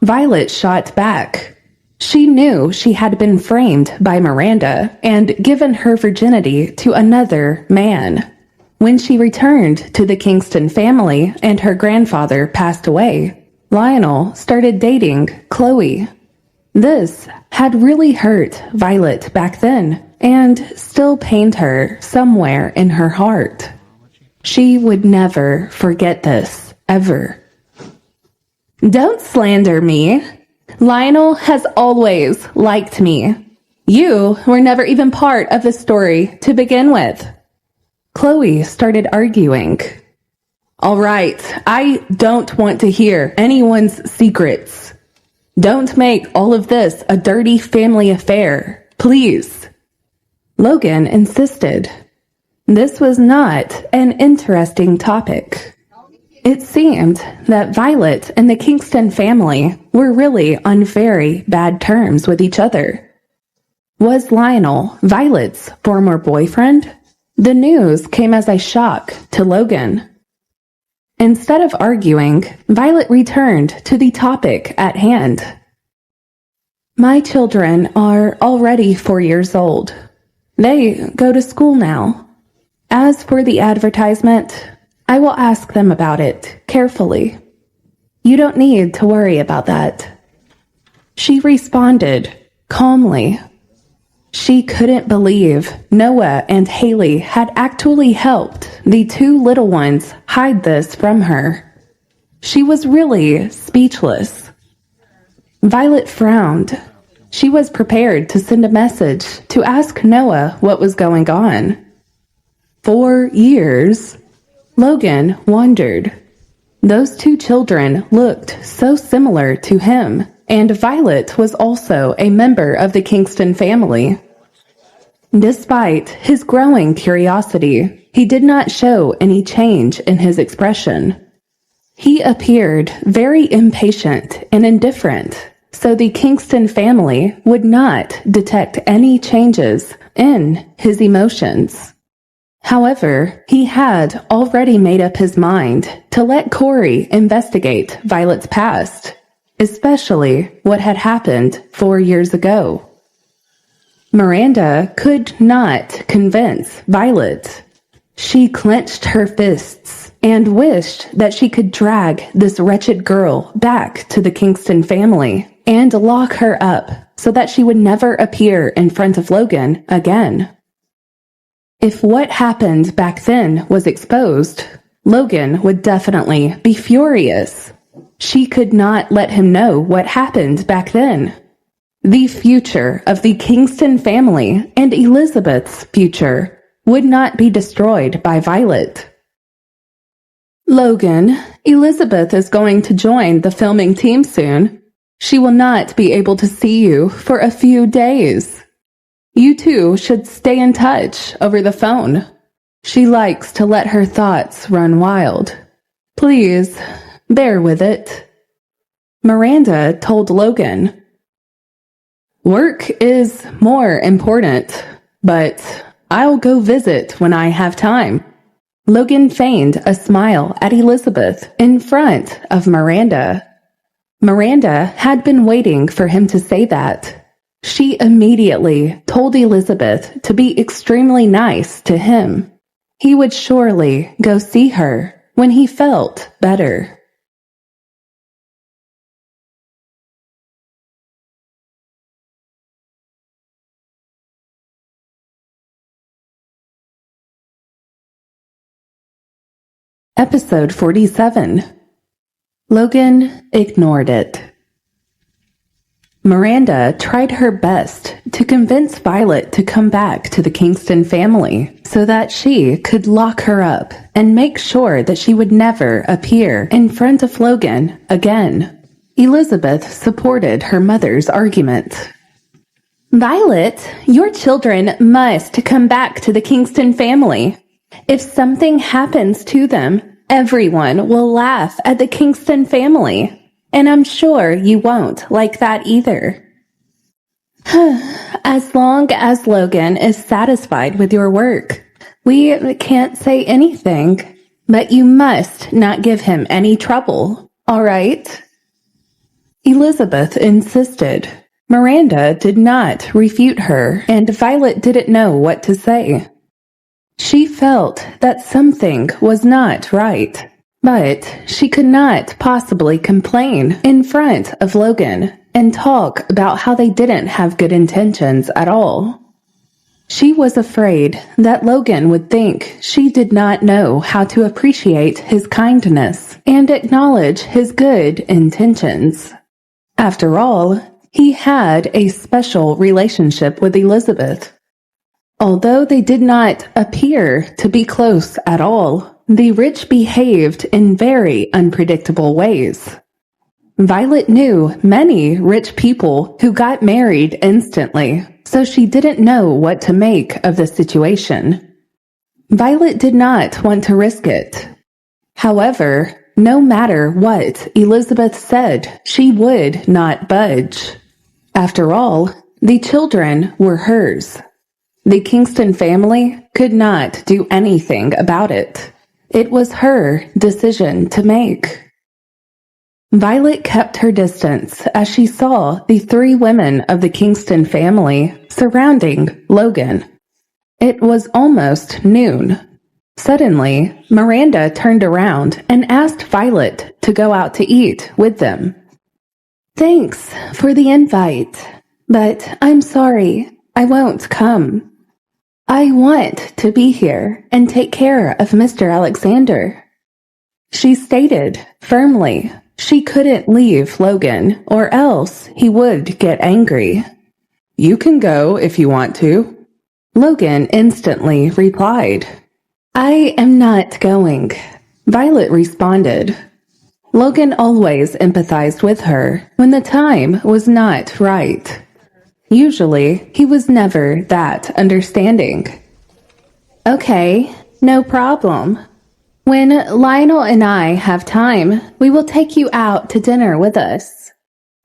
Violet shot back. She knew she had been framed by Miranda and given her virginity to another man. When she returned to the Kingston family and her grandfather passed away, Lionel started dating Chloe. This had really hurt Violet back then and still pained her somewhere in her heart. She would never forget this, ever. Don't slander me. Lionel has always liked me. You were never even part of the story to begin with. Chloe started arguing. All right, I don't want to hear anyone's secrets. Don't make all of this a dirty family affair, please. Logan insisted. This was not an interesting topic. It seemed that Violet and the Kingston family were really on very bad terms with each other. Was Lionel Violet's former boyfriend? The news came as a shock to Logan. Instead of arguing, Violet returned to the topic at hand. My children are already 4 years old. They go to school now. As for the advertisement, I will ask them about it carefully. You don't need to worry about that. She responded calmly. She couldn't believe Noah and Haley had actually helped the two little ones hide this from her. She was really speechless. Violet frowned. She was prepared to send a message to ask Noah what was going on. For years, Logan wondered. Those two children looked so similar to him, and Violet was also a member of the Kingston family. Despite his growing curiosity, he did not show any change in his expression. He appeared very impatient and indifferent, so the Kingston family would not detect any changes in his emotions. However, he had already made up his mind to let Corey investigate Violet's past, especially what had happened 4 years ago. Miranda could not convince Violet. She clenched her fists and wished that she could drag this wretched girl back to the Kingston family and lock her up so that she would never appear in front of Logan again. If what happened back then was exposed, Logan would definitely be furious. She could not let him know what happened back then. The future of the Kingston family and Elizabeth's future would not be destroyed by Violet. Logan, Elizabeth is going to join the filming team soon. She will not be able to see you for a few days. You two should stay in touch over the phone. She likes to let her thoughts run wild. Please, bear with it. Miranda told Logan. Work is more important, but I'll go visit when I have time. Logan feigned a smile at Elizabeth in front of Miranda. Miranda had been waiting for him to say that. She immediately told Elizabeth to be extremely nice to him. He would surely go see her when he felt better. Episode 47. Logan ignored it. Miranda tried her best to convince Violet to come back to the Kingston family so that she could lock her up and make sure that she would never appear in front of Logan again. Elizabeth supported her mother's argument. Violet, your children must come back to the Kingston family. If something happens to them, everyone will laugh at the Kingston family. And I'm sure you won't like that either. As long as Logan is satisfied with your work, we can't say anything. But you must not give him any trouble, all right? Elizabeth insisted. Miranda did not refute her, and Violet didn't know what to say. She felt that something was not right. But she could not possibly complain in front of Logan and talk about how they didn't have good intentions at all. She was afraid that Logan would think she did not know how to appreciate his kindness and acknowledge his good intentions. After all, he had a special relationship with Elizabeth. Although they did not appear to be close at all, the rich behaved in very unpredictable ways. Violet knew many rich people who got married instantly, so she didn't know what to make of the situation. Violet did not want to risk it. However, no matter what Elizabeth said, she would not budge. After all, the children were hers. The Kingston family could not do anything about it. It was her decision to make. Violet kept her distance as she saw the 3 women of the Kingston family surrounding Logan. It was almost noon. Suddenly, Miranda turned around and asked Violet to go out to eat with them. Thanks for the invite, but I'm sorry, I won't come. I want to be here and take care of Mr. Alexander. She stated firmly she couldn't leave Logan or else he would get angry. You can go if you want to. Logan instantly replied. I am not going. Violet responded. Logan always empathized with her when the time was not right. Usually, he was never that understanding. Okay, no problem. When Lionel and I have time, we will take you out to dinner with us.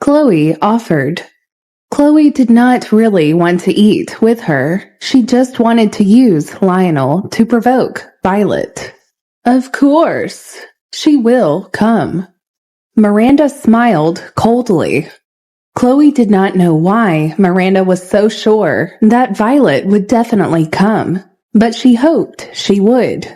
Chloe offered. Chloe did not really want to eat with her. She just wanted to use Lionel to provoke Violet. Of course, she will come. Miranda smiled coldly. Chloe did not know why Miranda was so sure that Violet would definitely come, but she hoped she would.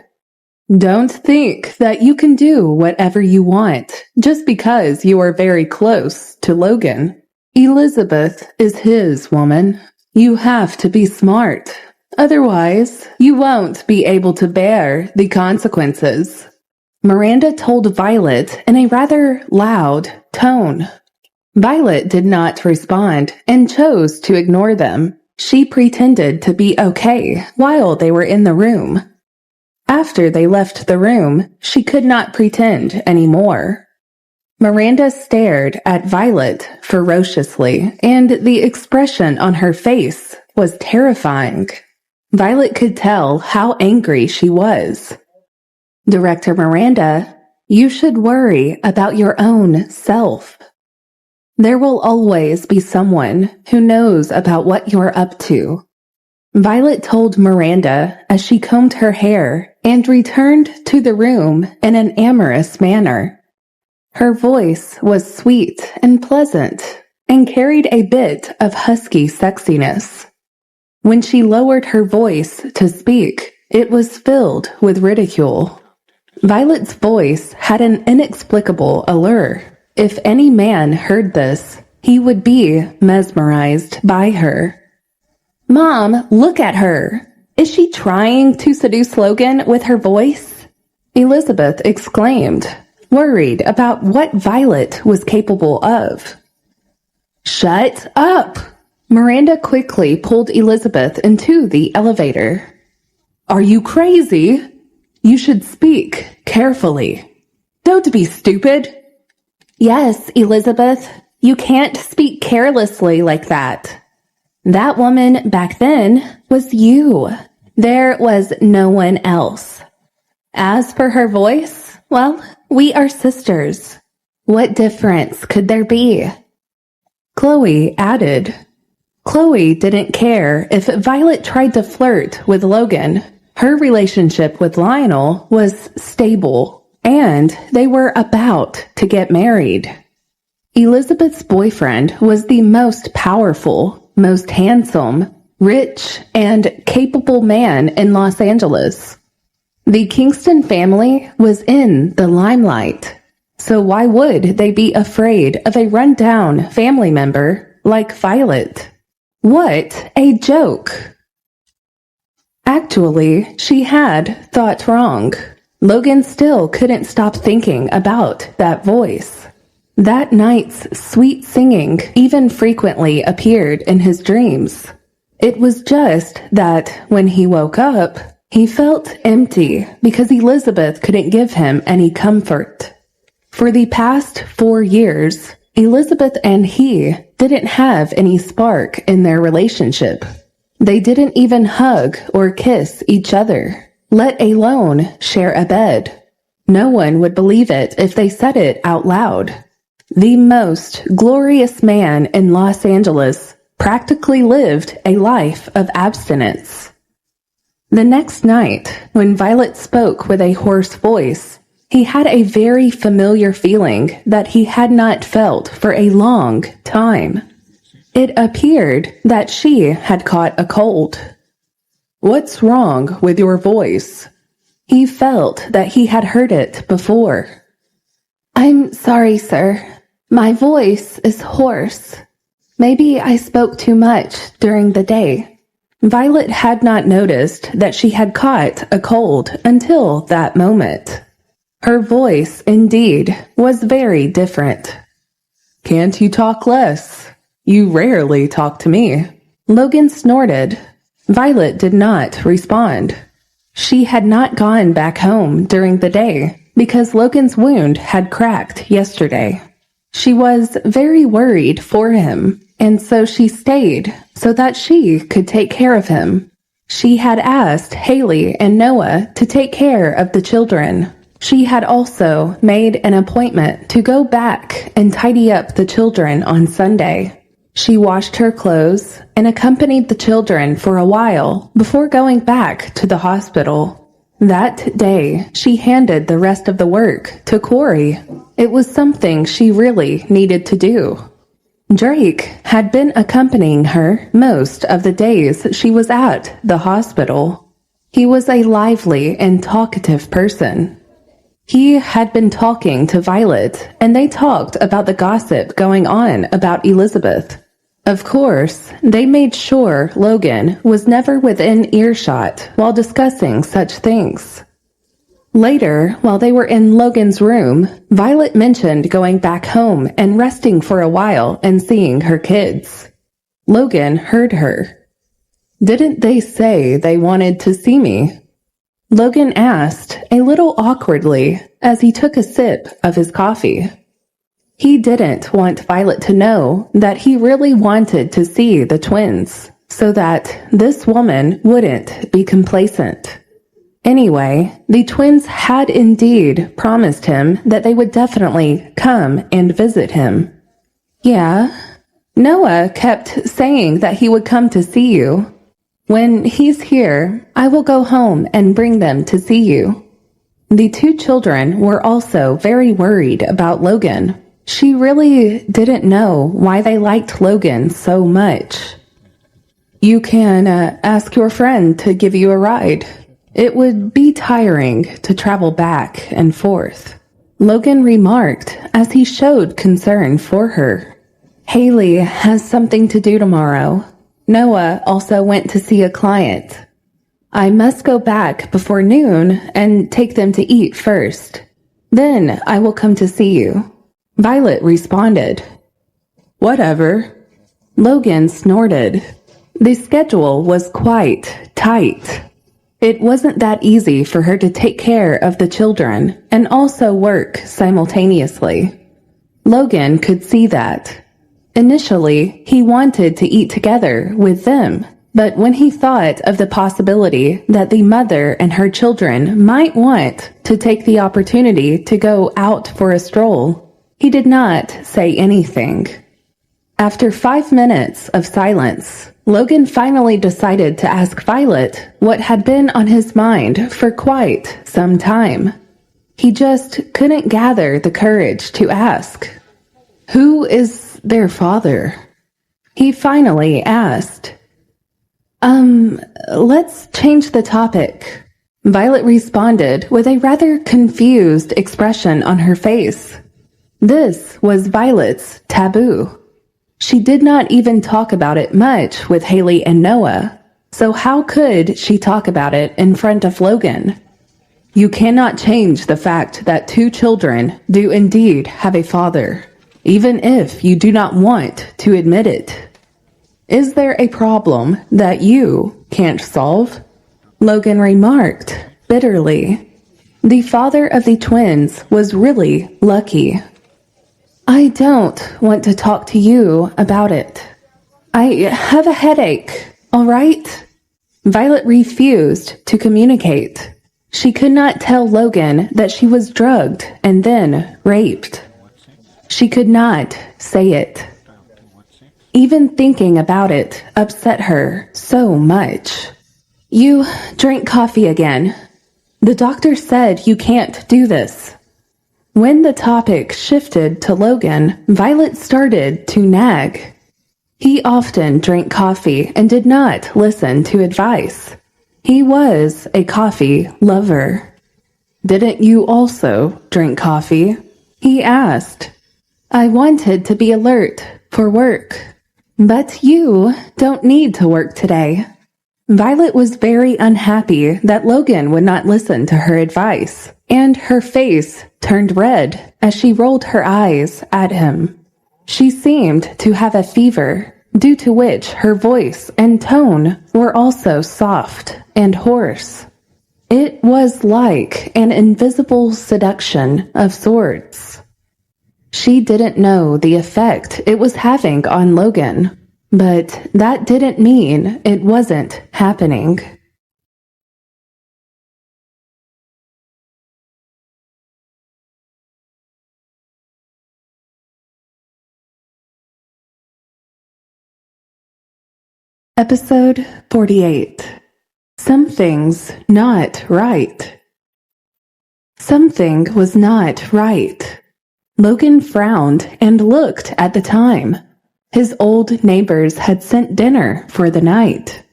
Don't think that you can do whatever you want just because you are very close to Logan. Elizabeth is his woman. You have to be smart. Otherwise, you won't be able to bear the consequences. Miranda told Violet in a rather loud tone. Violet did not respond and chose to ignore them. She pretended to be okay while they were in the room. After they left the room, she could not pretend anymore. Miranda stared at Violet ferociously, and the expression on her face was terrifying. Violet could tell how angry she was. Director Miranda, you should worry about your own self. There will always be someone who knows about what you're up to. Violet told Miranda as she combed her hair and returned to the room in an amorous manner. Her voice was sweet and pleasant and carried a bit of husky sexiness. When she lowered her voice to speak, it was filled with ridicule. Violet's voice had an inexplicable allure. If any man heard this, he would be mesmerized by her. Mom, look at her. Is she trying to seduce Logan with her voice? Elizabeth exclaimed, worried about what Violet was capable of. Shut up! Miranda quickly pulled Elizabeth into the elevator. Are you crazy? You should speak carefully. Don't be stupid. Yes, Elizabeth, you can't speak carelessly like that. That woman back then was you. There was no one else. As for her voice, well, we are sisters. What difference could there be? Chloe added. Chloe didn't care if Violet tried to flirt with Logan. Her relationship with Lionel was stable, and they were about to get married. Elizabeth's boyfriend was the most powerful, most handsome, rich, and capable man in Los Angeles. The Kingston family was in the limelight, so why would they be afraid of a rundown family member like Violet? What a joke! Actually, she had thought wrong. Logan still couldn't stop thinking about that voice. That night's sweet singing even frequently appeared in his dreams. It was just that when he woke up, he felt empty because Elizabeth couldn't give him any comfort. For the past 4 years, Elizabeth and he didn't have any spark in their relationship. They didn't even hug or kiss each other, let alone share a bed. No one would believe it if they said it out loud. The most glorious man in Los Angeles practically lived a life of abstinence. The next night, when Violet spoke with a hoarse voice, he had a very familiar feeling that he had not felt for a long time. It appeared that she had caught a cold. What's wrong with your voice? He felt that he had heard it before. I'm sorry, sir. My voice is hoarse. Maybe I spoke too much during the day. Violet had not noticed that she had caught a cold until that moment. Her voice, indeed, was very different. Can't you talk less? You rarely talk to me. Logan snorted. Violet did not respond. She had not gone back home during the day because Logan's wound had cracked yesterday. She was very worried for him, and so she stayed so that she could take care of him. She had asked Haley and Noah to take care of the children. She had also made an appointment to go back and tidy up the children on Sunday. She washed her clothes and accompanied the children for a while before going back to the hospital. That day, she handed the rest of the work to Corey. It was something she really needed to do. Drake had been accompanying her most of the days she was at the hospital. He was a lively and talkative person. He had been talking to Violet, and they talked about the gossip going on about Elizabeth. Of course, they made sure Logan was never within earshot while discussing such things. Later, while they were in Logan's room, Violet mentioned going back home and resting for a while and seeing her kids. Logan heard her. "Didn't they say they wanted to see me?" Logan asked, a little awkwardly, as he took a sip of his coffee. He didn't want Violet to know that he really wanted to see the twins, so that this woman wouldn't be complacent. Anyway, the twins had indeed promised him that they would definitely come and visit him. "Yeah, Noah kept saying that he would come to see you. When he's here, I will go home and bring them to see you." The two children were also very worried about Logan. She really didn't know why they liked Logan so much. "You can ask your friend to give you a ride. It would be tiring to travel back and forth," Logan remarked as he showed concern for her. "Haley has something to do tomorrow. Noah also went to see a client. I must go back before noon and take them to eat first. Then I will come to see you." Violet responded. "Whatever." Logan snorted. The schedule was quite tight. It wasn't that easy for her to take care of the children and also work simultaneously. Logan could see that. Initially, he wanted to eat together with them, but when he thought of the possibility that the mother and her children might want to take the opportunity to go out for a stroll, he did not say anything. After 5 minutes of silence, Logan finally decided to ask Violet what had been on his mind for quite some time. He just couldn't gather the courage to ask. "Who is their father?" he finally asked. Let's change the topic," Violet responded with a rather confused expression on her face. This was Violet's taboo. She did not even talk about it much with Haley and Noah, so how could she talk about it in front of Logan? "You cannot change the fact that two children do indeed have a father, even if you do not want to admit it. Is there a problem that you can't solve?" Logan remarked bitterly. The father of the twins was really lucky. "I don't want to talk to you about it. I have a headache, all right?" Violet refused to communicate. She could not tell Logan that she was drugged and then raped. She could not say it. Even thinking about it upset her so much. "You drink coffee again. The doctor said you can't do this." When the topic shifted to Logan, Violet started to nag. He often drank coffee and did not listen to advice. He was a coffee lover. "Didn't you also drink coffee?" he asked. "I wanted to be alert for work." "But you don't need to work today." Violet was very unhappy that Logan would not listen to her advice, and her face turned red as she rolled her eyes at him. She seemed to have a fever, due to which her voice and tone were also soft and hoarse. It was like an invisible seduction of sorts. She didn't know the effect it was having on Logan, but that didn't mean it wasn't happening. Episode 48. Something's not right. Something was not right. Logan frowned and looked at the time. His old neighbors had sent dinner for the night.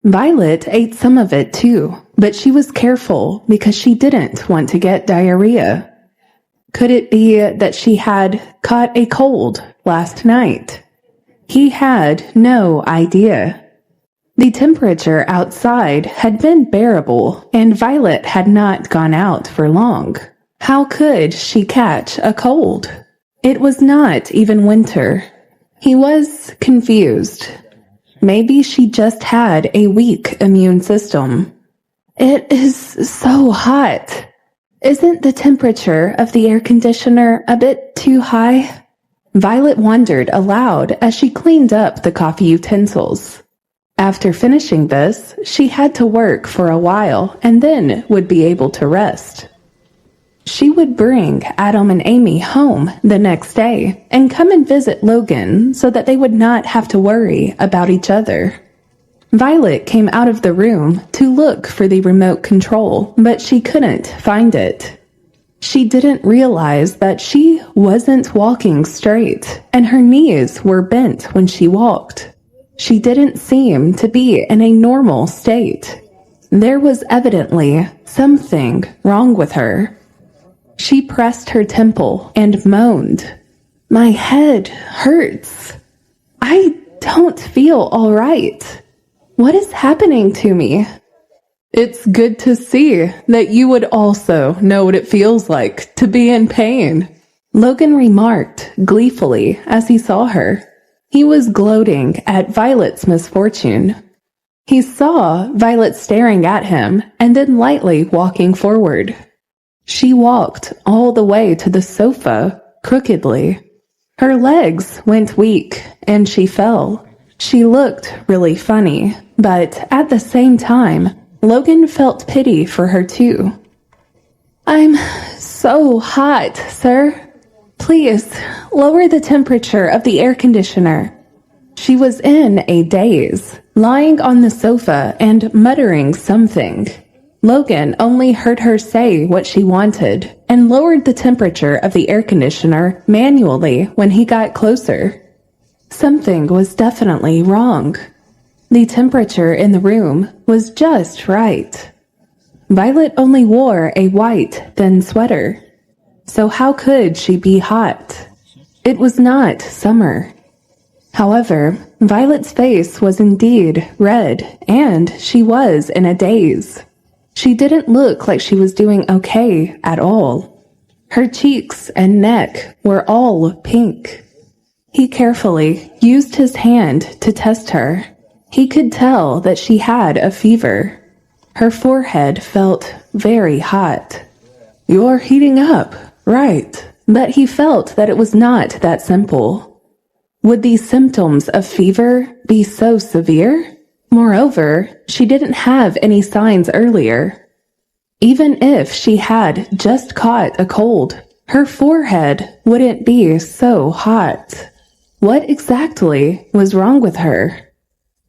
Violet ate some of it too, but she was careful because she didn't want to get diarrhea. Could it be that she had caught a cold last night? He had no idea. The temperature outside had been bearable, and Violet had not gone out for long. How could she catch a cold? It was not even winter. He was confused. Maybe she just had a weak immune system. It is so hot. Isn't the temperature of the air conditioner a bit too high? Violet wondered aloud as she cleaned up the coffee utensils. After finishing this, she had to work for a while and then would be able to rest. She would bring Adam and Amy home the next day and come and visit Logan so that they would not have to worry about each other. Violet came out of the room to look for the remote control, but she couldn't find it. She didn't realize that she wasn't walking straight, and her knees were bent when she walked. She didn't seem to be in a normal state. There was evidently something wrong with her. She pressed her temple and moaned. My head hurts. I don't feel all right. What is happening to me? It's good to see that you would also know what it feels like to be in pain, Logan remarked gleefully as he saw her. He was gloating at Violet's misfortune. He saw Violet staring at him and then lightly walking forward. She walked all the way to the sofa, crookedly. Her legs went weak and she fell. She looked really funny, but at the same time, Logan felt pity for her too. I'm so hot, sir. Please, lower the temperature of the air conditioner. She was in a daze, lying on the sofa and muttering something. Logan only heard her say what she wanted and lowered the temperature of the air conditioner manually when he got closer. Something was definitely wrong. The temperature in the room was just right. Violet only wore a white, thin sweater. So how could she be hot? It was not summer. However, Violet's face was indeed red, and she was in a daze. She didn't look like she was doing okay at all. Her cheeks and neck were all pink. He carefully used his hand to test her. He could tell that she had a fever. Her forehead felt very hot. You're heating up, right? But he felt that it was not that simple. Would these symptoms of fever be so severe? Moreover, she didn't have any signs earlier. Even if she had just caught a cold, her forehead wouldn't be so hot. What exactly was wrong with her?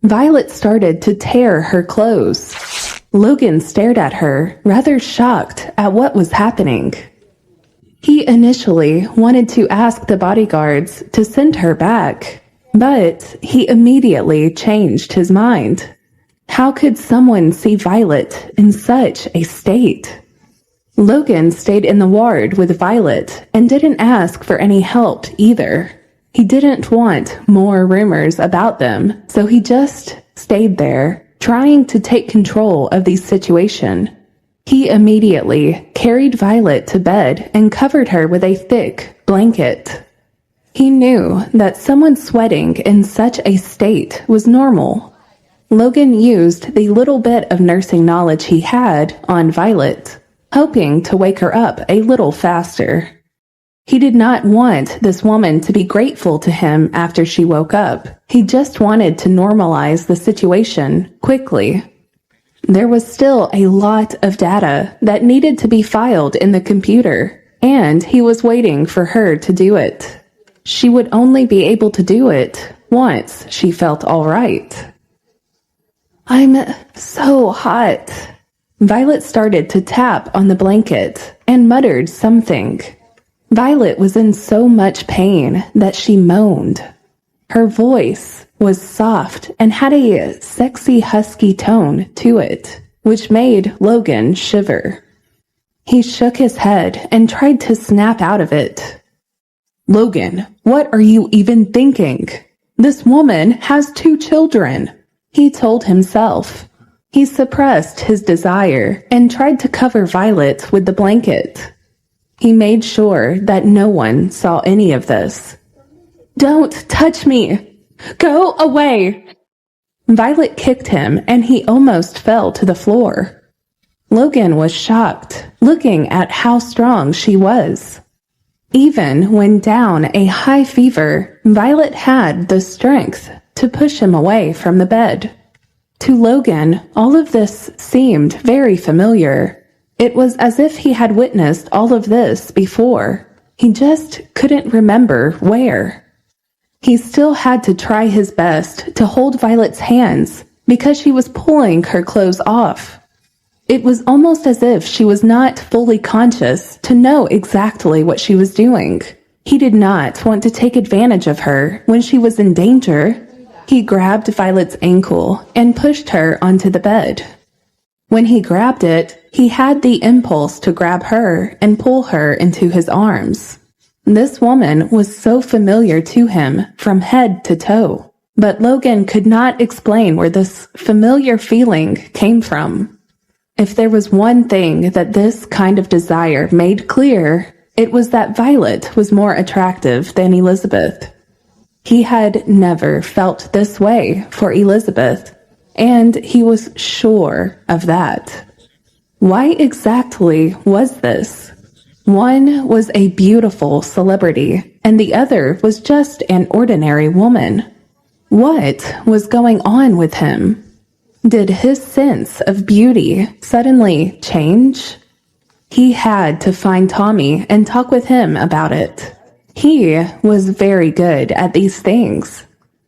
Violet started to tear her clothes. Logan stared at her, rather shocked at what was happening. He initially wanted to ask the bodyguards to send her back, but he immediately changed his mind. How could someone see Violet in such a state? Logan stayed in the ward with Violet and didn't ask for any help either. He didn't want more rumors about them, so he just stayed there, trying to take control of the situation. He immediately carried Violet to bed and covered her with a thick blanket. He knew that someone sweating in such a state was normal. Logan used the little bit of nursing knowledge he had on Violet, hoping to wake her up a little faster. He did not want this woman to be grateful to him after she woke up. He just wanted to normalize the situation quickly. There was still a lot of data that needed to be filed in the computer, and he was waiting for her to do it. She would only be able to do it once she felt all right. I'm so hot. Violet started to tap on the blanket and muttered something. Violet was in so much pain that she moaned. Her voice was soft and had a sexy husky tone to it, which made Logan shiver. He shook his head and tried to snap out of it. Logan, what are you even thinking? This woman has 2 children, he told himself. He suppressed his desire and tried to cover Violet with the blanket. He made sure that no one saw any of this. Don't touch me! Go away! Violet kicked him and he almost fell to the floor. Logan was shocked, looking at how strong she was. Even when down a high fever, Violet had the strength to push him away from the bed. To Logan, all of this seemed very familiar. It was as if he had witnessed all of this before. He just couldn't remember where. He still had to try his best to hold Violet's hands because she was pulling her clothes off. It was almost as if she was not fully conscious to know exactly what she was doing. He did not want to take advantage of her when she was in danger. He grabbed Violet's ankle and pushed her onto the bed. When he grabbed it, he had the impulse to grab her and pull her into his arms. This woman was so familiar to him from head to toe, but Logan could not explain where this familiar feeling came from. If there was one thing that this kind of desire made clear, it was that Violet was more attractive than Elizabeth. He had never felt this way for Elizabeth, and he was sure of that. Why exactly was this? One was a beautiful celebrity, and the other was just an ordinary woman. What was going on with him? Did his sense of beauty suddenly change? He had to find Tommy and talk with him about it. He was very good at these things.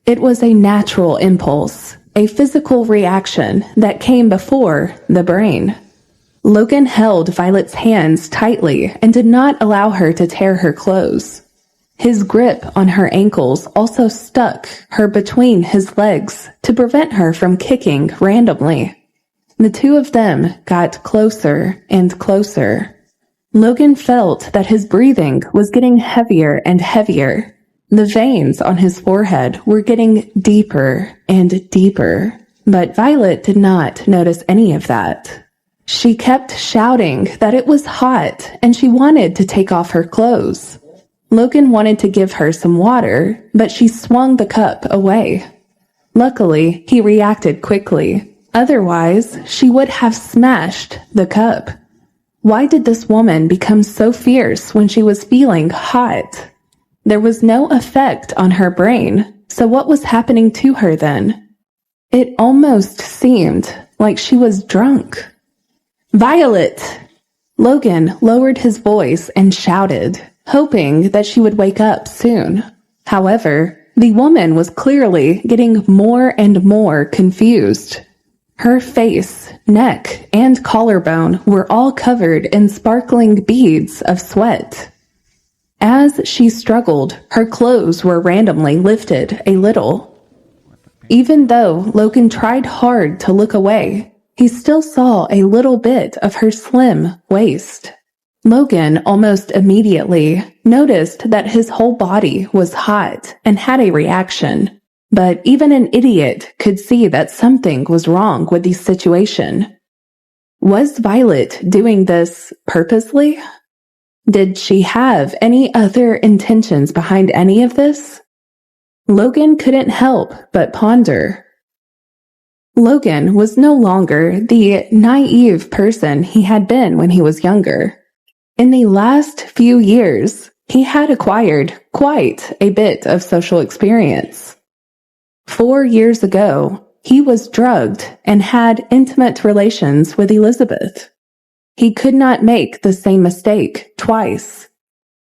It was a natural impulse, a physical reaction that came before the brain. Logan held Violet's hands tightly and did not allow her to tear her clothes. His grip on her ankles also stuck her between his legs to prevent her from kicking randomly. The two of them got closer and closer. Logan felt that his breathing was getting heavier and heavier. The veins on his forehead were getting deeper and deeper, but Violet did not notice any of that. She kept shouting that it was hot and she wanted to take off her clothes. Logan wanted to give her some water, but she swung the cup away. Luckily, he reacted quickly. Otherwise, she would have smashed the cup. Why did this woman become so fierce when she was feeling hot? There was no effect on her brain, so what was happening to her then? It almost seemed like she was drunk. Violet! Logan lowered his voice and shouted, hoping that she would wake up soon. However, the woman was clearly getting more and more confused. Her face, neck, and collarbone were all covered in sparkling beads of sweat. As she struggled, her clothes were randomly lifted a little. Even though Logan tried hard to look away, he still saw a little bit of her slim waist. Logan almost immediately noticed that his whole body was hot and had a reaction. But even an idiot could see that something was wrong with the situation. Was Violet doing this purposely? Did she have any other intentions behind any of this? Logan couldn't help but ponder. Logan was no longer the naive person he had been when he was younger. In the last few years, he had acquired quite a bit of social experience. 4 years ago, he was drugged and had intimate relations with Elizabeth. He could not make the same mistake twice.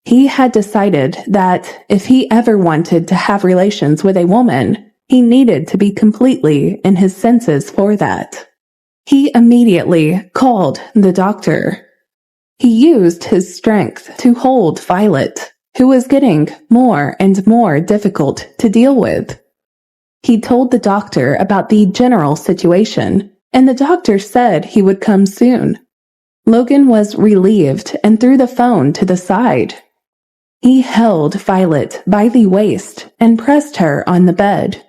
He had decided that if he ever wanted to have relations with a woman, he needed to be completely in his senses for that. He immediately called the doctor. He used his strength to hold Violet, who was getting more and more difficult to deal with. He told the doctor about the general situation, and the doctor said he would come soon. Logan was relieved and threw the phone to the side. He held Violet by the waist and pressed her on the bed.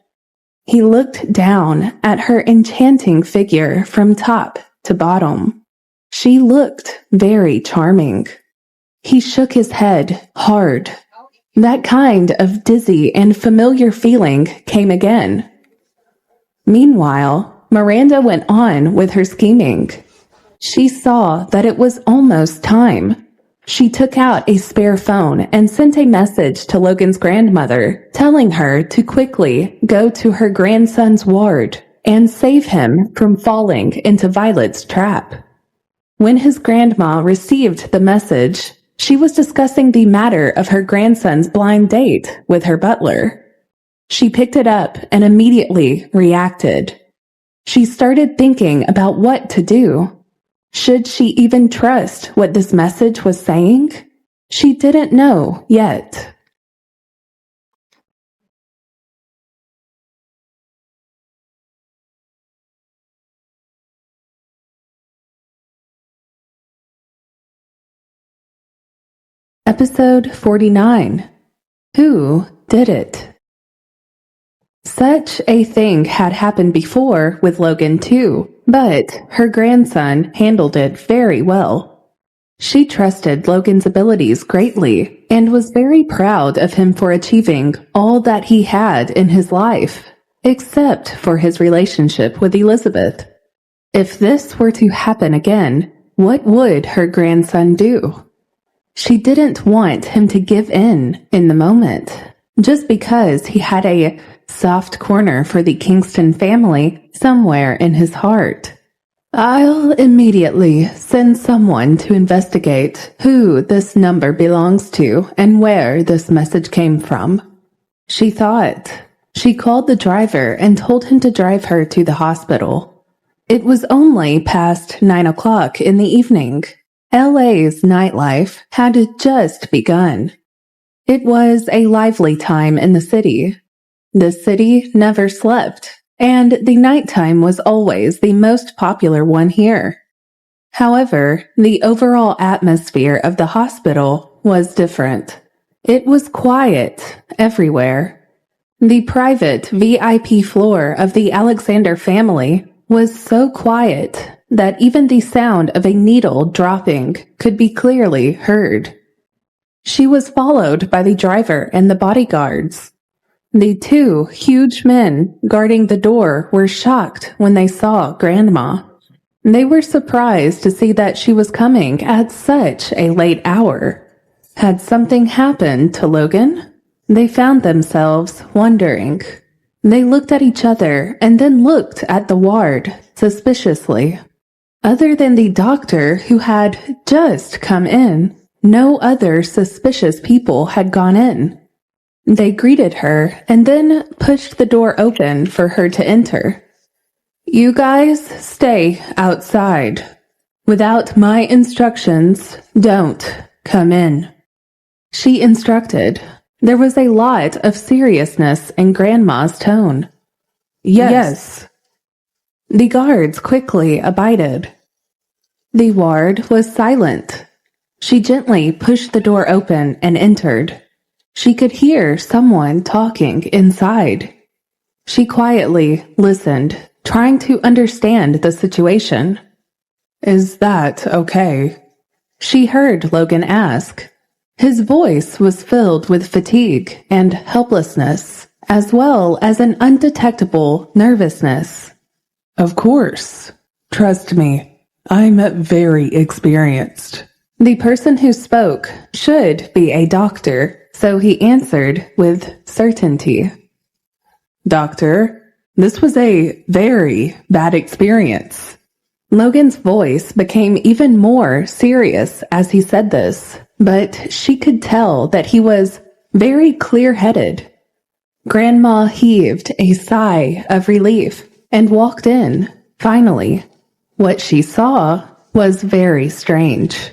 He looked down at her enchanting figure from top to bottom. She looked very charming. He shook his head hard. That kind of dizzy and familiar feeling came again. Meanwhile, Miranda went on with her scheming. She saw that it was almost time. She took out a spare phone and sent a message to Logan's grandmother, telling her to quickly go to her grandson's ward and save him from falling into Violet's trap. When his grandma received the message, she was discussing the matter of her grandson's blind date with her butler. She picked it up and immediately reacted. She started thinking about what to do. Should she even trust what this message was saying? She didn't know yet. Episode 49. Who did it? Such a thing had happened before with Logan too, but her grandson handled it very well. She trusted Logan's abilities greatly and was very proud of him for achieving all that he had in his life, except for his relationship with Elizabeth. If this were to happen again, what would her grandson do? She didn't want him to give in the moment, just because he had a soft corner for the Kingston family somewhere in his heart. I'll immediately send someone to investigate who this number belongs to and where this message came from, she thought. She called the driver and told him to drive her to the hospital. It was only past 9 o'clock in the evening. LA's nightlife had just begun. It was a lively time in the city. The city never slept, and the nighttime was always the most popular one here. However, the overall atmosphere of the hospital was different. It was quiet everywhere. The private VIP floor of the Alexander family was so quiet that even the sound of a needle dropping could be clearly heard. She was followed by the driver and the bodyguards. The two huge men guarding the door were shocked when they saw Grandma. They were surprised to see that she was coming at such a late hour. Had something happened to Logan? They found themselves wondering. They looked at each other and then looked at the ward suspiciously. Other than the doctor who had just come in, no other suspicious people had gone in. They greeted her and then pushed the door open for her to enter. You guys stay outside. Without my instructions, don't come in. She instructed. There was a lot of seriousness in Grandma's tone. Yes. The guards quickly abided. The ward was silent. She gently pushed the door open and entered. She could hear someone talking inside. She quietly listened, trying to understand the situation. Is that okay? she heard Logan ask. His voice was filled with fatigue and helplessness, as well as an undetectable nervousness. Of course. Trust me, I'm very experienced. The person who spoke should be a doctor, so he answered with certainty. Doctor, this was a very bad experience. Logan's voice became even more serious as he said this, but she could tell that he was very clear-headed. Grandma heaved a sigh of relief and walked in, finally. What she saw was very strange.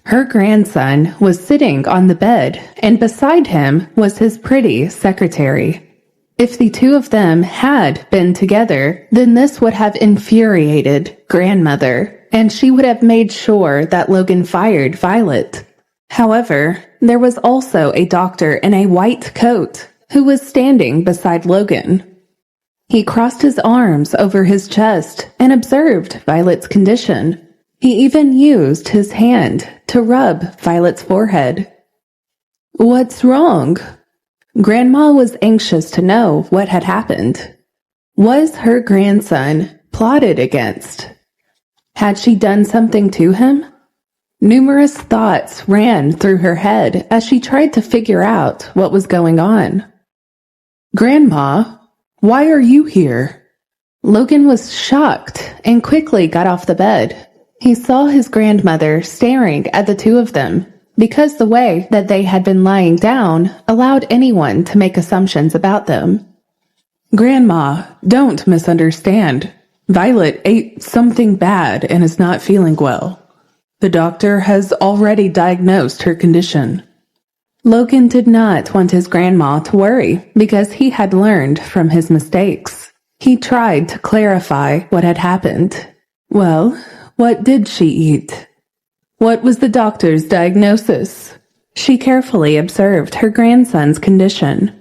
Her grandson was sitting on the bed, and beside him was his pretty secretary. If the two of them had been together, then this would have infuriated grandmother, and she would have made sure that Logan fired Violet. However, there was also a doctor in a white coat who was standing beside Logan. He crossed his arms over his chest and observed Violet's condition. He even used his hand to rub Violet's forehead. "What's wrong?" Grandma was anxious to know what had happened. Was her grandson plotted against? Had she done something to him? Numerous thoughts ran through her head as she tried to figure out what was going on. Grandma, why are you here? Logan was shocked and quickly got off the bed. He saw his grandmother staring at the two of them, because the way that they had been lying down allowed anyone to make assumptions about them. Grandma, don't misunderstand. Violet ate something bad and is not feeling well. The doctor has already diagnosed her condition. Logan did not want his grandma to worry because he had learned from his mistakes. He tried to clarify what had happened. Well, what did she eat? What was the doctor's diagnosis? She carefully observed her grandson's condition.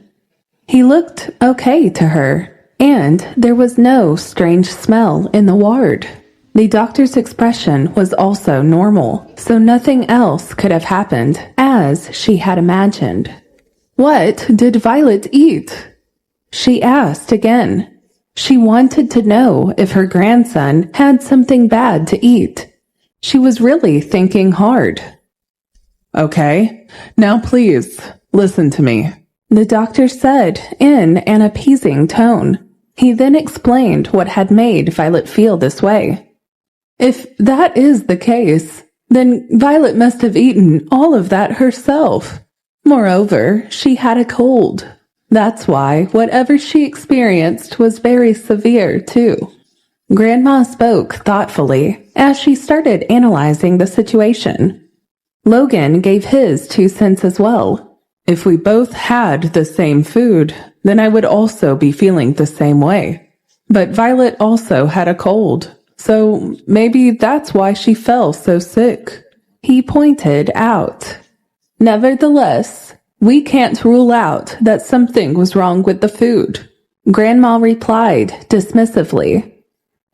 He looked okay to her, and there was no strange smell in the ward. The doctor's expression was also normal, so nothing else could have happened as she had imagined. What did Violet eat? She asked again. She wanted to know if her grandson had something bad to eat. She was really thinking hard. Okay, now please, listen to me, the doctor said in an appeasing tone. He then explained what had made Violet feel this way. If that is the case, then Violet must have eaten all of that herself. Moreover, she had a cold. That's why whatever she experienced was very severe, too. Grandma spoke thoughtfully as she started analyzing the situation. Logan gave his 2 cents as well. If we both had the same food, then I would also be feeling the same way. But Violet also had a cold, so maybe that's why she fell so sick, he pointed out. Nevertheless, we can't rule out that something was wrong with the food, Grandma replied dismissively.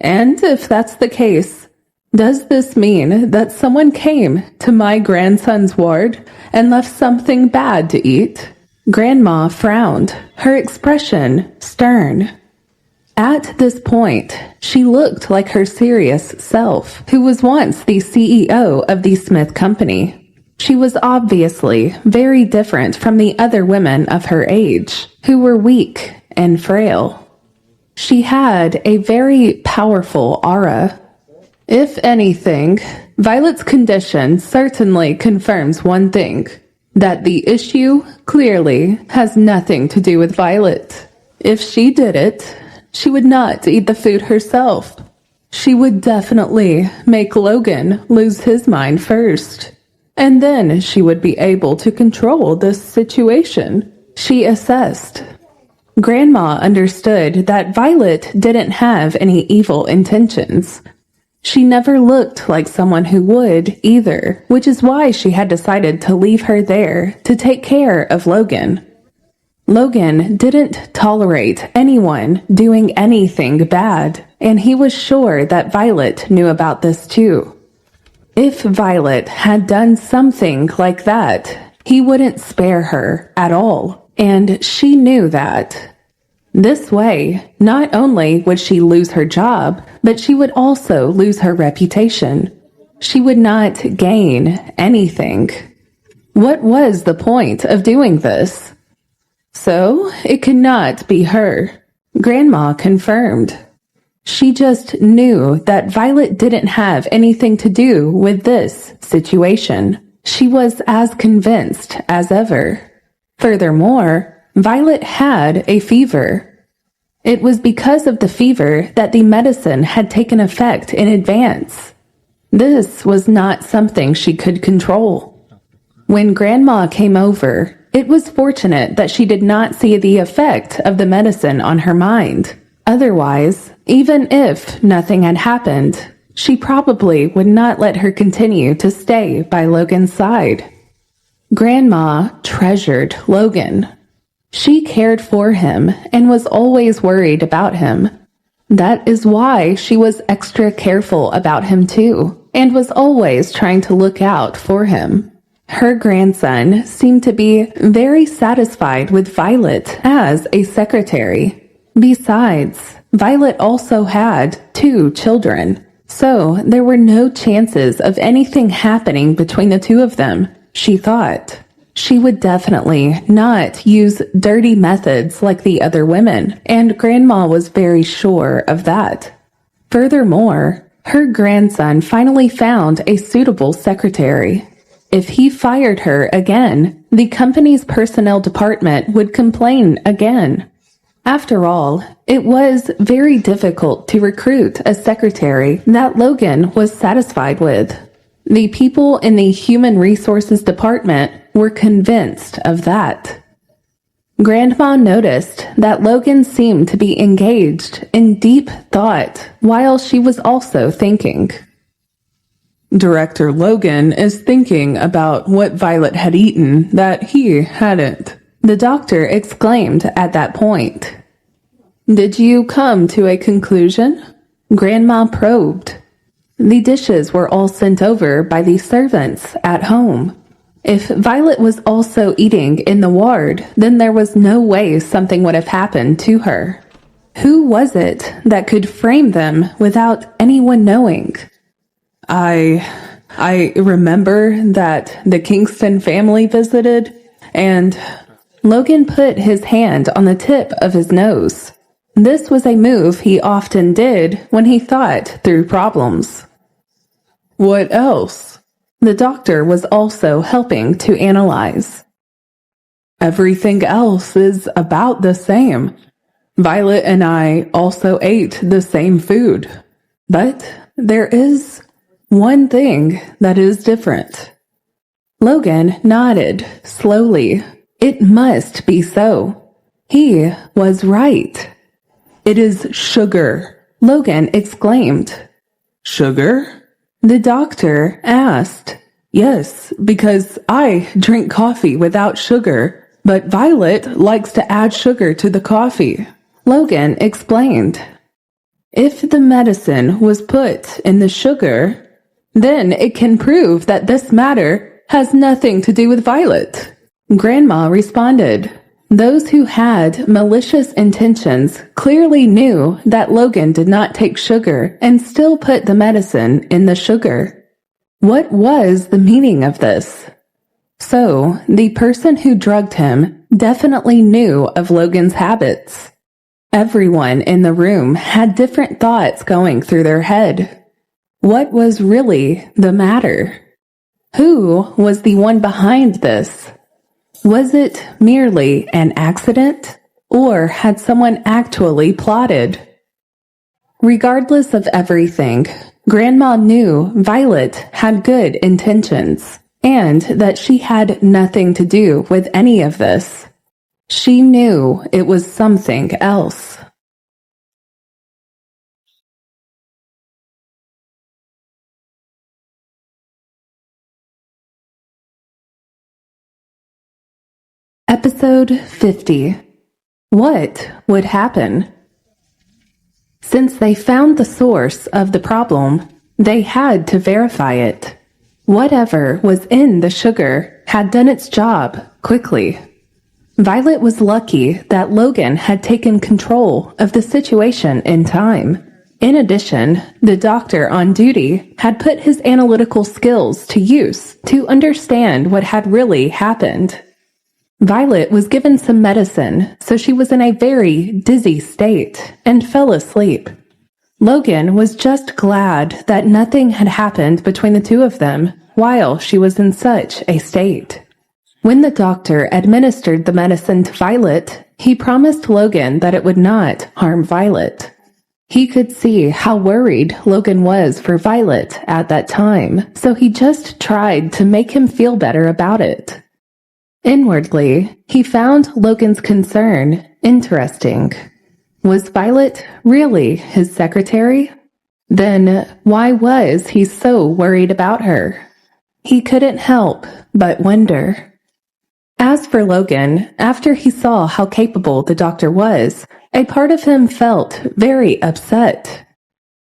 And if that's the case, does this mean that someone came to my grandson's ward and left something bad to eat? Grandma frowned, her expression stern. At this point, she looked like her serious self, who was once the CEO of the Smith Company. She was obviously very different from the other women of her age, who were weak and frail. She had a very powerful aura. If anything, Violet's condition certainly confirms one thing, that the issue clearly has nothing to do with Violet. If she did it, she would not eat the food herself. She would definitely make Logan lose his mind first. And then she would be able to control this situation, she assessed. Grandma understood that Violet didn't have any evil intentions. She never looked like someone who would either, which is why she had decided to leave her there to take care of Logan. Logan didn't tolerate anyone doing anything bad, and he was sure that Violet knew about this too. If Violet had done something like that, he wouldn't spare her at all, and she knew that. This way, not only would she lose her job, but she would also lose her reputation. She would not gain anything. What was the point of doing this? So, it could not be her. Grandma confirmed. She just knew that Violet didn't have anything to do with this situation. She was as convinced as ever. Furthermore, Violet had a fever. It was because of the fever that the medicine had taken effect in advance. This was not something she could control. When Grandma came over, it was fortunate that she did not see the effect of the medicine on her mind. Otherwise, even if nothing had happened, she probably would not let her continue to stay by Logan's side. Grandma treasured Logan. She cared for him and was always worried about him. That is why she was extra careful about him too, and was always trying to look out for him. Her grandson seemed to be very satisfied with Violet as a secretary. Besides, Violet also had 2 children, so there were no chances of anything happening between the 2 of them, she thought. She would definitely not use dirty methods like the other women, and Grandma was very sure of that. Furthermore, her grandson finally found a suitable secretary. If he fired her again, the company's personnel department would complain again. After all, it was very difficult to recruit a secretary that Logan was satisfied with. The people in the Human Resources Department were convinced of that. Grandma noticed that Logan seemed to be engaged in deep thought while she was also thinking. Director Logan is thinking about what Violet had eaten that he hadn't, the doctor exclaimed at that point. Did you come to a conclusion? Grandma probed. The dishes were all sent over by the servants at home. If Violet was also eating in the ward, then there was no way something would have happened to her. Who was it that could frame them without anyone knowing? I remember that the Kingston family visited, and Logan put his hand on the tip of his nose. This was a move he often did when he thought through problems. What else? The doctor was also helping to analyze. Everything else is about the same. Violet and I also ate the same food. But there is one thing that is different. Logan nodded slowly. It must be so. He was right. It is sugar, Logan exclaimed. Sugar? The doctor asked. Yes, because I drink coffee without sugar, but Violet likes to add sugar to the coffee, Logan explained. If the medicine was put in the sugar, then it can prove that this matter has nothing to do with Violet, Grandma responded. Those who had malicious intentions clearly knew that Logan did not take sugar and still put the medicine in the sugar. What was the meaning of this? So, the person who drugged him definitely knew of Logan's habits. Everyone in the room had different thoughts going through their head. What was really the matter? Who was the one behind this? Was it merely an accident, or had someone actually plotted? Regardless of everything, Grandma knew Violet had good intentions, and that she had nothing to do with any of this. She knew it was something else. Episode 50. What would happen? Since they found the source of the problem, they had to verify it. Whatever was in the sugar had done its job quickly. Violet was lucky that Logan had taken control of the situation in time. In addition, the doctor on duty had put his analytical skills to use to understand what had really happened. Violet was given some medicine, so she was in a very dizzy state and fell asleep. Logan was just glad that nothing had happened between the two of them while she was in such a state. When the doctor administered the medicine to Violet, he promised Logan that it would not harm Violet. He could see how worried Logan was for Violet at that time, so he just tried to make him feel better about it. Inwardly, he found Logan's concern interesting. Was Violet really his secretary? Then why was he so worried about her? He couldn't help but wonder. As for Logan, after he saw how capable the doctor was, a part of him felt very upset.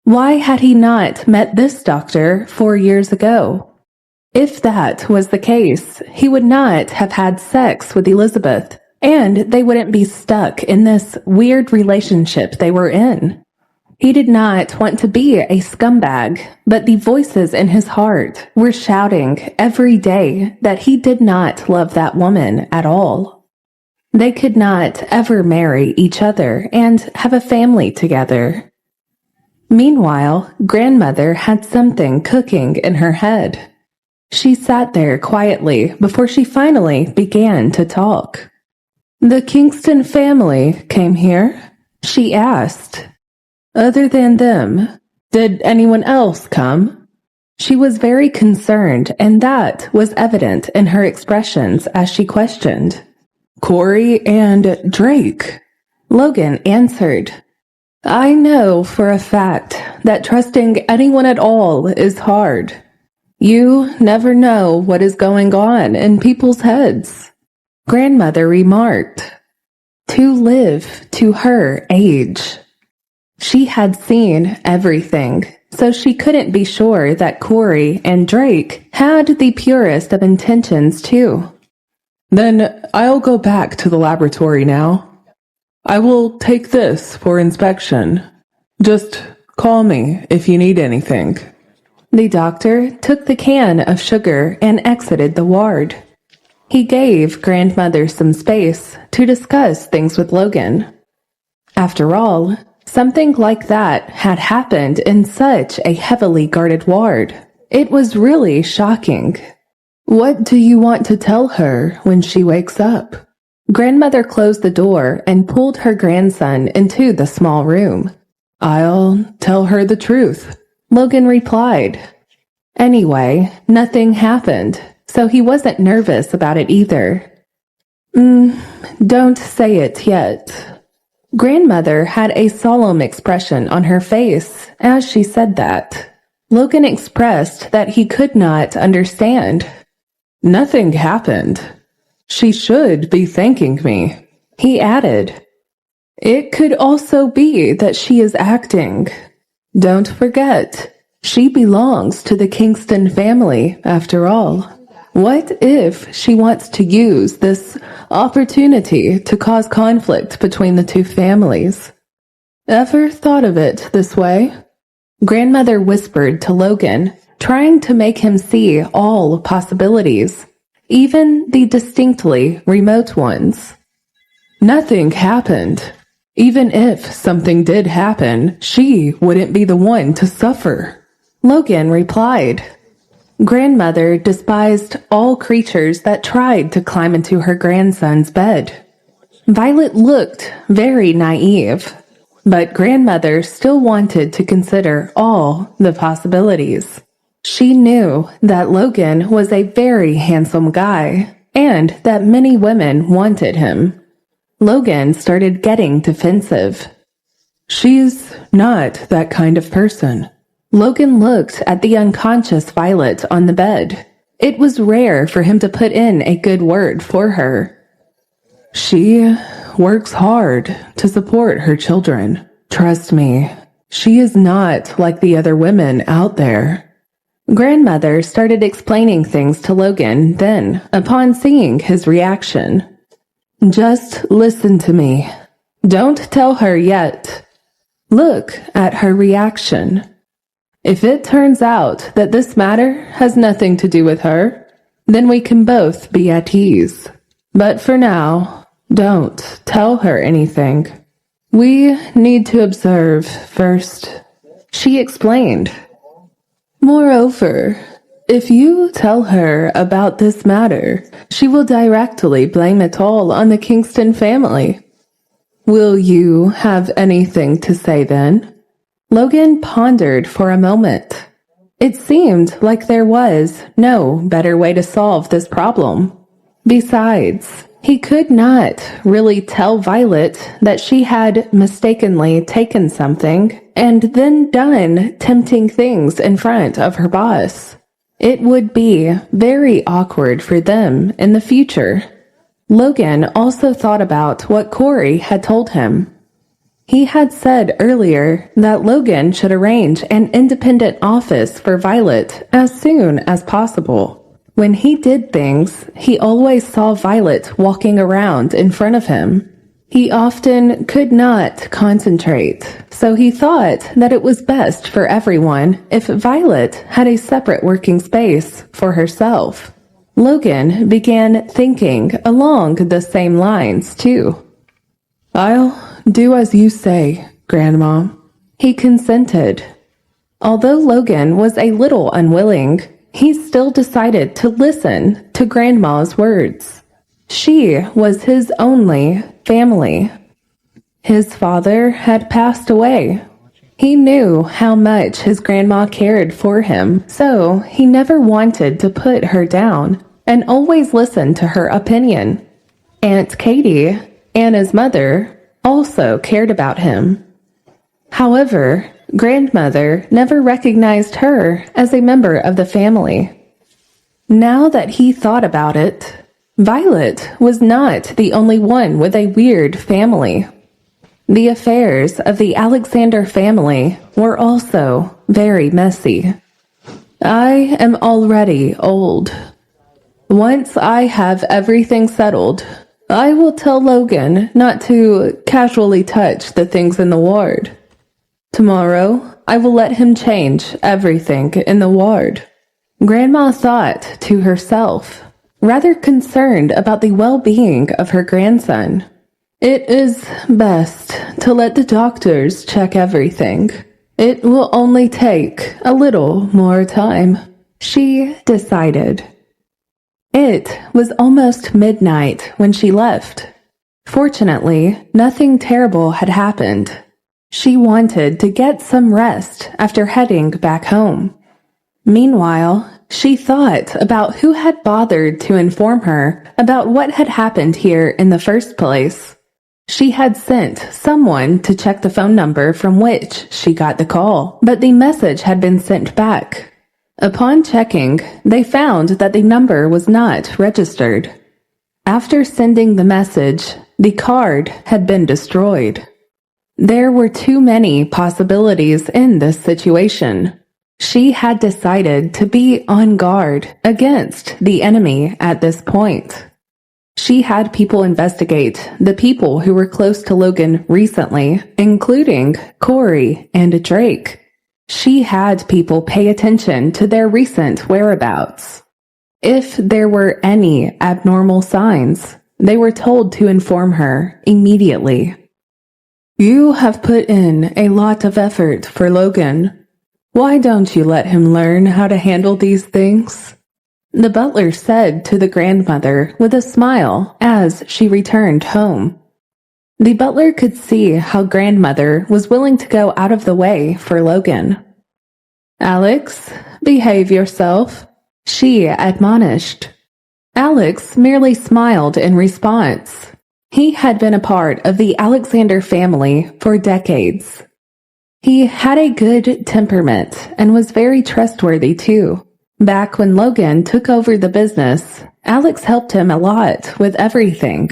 Why had he not met this doctor 4 years ago? If that was the case, he would not have had sex with Elizabeth, and they wouldn't be stuck in this weird relationship they were in. He did not want to be a scumbag, but the voices in his heart were shouting every day that he did not love that woman at all. They could not ever marry each other and have a family together. Meanwhile, grandmother had something cooking in her head. She sat there quietly before she finally began to talk. "The Kingston family came here?" she asked. "Other than them, did anyone else come?" She was very concerned, and that was evident in her expressions as she questioned. "Corey and Drake," Logan answered. "I know for a fact that trusting anyone at all is hard. You never know what is going on in people's heads," grandmother remarked. To live to her age. She had seen everything, so she couldn't be sure that Corey and Drake had the purest of intentions too. "Then I'll go back to the laboratory now. I will take this for inspection. Just call me if you need anything." The doctor took the can of sugar and exited the ward. He gave grandmother some space to discuss things with Logan. After all, something like that had happened in such a heavily guarded ward. It was really shocking. "What do you want to tell her when she wakes up?" Grandmother closed the door and pulled her grandson into the small room. "I'll tell her the truth," Logan replied. Anyway, nothing happened, so he wasn't nervous about it either. Don't say it yet." Grandmother had a solemn expression on her face as she said that. Logan expressed that he could not understand. "Nothing happened. She should be thanking me," he added. "It could also be that she is acting. Don't forget, she belongs to the Kingston family after all. What if she wants to use this opportunity to cause conflict between the two families? Ever thought of it this way?" Grandmother whispered to Logan, trying to make him see all possibilities, even the distinctly remote ones. "Nothing happened. Even if something did happen, she wouldn't be the one to suffer," Logan replied. Grandmother despised all creatures that tried to climb into her grandson's bed. Violet looked very naive, but grandmother still wanted to consider all the possibilities. She knew that Logan was a very handsome guy, and that many women wanted him. Logan started getting defensive. "She's not that kind of person." Logan looked at the unconscious Violet on the bed. It was rare for him to put in a good word for her. "She works hard to support her children. Trust me, she is not like the other women out there." Grandmother started explaining things to Logan then, upon seeing his reaction. Just listen to me. Don't tell her yet. Look at her reaction. If it turns out that this matter has nothing to do with her, then we can both be at ease. But for now, don't tell her anything. We need to observe first, she explained. Moreover, if you tell her about this matter, she will directly blame it all on the Kingston family. Will you have anything to say then? Logan pondered for a moment. It seemed like there was no better way to solve this problem. Besides, he could not really tell Violet that she had mistakenly taken something and then done tempting things in front of her boss. It would be very awkward for them in the future. Logan also thought about what Corey had told him. He had said earlier that Logan should arrange an independent office for Violet as soon as possible. When he did things, he always saw Violet walking around in front of him. He often could not concentrate, so he thought that it was best for everyone if Violet had a separate working space for herself. Logan began thinking along the same lines, too. I'll do as you say, Grandma. He consented. Although Logan was a little unwilling, he still decided to listen to Grandma's words. She was his only family. His father had passed away. He knew how much his grandma cared for him, so he never wanted to put her down and always listened to her opinion. Aunt Katie, Anna's mother, also cared about him. However, Grandmother never recognized her as a member of the family. Now that he thought about it, Violet was not the only one with a weird family. The affairs of the Alexander family were also very messy. I am already old. Once I have everything settled, I will tell Logan not to casually touch the things in the ward. Tomorrow, I will let him change everything in the ward. Grandma thought to herself, rather concerned about the well-being of her grandson. It is best to let the doctors check everything. It will only take a little more time, she decided. It was almost midnight when she left. Fortunately, nothing terrible had happened. She wanted to get some rest after heading back home. Meanwhile, she thought about who had bothered to inform her about what had happened here in the first place. She had sent someone to check the phone number from which she got the call, but the message had been sent back. Upon checking, they found that the number was not registered. After sending the message, the card had been destroyed. There were too many possibilities in this situation. She had decided to be on guard against the enemy at this point. She had people investigate the people who were close to Logan recently, including Corey and Drake. She had people pay attention to their recent whereabouts. If there were any abnormal signs, they were told to inform her immediately. You have put in a lot of effort for Logan. Why don't you let him learn how to handle these things? The butler said to the grandmother with a smile as she returned home. The butler could see how grandmother was willing to go out of the way for Logan. Alex, behave yourself, she admonished. Alex merely smiled in response. He had been a part of the Alexander family for decades. He had a good temperament and was very trustworthy too. Back when Logan took over the business, Alex helped him a lot with everything.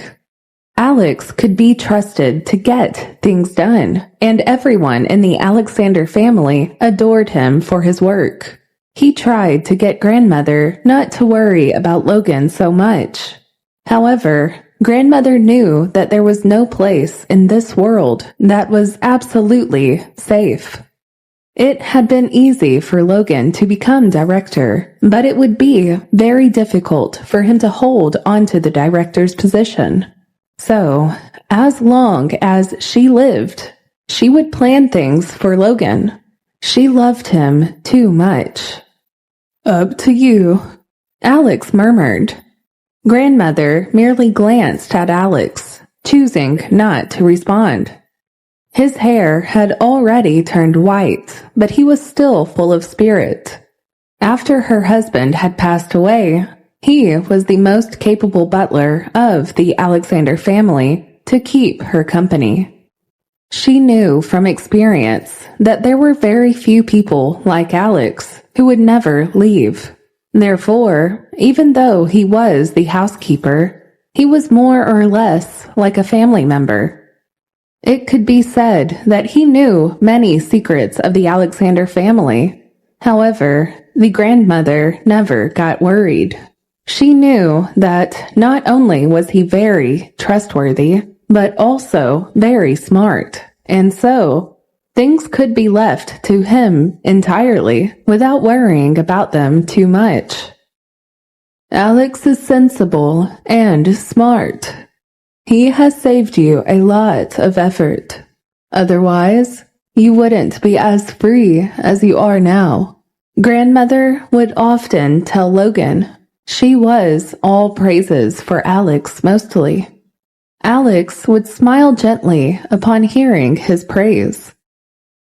Alex could be trusted to get things done, and everyone in the Alexander family adored him for his work. He tried to get Grandmother not to worry about Logan so much. However, Grandmother knew that there was no place in this world that was absolutely safe. It had been easy for Logan to become director, but it would be very difficult for him to hold onto the director's position. So, as long as she lived, she would plan things for Logan. She loved him too much. "Up to you," Alex murmured. Grandmother merely glanced at Alex, choosing not to respond. His hair had already turned white, but he was still full of spirit. After her husband had passed away, he was the most capable butler of the Alexander family to keep her company. She knew from experience that there were very few people like Alex who would never leave. Therefore, even though he was the housekeeper, he was more or less like a family member. It could be said that he knew many secrets of the Alexander family. However, the grandmother never got worried. She knew that not only was he very trustworthy, but also very smart, and so things could be left to him entirely without worrying about them too much. "Alex is sensible and smart. He has saved you a lot of effort. Otherwise, you wouldn't be as free as you are now." Grandmother would often tell Logan she was all praises for Alex mostly. Alex would smile gently upon hearing his praise.